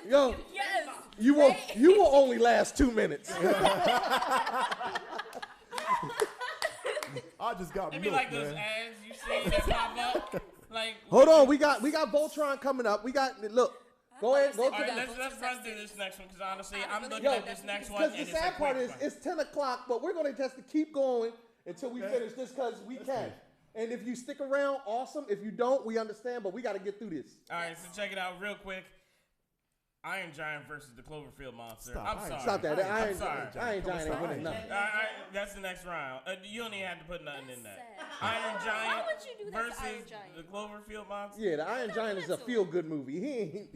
Yo, you will only last 2 minutes. I just got It'd be like those ads you see that pop up. Like, hold on, we got Voltron coming up. Go ahead, go to right, that. let's run through this next one because honestly, I'm looking at this next one. Because the sad part is it's 10 o'clock, but we're going to just keep going until we finish this because we can. And if you stick around, awesome. If you don't, we understand, but we got to get through this. All right, so check it out real quick. Iron Giant versus the Cloverfield Monster. Stop. I'm sorry. Stop that. I'm sorry. Iron Giant ain't winning nothing. That's the next round. You don't even have to put nothing in that. Iron Why Giant would you do that to versus Iron Giant? the Cloverfield Monster. Yeah, the Iron Giant is a feel-good movie. He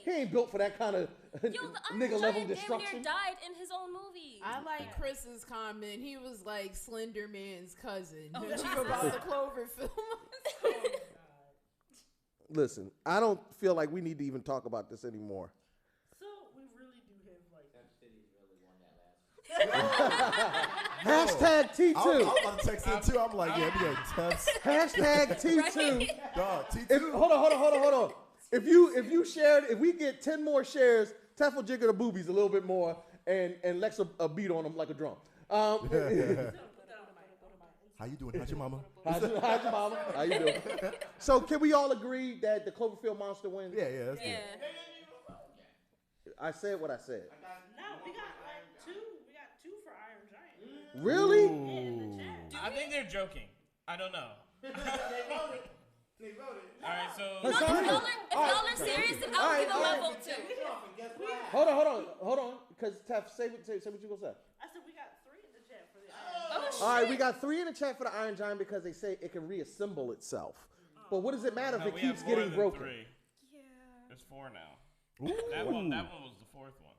ain't built for that kind of nigga level destruction. Damn near died in his own movie. I like Chris's comment. He was like Slender Man's cousin. About the Cloverfield Monster. Listen, I don't feel like we need to even talk about this anymore. So we really do have Hashtag T2. I was about to text in too. I'm like, yeah, we got Tef's. Hashtag T2. Dog, T2. Hold on. If you shared, if we get 10 more shares, Tef will jiggle the boobies a little bit more, and Lex will beat on them like a drum. How you doing? How's your mama? How's your mama? How you doing? So can we all agree that the Cloverfield Monster wins? Yeah, that's good. I said what I said. No, we got two. We got two for Iron Giant. Really? I think they're joking. I don't know. They voted. All right, so If y'all are serious, then I'll give them my vote too. Hold on. Because Tef, say what you gonna say. I said we got 3 in the chat for the Iron Giant. All right, we got 3 in the chat for the Iron Giant because they say it can reassemble itself. But what does it matter if it keeps getting broken? 3. Yeah. There's 4 now. That one was the 4th one.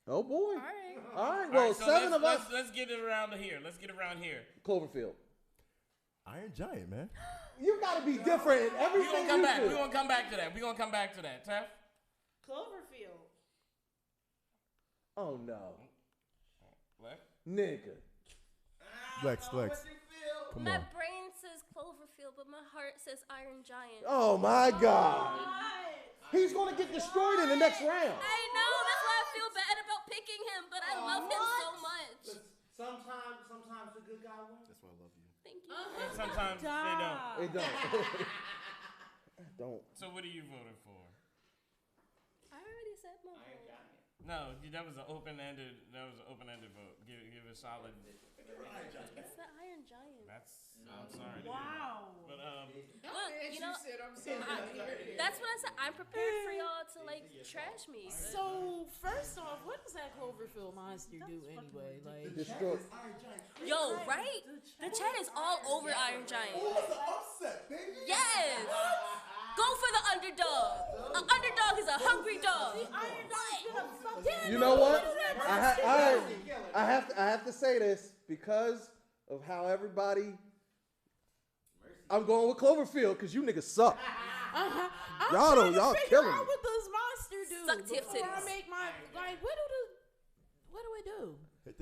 Oh boy. All right. All Well, right, so 7 of us. Let's get it around here. Cloverfield. Iron Giant, man. You gotta be different in everything you do. We're gonna come back to that. Tef? Cloverfield. Oh no. Lex? Nigga. Lex. Come My on. brain says Cloverfield, but my heart says Iron Giant. Oh my God. He's gonna get destroyed in the next round. I know. That's why I feel bad about picking him, but I love him so much. Sometimes the good guy wins. That's why I love you. Thank you. Sometimes they don't. It don't. So what are you voting for? I already said my vote. No, that was an open-ended vote. Give it a solid. It's the Iron Giant. I'm sorry. Wow. But Look, you know, I'm that's what I said. I'm prepared for y'all to trash me. So first off, what does that Cloverfield Monster do anyway? Destroy. Yo, right? The chat is all over Iron Giant. Oh, it's an upset, baby. Yes. Go for the underdog. An underdog is a hungry dog. You know what? I have to say this because of how everybody. I'm going with Cloverfield because you niggas suck. Y'all killing me. What does monster do? Suck tip Before I titties. make my what do we do?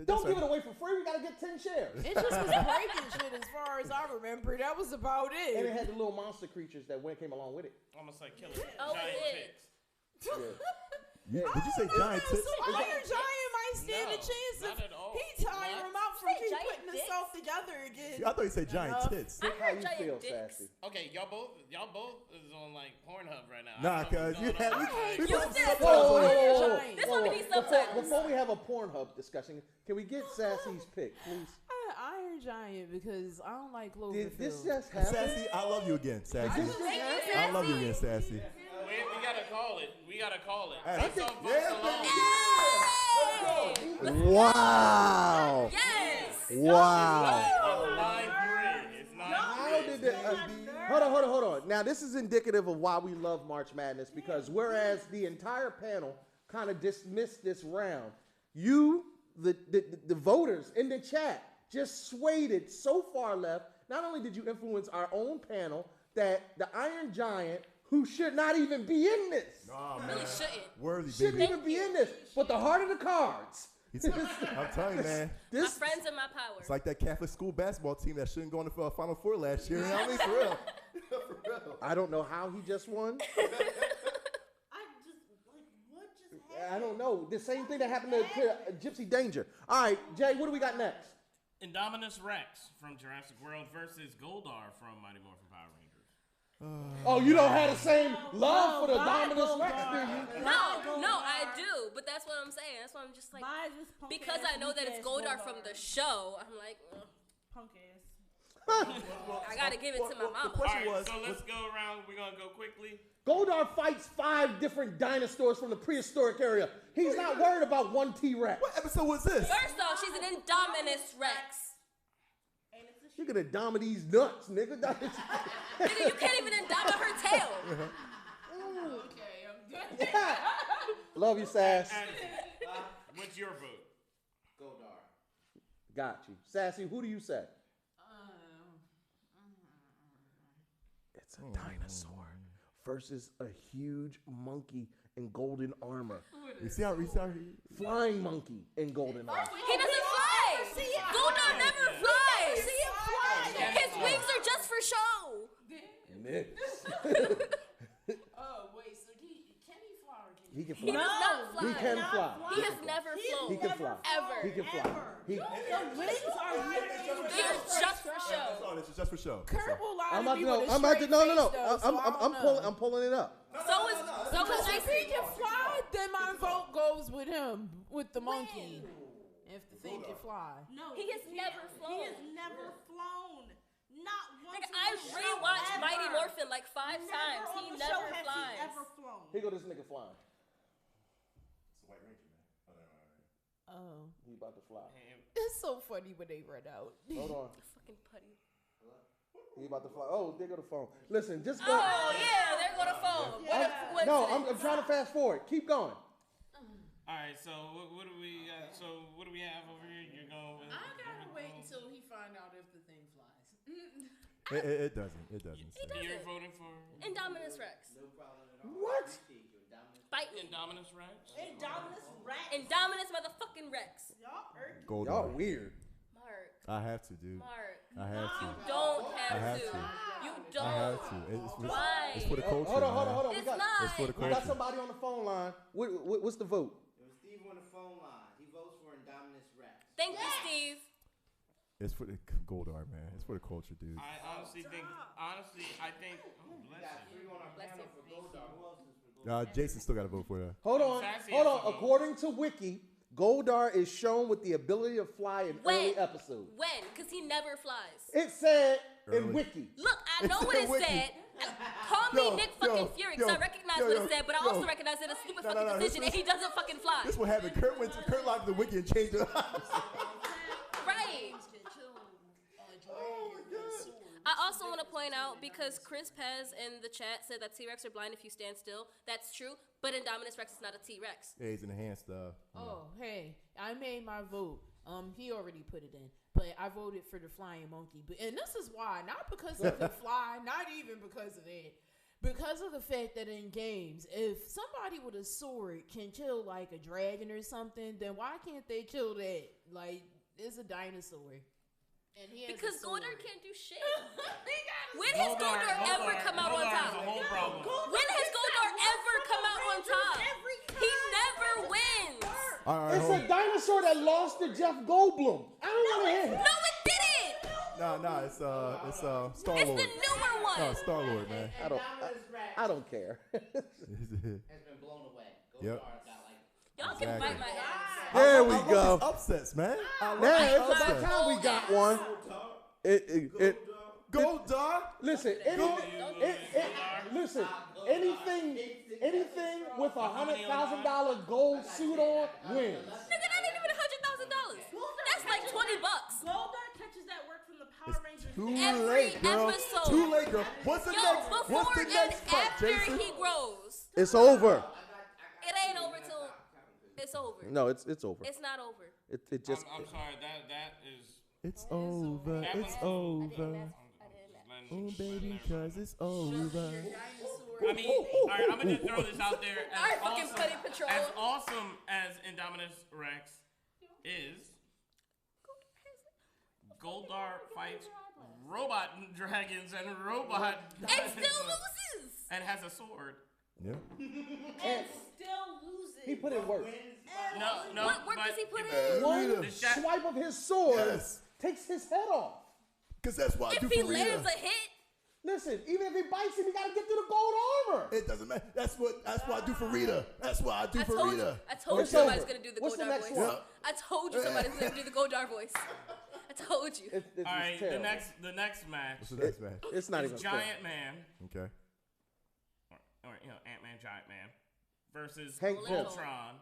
Don't give it away for free. We gotta get 10 shares. It just was breaking shit as far as I remember. That was about it. And it had the little monster creatures that came along with it. almost like killing Oh, giant it chicks. Did you say giant tits? So Iron Giant might stand a chance if he tire him out from keep putting himself together again. I thought you said giant tits. How you feel, Sassy? Okay, y'all both is on like Pornhub right now. Nah, cuz you have we You put some said subtitles on it. This one needs subtitles. Before we have a Pornhub discussion, can we get Sassy's pick, please? Iron Giant because I don't like Cloverfield. Did this just happen? Sassy, I love you again, Sassy. Did this just happen? I love you again, Sassy. We gotta call it. We gotta call it. Hey, That song fucks alone. Wow. Yes. Wow. It's 9-3. How did that? Hold on. Now, this is indicative of why we love March Madness because whereas the entire panel kind of dismissed this round, you, the voters in the chat, just swayed it so far left. Not only did you influence our own panel, that the Iron Giant, who should not even be in this, Really shouldn't. Worthy, shouldn't baby. even be in this, but the heart of the cards. I'm telling you, man. My friends and my power. It's like that Catholic school basketball team that shouldn't go in the Final Four last year. You know what I mean? For real. For real. I don't know how he just won. What just happened? I don't know. The same thing that happened to Gypsy Danger. All right, Jay, what do we got next? Indominus Rex from Jurassic World versus Goldar from Mighty Morphin Power Rangers. Oh, you don't have the same love for the Dominus Rex, do you? No, I do, but that's what I'm saying. That's why I'm just like, because I know that it's Goldar from the show, I'm like, punk ass. I gotta give it to my mama. Alright, so let's go around. We're gonna go quickly. Goldar fights 5 different dinosaurs from the prehistoric area. He's not worried about one T-Rex. What episode was this? First off, she's an Indominus Rex. You're gonna dom these nuts, nigga. Nigga, you can't even endowment her tail. Okay, I'm good. Love you, Sass. What's your vote? Goldar. Got you. Sassy, who do you say? It's a dinosaur versus a huge monkey in golden armor. You see how Flying monkey in golden armor. He doesn't fly. Goldar never flies. His wings are just for show. Oh wait, so can he fly or can He can He fly. does not fly. He can fly. He has never flown. He can fly. Ever. He can fly. The wings are They're just for show. It's just for show. Kurt will lie I'm to about me to with a no. straight No. face, though, so I don't know. I'm pulling it up. So is If he JC. can fly, then my vote goes with him, with the monkey. If the thing can fly. No, He has never flown. He has never flown. Not once. Like, in I've the show rewatched ever. Mighty Morphin like 5 times. on He the never show has flies. He ever flown. Here go this nigga flying. It's a White Ranger, man. Oh, He about to fly. it's so funny when they run out. Hold on. Fucking putty. He about to fly. Oh, there go the phone. Listen, just go. Oh yeah, there go the phone. What a No, coincidence. I'm trying to fast forward. Keep going. All right, so what do we? What do we have over here? You're going with. I gotta wait until he find out if the thing flies. It doesn't. It doesn't. He doesn't. You're voting for Indominus Rex. No problem at all. What? Bite me. Indominus Rex. Indominus Rex. Indominus motherfucking Rex. Y'all are Goldar. Y'all weird. Mark. I have to, dude. Mark. I have to. You don't have, I have to. to. You I don't. have to. Why? It's for the culture. Hold on. man. We It's got, not. It's for the we got culture. somebody on the phone line. What's the vote? It was Steve on the phone line. He votes for Indominus Rex. Thank you, Steve. It's for the Goldar, man. It's for the culture, dude. I honestly think. Oh, bless Got you. 3 on our Bless panel you. for Goldar. Who else is for Goldar? Jason still got to vote for that. Hold on. Sassy Hold has on. to vote. According to Wiki, Goldar is shown with the ability to fly in early episodes. When? Because he never flies. It said in Early. Wiki. Look, I know what it Wiki. said. Call me Yo, Nick yo, fucking Fury because yo, I recognize yo, what yo, it said, but I yo. also recognize that it's a stupid No, fucking no, decision and he doesn't fucking fly. This what happened. Kurt locked the wiki and changed it. Right. I also want to point out, because Chris Pez in the chat said that T-Rex are blind if you stand still. That's true, but Indominus Rex is not a T-Rex. Yeah, he's enhanced. Oh, hey, I made my vote. He already put it in, but I voted for the flying monkey. And this is why, not because of the fly, not even because of it, because of the fact that in games, if somebody with a sword can kill like a dragon or something, then why can't they kill that? Like, it's a dinosaur. And he has Because a sword. Goldar can't do shit. When has Goldar ever come out on top? Goldar is a whole problem. When has Goldar ever come out on top? He right, it's hold a dinosaur that lost to Jeff Goldblum. I don't want to hear it. No, it didn't. Nah, it's Star Lord. It's the newer one. No, Star Lord, man. I don't care. Has been blown away. Yep. Y'all can bite my ass. There we I love go. these upsets, man. Now it's about time we got one. Goldar. Listen, listen. Anything with $100,000 gold suit on wins. Nigga, that ain't even $100,000. That's like $20. Goldar catches that work from the Power Rangers. Too Every late, girl. episode. Too late, girl. What's the next? Before What's the and next fight, after Jason? he grows. It's over. It ain't over till it's over. No, it's over. It's not over. It just. I'm sorry. That is. It's over. It's over. Oh, baby, cause it's over. I mean, all right, I'm gonna just throw this out there. All right, fucking Petty Patrol. As awesome as Indominus Rex is, Goldar fights robot dragons and robot and still loses. And has a sword. Yeah. And still loses. He put in work. No. What work does he put in? One swipe of his sword takes his head off. Because that's what I do If he for Rita. lands a hit. Listen, even if he bites him, he gotta get through the gold armor. It doesn't matter. That's what I do for Rita. That's what I do for Rita. I told you It's somebody's over. gonna do the What's the Goldar next voice. one? I told you somebody's gonna do the Goldar voice. I told you. It's All right, terrible. the next match. What's the next match? It's not is even Giant Man. Okay. Or Ant-Man, Giant Man versus Hank Pym. Voltron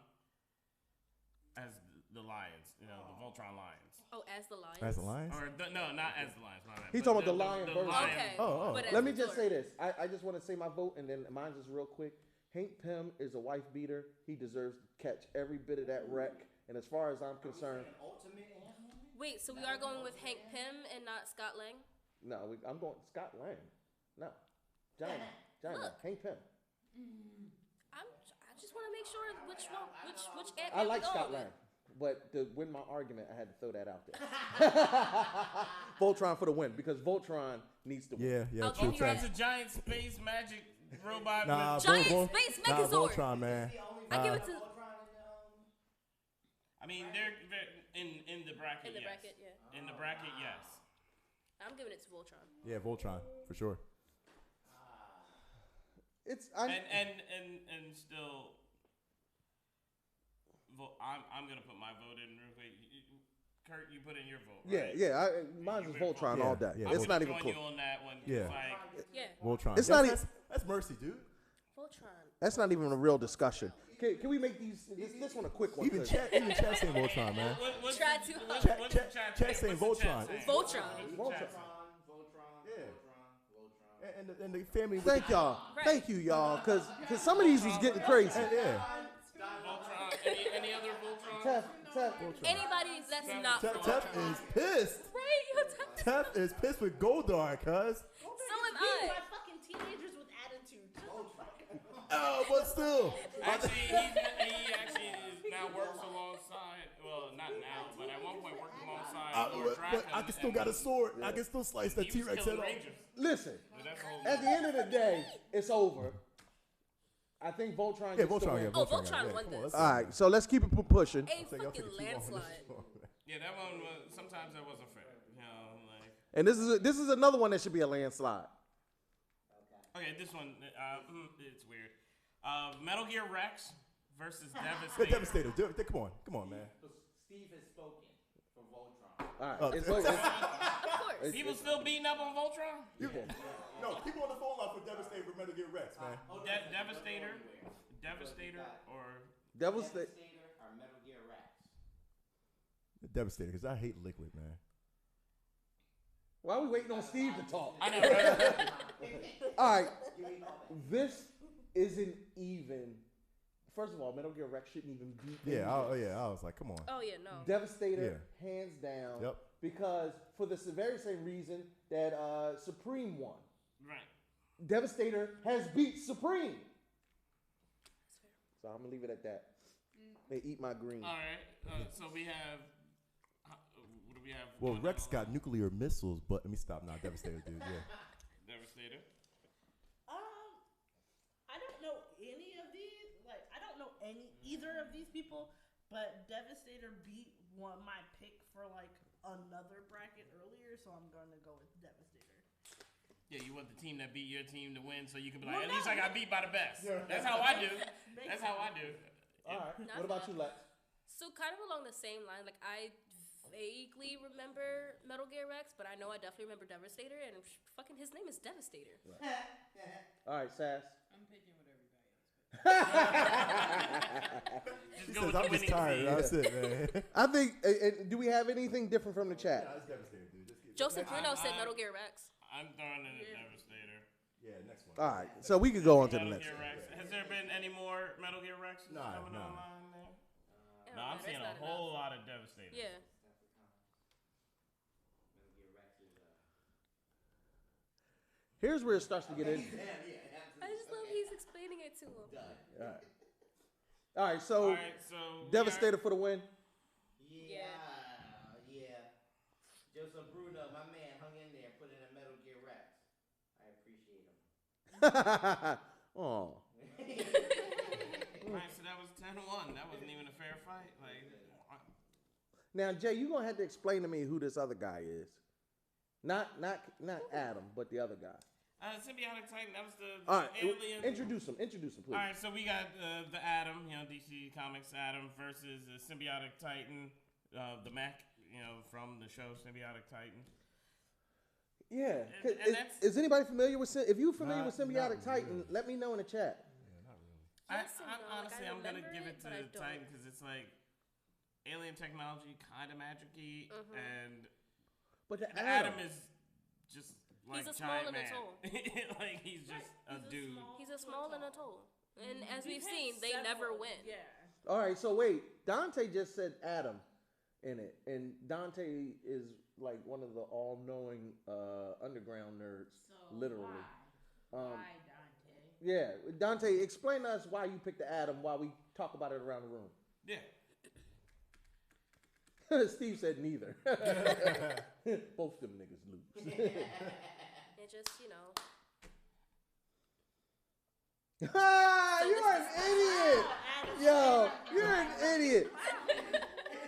as the Lions. The Voltron Lions. Oh, as the Lions. As the Lions? Or no, not as the Lions. My bad. He's But talking about the lion version. Lion. Okay. Oh. But as Let me the just say this. I just want to say my vote, and then mine's just real quick. Hank Pym is a wife beater. He deserves to catch every bit of that wreck. And as far as I'm concerned, Wait, so we are going with Hank Pym and not Scott Lang? no, I'm going Scott Lang. No, Giant Man. Hank Pym. I just want to make sure which Ant-Man I like we going Scott with. Lang, but to win my argument, I had to throw that out there. Voltron for the win because Voltron needs to win. Yeah, I'll true. give you That's a giant space magic robot. Nah, with, Giant space Megazord. Voltron, man. I give it to I mean, they're in the bracket. in the yes. bracket, yeah. In the bracket, yes. I'm giving it to Voltron. Yeah, Voltron for sure. It's And still, I'm gonna put my vote in real quick. Kurt, you put in your vote. Right? Yeah. Mine's is Voltron all day. Yeah, It's not even join close. you on that one. Yeah. Yeah. Voltron. It's not That's mercy, dude. Voltron. That's not even a real discussion. Can we make this one a quick one? Even 'cause- chat saying Voltron, man. Try to Chat saying Voltron. Voltron. Yeah. And the family. with Thank the- y'all. Right. Thank you, y'all, because some of these was getting crazy. Yeah. Voltron. Any other Voltron? Tef, Anybody that's not from Tef Voltron. is pissed. Right? Yo, Tef. Tef is pissed with Goldar, cuz. So am Beat I. by fucking teenagers with attitude. Oh, but still. Actually, he actually now works alongside. Well, not now, but at one point worked alongside Lord But I can still got a sword. I can still slice that T-Rex head off. Listen, But that's a whole at the end of the day, it's over. I think Voltron gets the Voltron, win. yeah, Oh, Voltron, Voltron yeah. won Come on, this. All right, so let's keep it pushing. A fucking landslide. Yeah, that one was. Sometimes that wasn't fair. And this is another one that should be a landslide. Okay, this one. It's weird. Metal Gear Rex versus The Devastator. Devastator. Come on, man. Steve has spoken for Voltron. All right, Of course. People still beating up on Voltron? No, people on the phone line for Devastator for Metal Gear Rex, man. Devastator or Devastator. Or Metal Gear Rex. Devastator, because I hate Liquid, man. Why are we waiting on Steve to talk? I know, right? All right, this isn't even. First of all, Metal Gear Rex shouldn't even be. I was like, come on. Oh, yeah, no. Devastator, hands down. Yep. Because for the very same reason that Supreme won. Right. Devastator has beat Supreme. So I'm gonna leave it at that. They eat my green. All right. So we have. What do we have? Well, Rex got nuclear missiles, but let me stop now. Devastator, dude. Yeah. Devastator. I don't know any of these. Like, I don't know either of these people, But Devastator beat my pick for like another bracket earlier, so I'm gonna go with Devastator. Yeah, you want the team that beat your team to win, so you can be like, at least I got beat by the best. That's how I do. That's how I do. All right. What about you, Lex? So kind of along the same line, like I vaguely remember Metal Gear Rex, but I know I definitely remember Devastator, and fucking his name is Devastator. Right. All right, Sass. I'm picking with everybody else. She says, I'm just tired. That's it, man. I think. Do we have anything different from the chat? Yeah, it's Devastator, dude. Joseph Bruno said Metal Gear Rex. I'm throwing in a Devastator. Yeah, next one. All right, so we could go on to the Metal next Gear one. Rex. Has there been any more Metal Gear Rex coming online there? No, I'm seeing a whole lot of Devastators. Yeah. Here's where it starts to get in. I just love he's explaining it to him. All right, so Devastator for the win. Yeah. Joseph Bruno, my man, hung in there, put in a Metal Gear Rex. I appreciate him. Oh. Alright, so that was 10-1. That wasn't even a fair fight. Now, Jay, you're gonna have to explain to me who this other guy is. Not Adam, but the other guy. Symbiotic Titan. That was the All right, alien. introduce him, please. All right, so we got the Atom, DC Comics Atom versus the Symbiotic Titan, the Mech, from the show Symbiotic Titan. Yeah. And is anybody familiar with? If you're familiar with Symbiotic Titan, let me know in the chat. Honestly, I'm gonna give it to Titan because it's like alien technology, kind of magic-y, but the Atom is just like he's a small giant and a man. tall. Like he's just a dude. He's a small and a tall. And as we've seen, they never win. Yeah. All right, so wait, Dante just said Adam in it, and Dante is like one of the all-knowing underground nerds, literally. Why Dante? Yeah, Dante, explain to us why you picked the Adam while we talk about it around the room. Yeah. Steve said neither. Both them niggas lose. It just, You're an idiot. Yo, you're an idiot.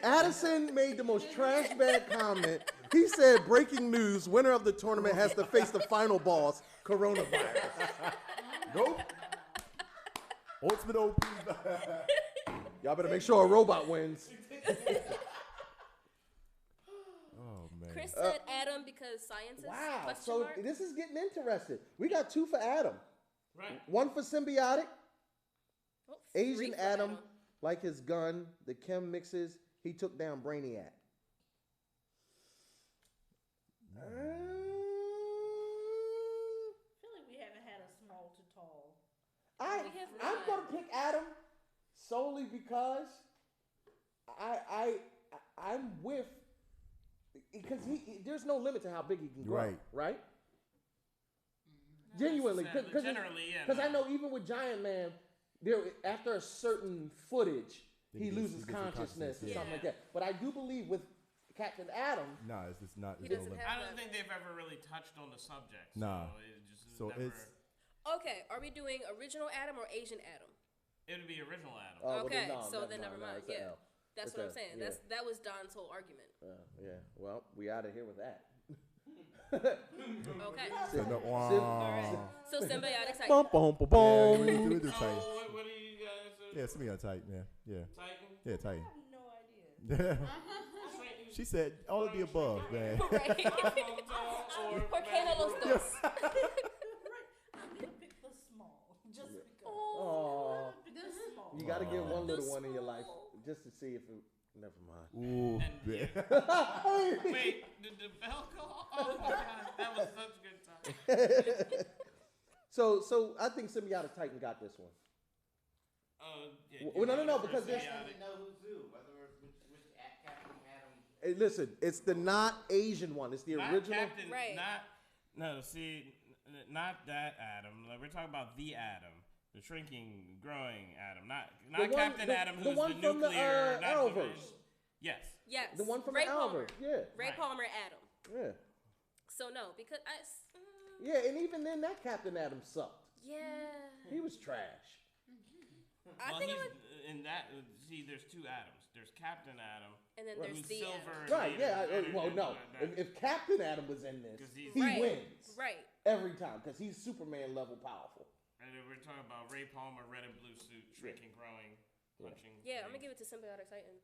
Addison made the most trash bag comment. He said, breaking news, winner of the tournament has to face the final boss, coronavirus. Nope. Ultimate OP. Y'all better make sure a robot wins. Oh, man. Chris said Adam because scientists. Wow, so this is getting interesting. We got 2 for Adam. Right. 1 for Symbiotic. Oh, Asian Adam, like his gun, the chem mixes, he took down Brainiac. I feel like we haven't had a small to tall. I'm gonna pick Adam solely because I'm with, because there's no limit to how big he can grow, right? Genuinely, because I know even with Giant Man, after a certain footage, he loses consciousness or something like that. But I do believe with Captain Atom, it's not. I don't think they've ever really touched on the subject. So it's. Okay, are we doing original Adam or Asian Adam? It would be original Adam. Okay, so then never mind. Yeah, that's what I'm saying. That was Don's whole argument. Yeah. Well, we out of here with that. Okay. So Symbiotic Titan. Bum, bum, bum, bum. Yeah, we do Titan. What do you guys? Yeah, Symbiotic Titan, man. Yeah. Titan? Yeah, Titan. I have no idea. She said all of the above, man. ¿Por qué no los dos? I'm gonna pick the small, just because. Oh, The small. you got to get one little one in your life just to see if it. Never mind. Ooh. Wait, did the bell go off? Oh my God, that was such a good time. So I think Symbiotic Titan got this one. No, because there's. know who's who, which Captain Adam. Hey, listen, it's the not Asian one. It's the original. Captain, not that Adam. Like, we're talking about the Adam. The shrinking, growing Adam, not Captain Adam, who's the nuclear. Arrowverse. Yes. The one from Ray the Palmer. Arrowverse. Yeah. Ray Palmer Adam. Yeah. So no, because Yeah, and even then, that Captain Adam sucked. Yeah. He was trash. I Well, think he's in that. See, there's two Adams. There's Captain Adam, and then who's there's the silver. Adam. Right, yeah. Well, no. If Captain Adam was in this, he wins. Right. Every time, because he's Superman level powerful. And then we're talking about Ray Palmer, red and blue suit, shrinking, growing, punching. Yeah, I'm going to give it to Symbiotic Titan.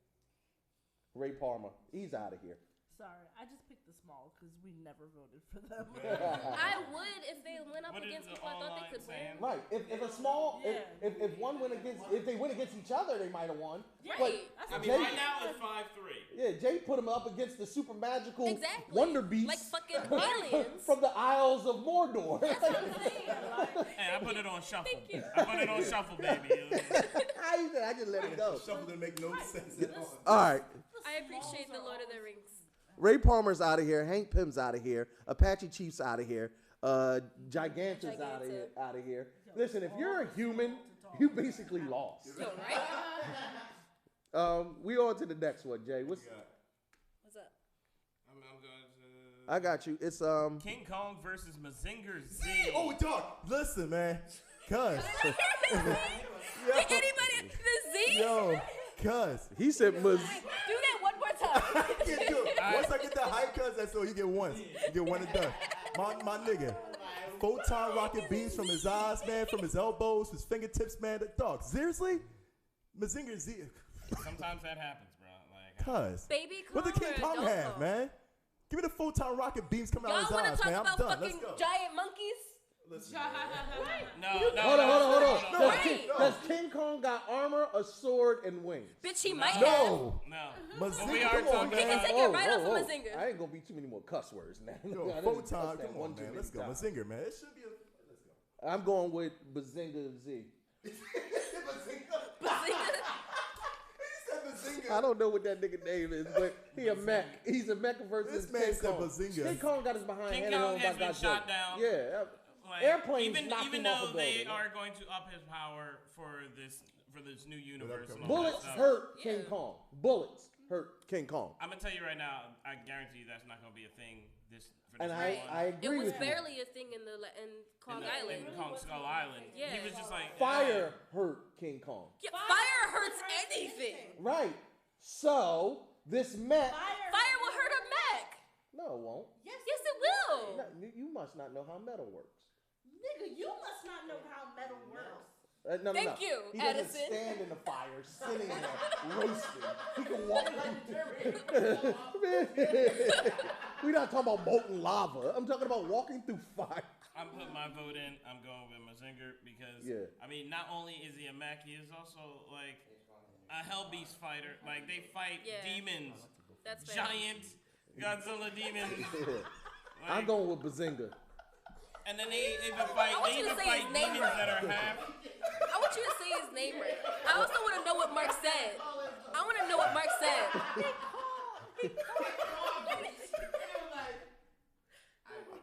Ray Palmer, he's out of here. Sorry, I just picked the small because we never voted for them. I would if they went up against people I thought they could win. Right. If a small, if one went against, if they went against each other, they might have won. Right. I mean, right now it's 5-3. Yeah, Jay put him up against the super magical Exactly. Wonder Beast, Like fucking aliens. from the Isles of Mordor. Hey, I put it on shuffle. I put it on shuffle, baby. I just let it go. Shuffle didn't make no sense at all. All right. I appreciate the Lord of the Rings. Ray Palmer's out of here. Hank Pym's out of here. Apache Chief's out of here. Giganta's out of here. Listen, if you're a human, you basically lost. Yo, right? We on to the next one, Jay. What's up? I'm going to. I got you. It's King Kong versus Mazinger Z. Oh, dog. Listen, man. Cuz. Did anybody the Z? Yo, cuz. He said Do that one more time. Once I get that hype, cuz, that's all. You get once. You get one and done. My nigga. Photon rocket beams from his eyes, man, from his elbows, his fingertips, man. The dog. Seriously? Mazinger Z. Sometimes that happens, bro. Like, Cuz. Baby What did King Kong have, man? Give me the photon rocket beams coming out of his Y'all want eyes, to talk man. I'm about done. fucking Let's go. giant monkeys? No. Hold on. Right. Does King Kong got armor, a sword, and wings? Bitch, he might have. No. Mazinger, come on, He man. can take it right off of Mazinger. I ain't gonna be too many more cuss words now. Yo, I didn't photon, cuss that come one on, too man. many Let's go. times. Mazinger, man. It should be a. Let's go. I'm going with Bazinga Z. I don't know what that nigga name is, but he a mech. He's a mech versus This man King said Kong. Bazinga. King Kong got his behind King handed Kong on has by been Godzilla. shot down. Yeah. Like, Airplanes even knocked him though off a they building. are going to up his power for this new universe. and all Bullets that stuff. hurt King Kong. Bullets hurt King Kong. I'm gonna tell you right now. I guarantee you that's not gonna be a thing. For And this I agree It was with you. barely a thing in Kong Island. In Kong Skull Island. Yeah. He was just like Fire hurt King Kong. Yeah, fire hurts anything. Right. So this mech. Fire will hurt a mech. No, it won't. Yes, it will. No, you must not know how metal works. Nigga, you must not know how metal works. No, Thank you, He doesn't Edison. stand in the fire, sitting there, roasting. He can walk. We're not talking about molten lava. I'm talking about walking through fire. I'm putting my vote in. I'm going with Mazinger because I mean, not only is he a mech, he is also like a hell beast fighter. Like they fight demons, That's fair. giant Godzilla demons. I'm going with Bazinga. And then they even fight. I want They you to even say fight his name demons right. that are half. I want you to say his name right. I also want to know what Mark said. I want to know what Mark said.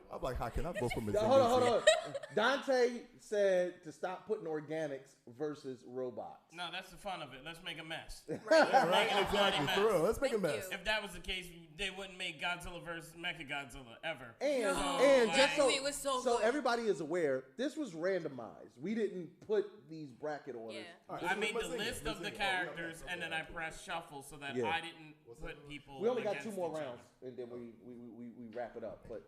I'm like, how can I vote for Mazinger? Hold on. Dante said to stop putting organics versus robots. No, that's the fun of it. Let's make a mess. Right, exactly. For real. Let's make a mess. If that was the case, they wouldn't make Godzilla versus Mechagodzilla ever. And just Movie was so good. everybody is aware, this was randomized. We didn't put these bracket orders. I made the list of the characters and then I pressed shuffle so that I didn't put people. We only got 2 against more each rounds, and then we wrap it up. But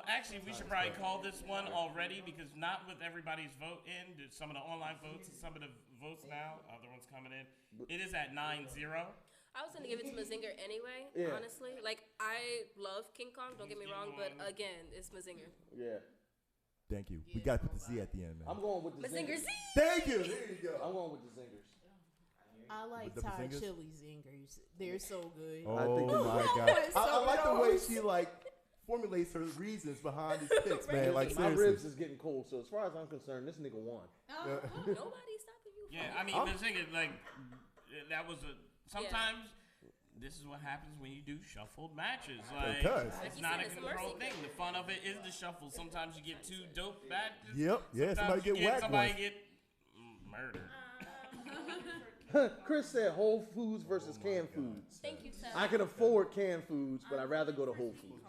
actually, we should probably call this one already because not with everybody's vote in. There's some of the online votes and some of the votes now. Other ones coming in. It is at 9-0. I was going to give it to Mazinger anyway, honestly. Like, I love King Kong, don't get me wrong, but again, it's Mazinger. Yeah. Thank you. We got to put the Z at the end, man. I'm going with the Mazinger zingers. Z. Thank you. There you go. I'm going with the zingers. I like the Thai Bazingers? chili zingers. They're so good. Oh my God. I like the way she like formulates her reasons behind these picks, man. Like My seriously. ribs is getting cold, so as far as I'm concerned, this nigga won. Nobody's stopping you. Yeah, I mean, Mazinger, like, that was sometimes this is what happens when you do shuffled matches. Like, it's not a controlled thing. The fun of it is the shuffle. Sometimes you get 2 dope matches. Yep. Yeah. Somebody get whacked. Somebody get murdered. Chris said Whole Foods versus canned foods. Thank you, Seth. I can afford canned foods, but I'd rather go to Whole Foods.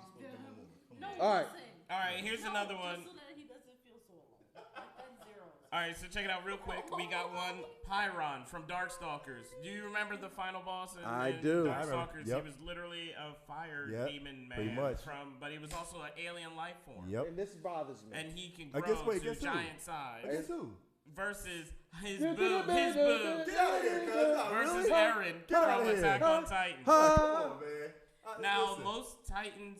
All right. All right, here's another one. So that he doesn't feel so alone. Like, that's 0. All right, so check it out real quick. We got one Pyron from Darkstalkers. Do you remember the final boss in do. Darkstalkers? Yep. He was literally a fire demon man. Pretty much. But he was also an alien life form. Yep. And this bothers me. And he can grow to giant size. Guess who? Versus his boob. Get out of here, cuz. Versus Really? Aaron from Attack on Titan. Come on, man. Now, most Titans...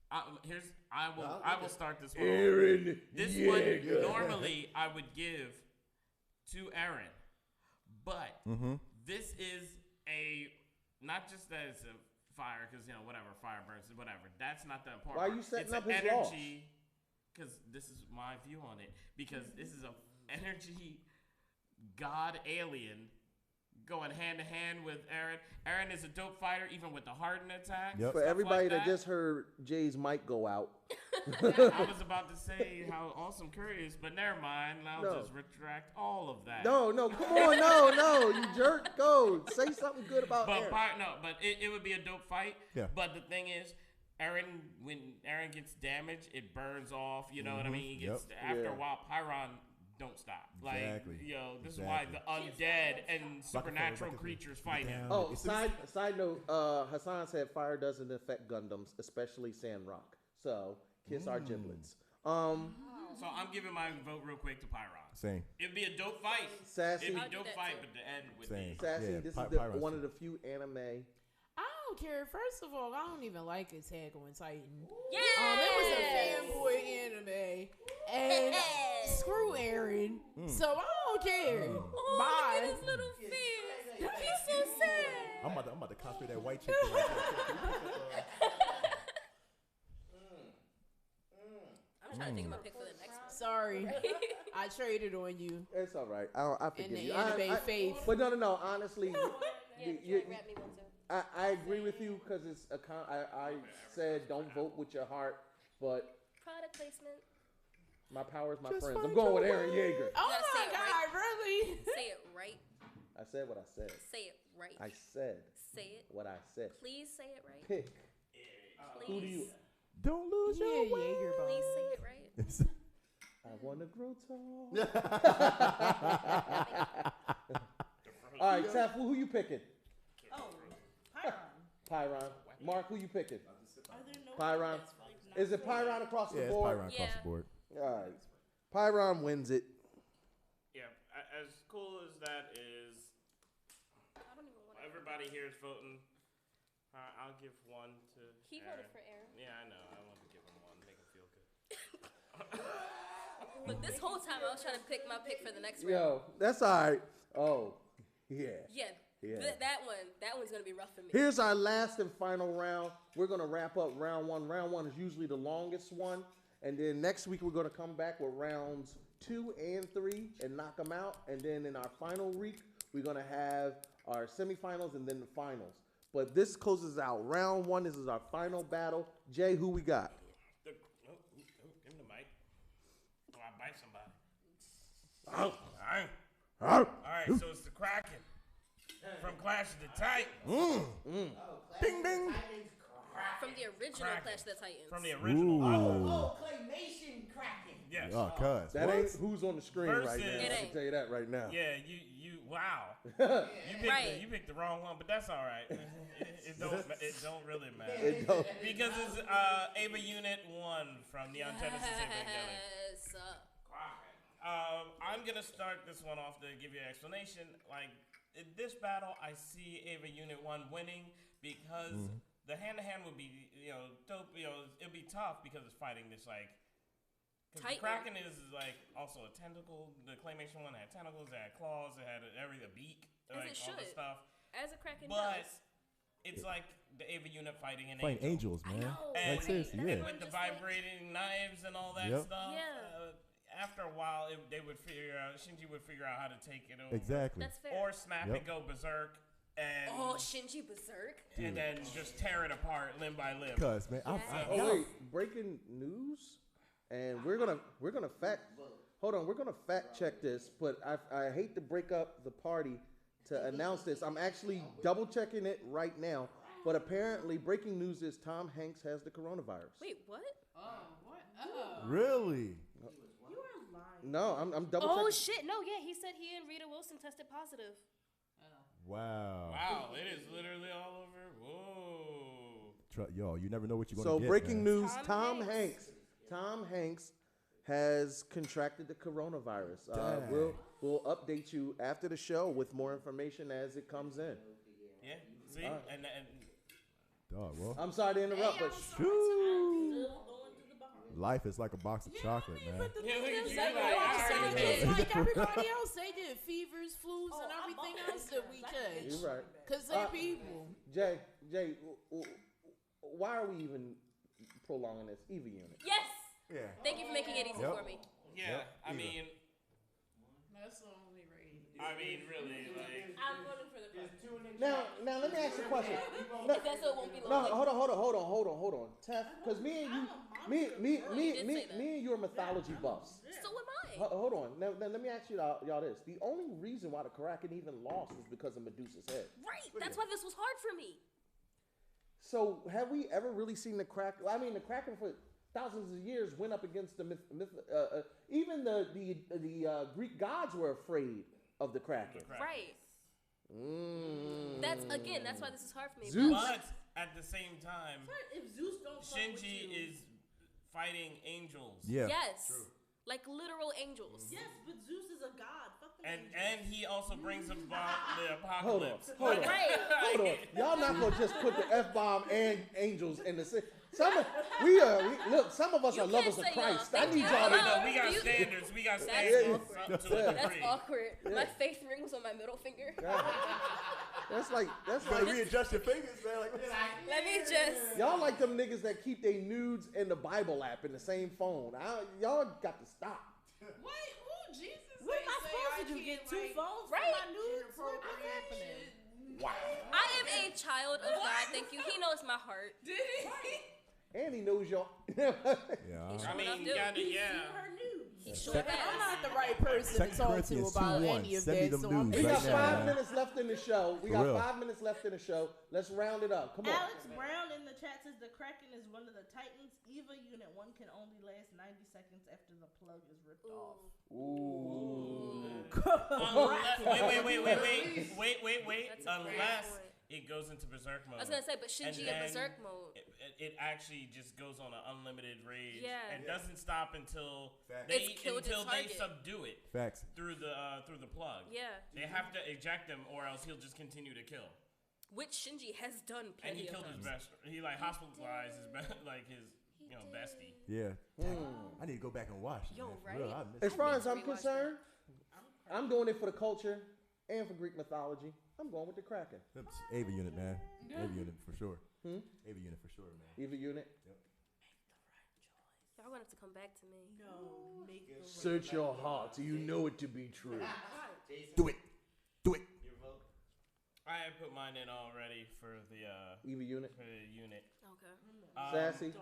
I will start this one. Aaron This Yeager. one normally I would give to Aaron, but this is not just that it's a fire because whatever fire burns whatever. That's not the important. Why are you part. setting it's up an his energy? Because this is my view on it. Because this is a energy god alien going hand to hand with Aaron. Aaron is a dope fighter, even with the hardened attack. Yep. For everybody that just heard Jay's mic go out. I was about to say how awesome Curry is, but never mind. I'll just retract all of that. No, come on, no, you jerk. Go say something good about Aaron. But it would be a dope fight. Yeah. But the thing is, when Aaron gets damaged, it burns off. You know what I mean? He gets after a while. Pyron don't stop. Exactly. Like this is why the undead and supernatural creatures fight him. Oh, side note, Hassan said fire doesn't affect Gundams, especially Sandrock. So kiss our giblets. So I'm giving my vote real quick to Pyron. Same. It'd be a dope fight. Sassy. It'd be a dope fight, but the end would be. Sassy, Yeah, this Pyron's is one of the few anime. I don't care. First of all, I don't even like Attack on Titan. Yeah. It was a fanboy anime, and screw Aaron. So I don't care. Oh, Bye. look at his little face. He's so sad. I'm about to cosplay that white chick. I'm trying to think of my pick for the next one. Sorry, I traded on you. It's all right. I forgive In the you. anime faith. But no. Honestly, Yeah, rap me one too. I agree with you because it's I said don't vote with your heart, but Product placement. my power is my friends. I'm going with Aaron Yeager. Oh gotta say my it God, right. really? Say it right. I said what I said. Say it right. I said Say it. what I said. Please say it right. Pick. Please. Who do you? Don't lose your way. Jaeger bomb. Please say it right. I want to grow tall. All right, Tef, who you picking? Oh, Pyron. Pyron. Mark, who you picking? Are there no Pyron. that's like not Is it Pyron across the Yeah, it's board? Pyron across the board. All right. Pyron wins it. Yeah, as cool as that is, I don't even want to. everybody here is voting. I'll give one to He Aaron. voted for Aaron. Yeah, I know. I want to give him one, make him feel good. But this whole time I was trying to pick my pick for the next round. Yo, that's all right. Oh, yeah. Yeah. Yeah. That one's gonna be rough for me. Here's our last and final round. We're going to wrap up round one. Round one is usually the longest one. And then next week, we're going to come back with rounds 2 and 3 and knock them out. And then in our final week, we're going to have our semifinals and then the finals. But this closes out round one. This is our final battle. Jay, who we got? Give him the mic. Oh, I bite somebody. All right, so it's the Kraken from Clash of the Titans. Ding, ding. From the original Clash of the Titans. From the original. Oh, Claymation Kraken. Yes. Oh, cuz. That ain't who's on the screen right Versus- now. It I can ain't. tell you that right now. Yeah, you wow. Right. You picked the wrong one, but that's all right. It don't really matter. It don't. Because it's Ava Unit 1 from Neon Genesis Evangelion. Yes. I'm gonna start this one off to give you an explanation. Like in this battle, I see Ava Unit 1 winning because the hand-to-hand would be, dope. It'd be tough because it's fighting this like. Because the Kraken is like also a tentacle. The Claymation one had tentacles, it had claws, it had a beak, As like it all the should. stuff. As a Kraken But does. it's like the Ava Unit fighting an Playing angel. angels, man. know, And, Like, seriously, and yeah. with the vibrating knives and all that Yep. stuff, Yeah. After a while, they would figure out. Shinji would figure out how to take it over, Exactly. That's fair. or snap Yep. and go berserk, and Shinji Berserk. and then just tear it apart limb by limb. Cuz, man. Oh wait, breaking news, and we're gonna fact check this, but I hate to break up the party to announce this. I'm actually double checking it right now, but apparently breaking news is Tom Hanks has the coronavirus. Wait, what? Oh, what? Really? You are lying. No, I'm double Oh checking. shit! No, yeah, he said he and Rita Wilson tested positive. Wow. Wow, it is literally all over. Whoa. Yo, you never know what you're going to get. So breaking man. news: Tom Hanks has contracted the coronavirus. We'll update you after the show with more information as it comes in. Yeah. See, and Dog, well. I'm sorry to interrupt, but life is like a box of chocolate, man. But the thing is, like everybody else, they get fevers, flus, and everything else that we catch. You're right. Because they're people. Jay, why are we even prolonging this EV unit? Yes. Yeah. Thank you for making it easy for me. Yeah, I mean, that's the only rate. I mean, really, like. I'm voting for the president. Now let me ask you a question. If that's so, it won't be long. No, hold on, Tef, because me and you are mythology buffs. So am I. Hold on. Now, let me ask you y'all this. The only reason why the Kraken even lost was because of Medusa's head. Right. That's why this was hard for me. So have we ever really seen the Kraken? I mean, the Kraken for thousands of years went up against the even the Greek gods were afraid of the Kraken. Right. That's why this is hard for me. Zeus. But at the same time, If Zeus don't fuck with Shinji you. is fighting angels. Yeah. Yes. True. Like literal angels. Yes, but Zeus is a god. Fuck them angels. And he also brings about the Hold on, apocalypse. hold on. Y'all not gonna just put the F-bomb and angels in the same. Some of us are lovers of Christ. I need y'all to know. We got standards. We got standards. That's awkward. Yeah. My faith ring was on my middle finger. That's like readjust your fingers, man. Like, let me just. Y'all like them niggas that keep their nudes and the Bible app in the same phone. Y'all got to stop. Wait, who Jesus? What am I supposed to do? Get two phones Right? for my nudes? What's happening? Wow. I am a child of God. Thank you. He knows my heart. Did he? And he knows y'all. yeah. I mean, you gotta, yeah. He sure has. I'm not the right person to talk to about any of Send me that. them So I'm nudes We got right now, 5 man. minutes left in the show. We For got real. 5 minutes left in the show. Let's round it up. Come on. Alex Brown in the chat says the Kraken is one of the Titans. EVA Unit 1 can only last 90 seconds after the plug is ripped off. Wait. Unless it goes into berserk mode. I was gonna say, but Shinji in berserk mode. It actually just goes on an unlimited rage. Yeah. And doesn't stop until It's killed its they target. subdue it. Facts. Through the plug. Yeah. They have to eject him, or else he'll just continue to kill. Which Shinji has done And plenty he killed of his times. best. He like hospitalized his bestie. Yeah. I need to go back and watch. Yo, man, for right? real. I missed As far it. as I'm concerned, I'm doing it for the culture and for Greek mythology. I'm going with the Kraken. That's Ava unit, man. Ava unit for sure. Ava unit for sure, man. Eva unit. Yep. Y'all want it to come back to me. No, make the Search your heart. Do you know it to be true? Do it. Do it. Your vote? I have put mine in already for the Eva unit. unit. Okay. Sassy.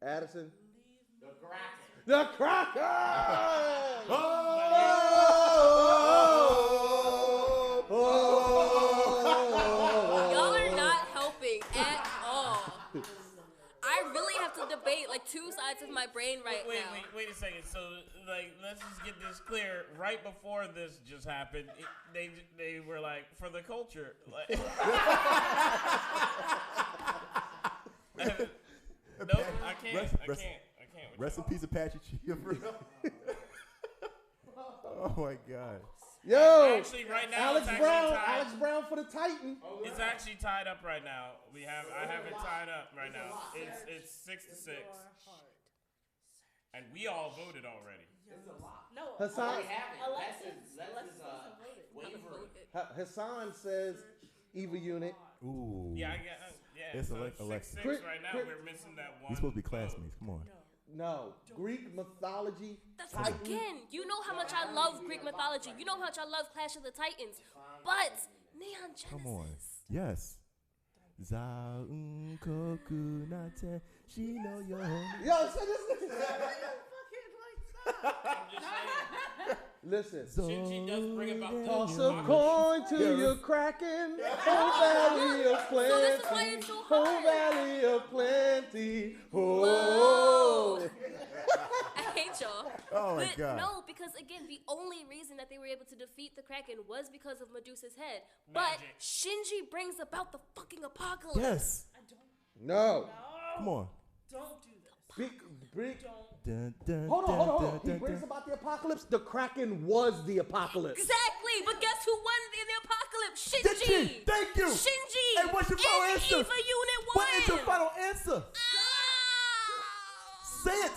Addison. The Kraken. The Kraken! Y'all are not helping at all. I really have to debate like two sides of my brain right now. Wait a second. So, like, let's just get this clear. Right before this just happened, they were like, for the culture. Like, nope, I can't. I can't. Rest in peace, Apache Chief. Oh my God. Yo, actually, right now, Alex it's Brown. tied. Alex Brown for the Titan. It's actually tied up right now. I have it tied up right now. It's 6-6, and we all voted already. No, Hassan. Alexis Hassan says Eva unit. Ooh. Yeah, It's so Alexis. 6-6 right now. We're missing that one. We're supposed to be classmates. Come on. No, Greek mythology. That's Titan. again. You know how much I love Greek mythology. You know how much I love Clash of the Titans. But Neon Genesis. Come on. Yes. Zaun koku nate shino yo. Yo, so this. Listen. Shinji does bring about Toss a coin to your Kraken, oh valley of plenty, So this is why it's so oh hard. valley of plenty, oh. I hate Oh my But God. no, because again, the only reason that they were able to defeat the Kraken was because of Medusa's head. But Shinji brings about the fucking apocalypse. Yes. I don't. No. Come on. Don't do this. Dun, dun, Hold dun, on. dun, He dun, brings dun. about the apocalypse. The Kraken was the apocalypse. Exactly, but guess who won in the apocalypse? Shinji, Shinji. thank you. Shinji. Hey, what's your final and answer? Eva Unit 1. What is your final answer? Say it.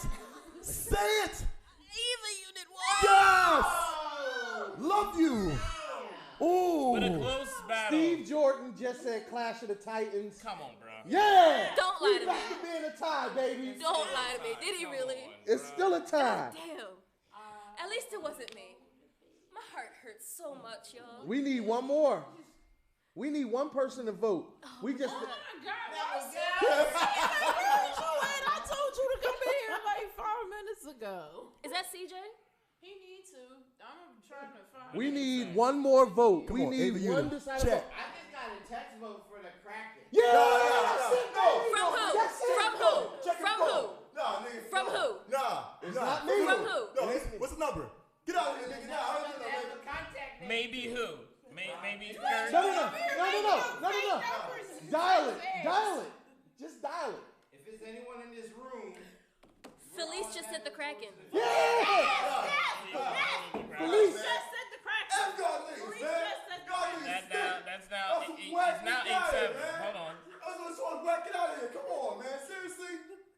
Say it. Eva Unit 1. Yes. Love you. Ooh. But a close battle. Steve Jordan just said Clash of the Titans. Come on, bro. Yeah. Don't lie to me. We back to being a tie, baby. Don't lie to me. Did he really? It's still a tie. Damn. At least it wasn't me. My heart hurts so much, y'all. We need one more. We need one person to vote. We just. I told you to come in here like 5 minutes ago. Is that CJ? He needs to. I'm trying to find. We need one more vote. Come We on, need Ava, you one the decided check. vote. I just got a text vote for the Kraken. Yeah. From who? From who? From who? Nah, nigga. From who? Nah. It's nah. not me. From who? No, what's the number? Get out of here, nigga. Nah, I don't know, nigga. Maybe who? Maybe No. Kurt? Dial it. Just dial it. If it's anyone in this room, Felice just said the Kraken. Yeah. Police just said the Kraken. F God niggas, Police man. just said the God Kraken. niggas That's now some it's whack now niggas out here, 8-7. man. Hold on. I was just want to whack it out of here. Come on, man. Seriously?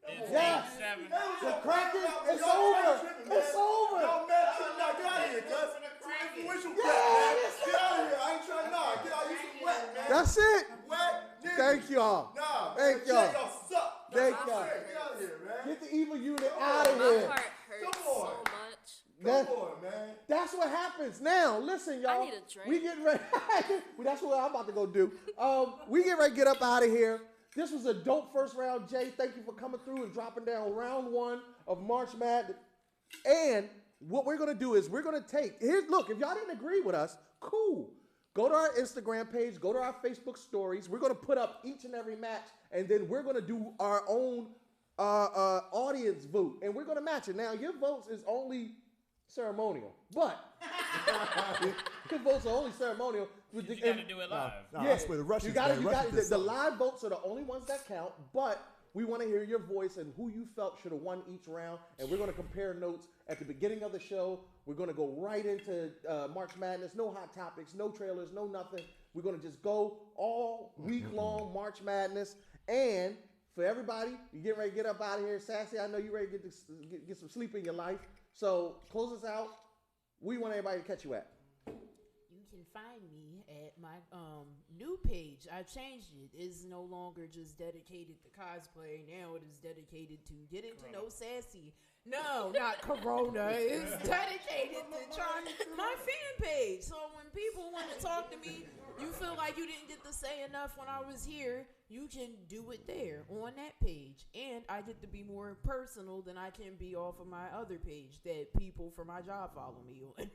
It's Yes. 8-7. The Kraken. It's over. It's over. Y'all mad tripping out. Get out of here, cuz. Influential Yeah, crap, man. that's Get out of here. I ain't trying to nah. Get out. You some whack, man. That's it. Whack niggas. Thank y'all. Nah. Thank man, y'all. Y'all suck. Thank That's y'all. what I'm saying. Get out of here, man. Get the evil unit out of My here. heart hurts Come on. so much. That- Come on, man. That's what happens. Now, listen, y'all. I need a drink. We get ready. That's what I'm about to go do. We get ready to get up out of here. This was a dope first round, Jay. Thank you for coming through and dropping down round 1 of March Madness. And what we're going to do is we're going to take, look, if y'all didn't agree with us, cool. Go to our Instagram page, go to our Facebook stories. We're going to put up each and every match, and then we're going to do our own audience vote, and we're going to match it. Now, your votes is only ceremonial, but your votes are only ceremonial. You got to do it live. Nah, I swear the Russians, the live votes are the only ones that count, but we want to hear your voice and who you felt should have won each round, and we're going to compare notes at the beginning of the show. We're going to go right into March Madness, no hot topics, no trailers, no nothing. We're going to just go all week long March Madness, and for everybody, you get ready to get up out of here. Sassy, I know you're ready to get some sleep in your life, so close us out. Where you want everybody to catch you at? You can find me at my new page. I changed it. It's no longer just dedicated to cosplay. Now it is dedicated to getting to know Sassy. No, not Corona. It's dedicated to trying my fan page. So when people want to talk to me, you feel like you didn't get to say enough when I was here, you can do it there on that page. And I get to be more personal than I can be off of my other page that people for my job follow me on.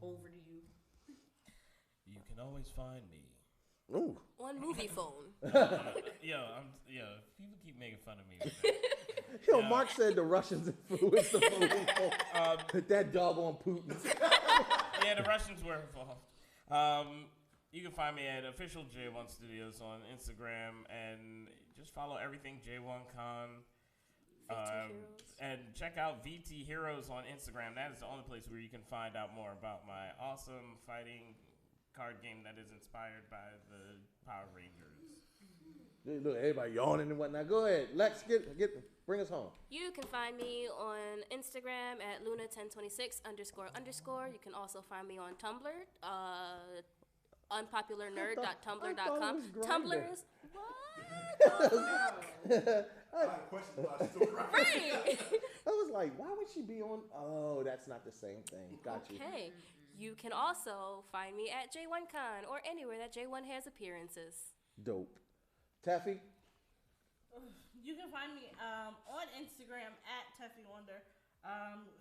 Over to you. You can always find me. Ooh. On movie phone. People keep making fun of me. Yo, Mark said the Russians influenced the vote. That doggone Putin. Yeah, the Russians were involved. You can find me at official J1 Studios on Instagram, and just follow everything J1Con. And check out VT Heroes on Instagram. That is the only place where you can find out more about my awesome fighting card game that is inspired by the Power Rangers. Look, everybody yawning and whatnot. Go ahead. Lex, bring us home. You can find me on Instagram at Luna1026__. You can also find me on Tumblr, unpopularnerd.tumblr.com. Tumblr is what? I had a question about it. Still crying. Right. I was like, why would she be on? Oh, that's not the same thing. Got you. Okay. You can also find me at J1Con or anywhere that J1 has appearances. Dope. Taffy? You can find me on Instagram at Teffy Wonder.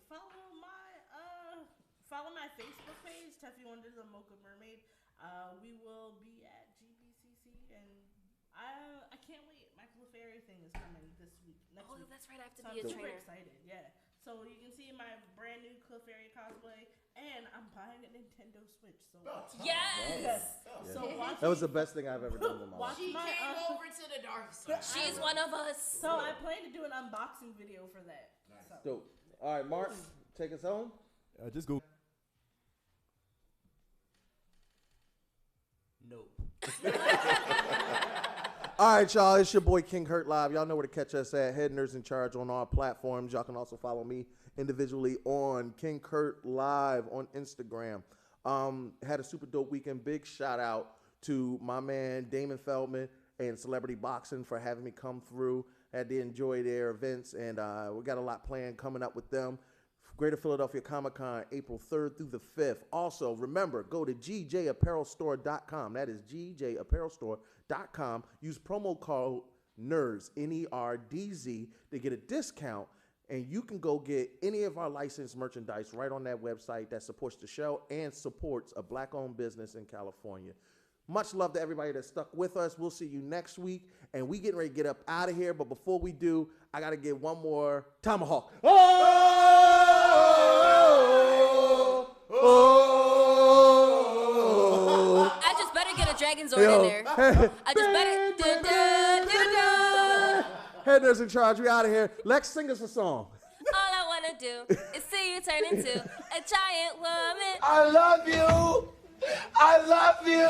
Follow my Facebook page, Teffy Wonder the Mocha Mermaid. We will be at GBCC, and I can't wait. My Clefairy thing is coming this week. Next week. That's right. I have to So be I'm a super trainer. excited. Yeah. So you can see my brand new Clefairy cosplay, and I'm buying a Nintendo Switch. So yes. So watch That was the best thing I've ever done in my life. She came over to the dark side. She's one of us. So I plan to do an unboxing video for that. Nice. Dope. All right, Mark, take us home. Just go. Nope. All right, y'all. It's your boy King Hurt Live. Y'all know where to catch us at. Head Nerds in Charge on all platforms. Y'all can also follow me individually on King Hurt Live on Instagram. Had a super dope weekend. Big shout out to my man Damon Feldman and Celebrity Boxing for having me come through. Had to enjoy their events, and we got a lot planned coming up with them. Greater Philadelphia Comic-Con, April 3rd through the 5th. Also, remember, go to gjapparelstore.com. That is gjapparelstore.com. Use promo code NERDZ, N-E-R-D-Z, to get a discount, and you can go get any of our licensed merchandise right on that website that supports the show and supports a black-owned business in California. Much love to everybody that stuck with us. We'll see you next week, and we getting ready to get up out of here, but before we do, I got to get one more tomahawk. I just better get a Dragon Zord in there. I just better. Head Nerds in Charge, we out of here. Lex, sing us a song. All I want to do is see you turn into a giant woman. I love you. I love you.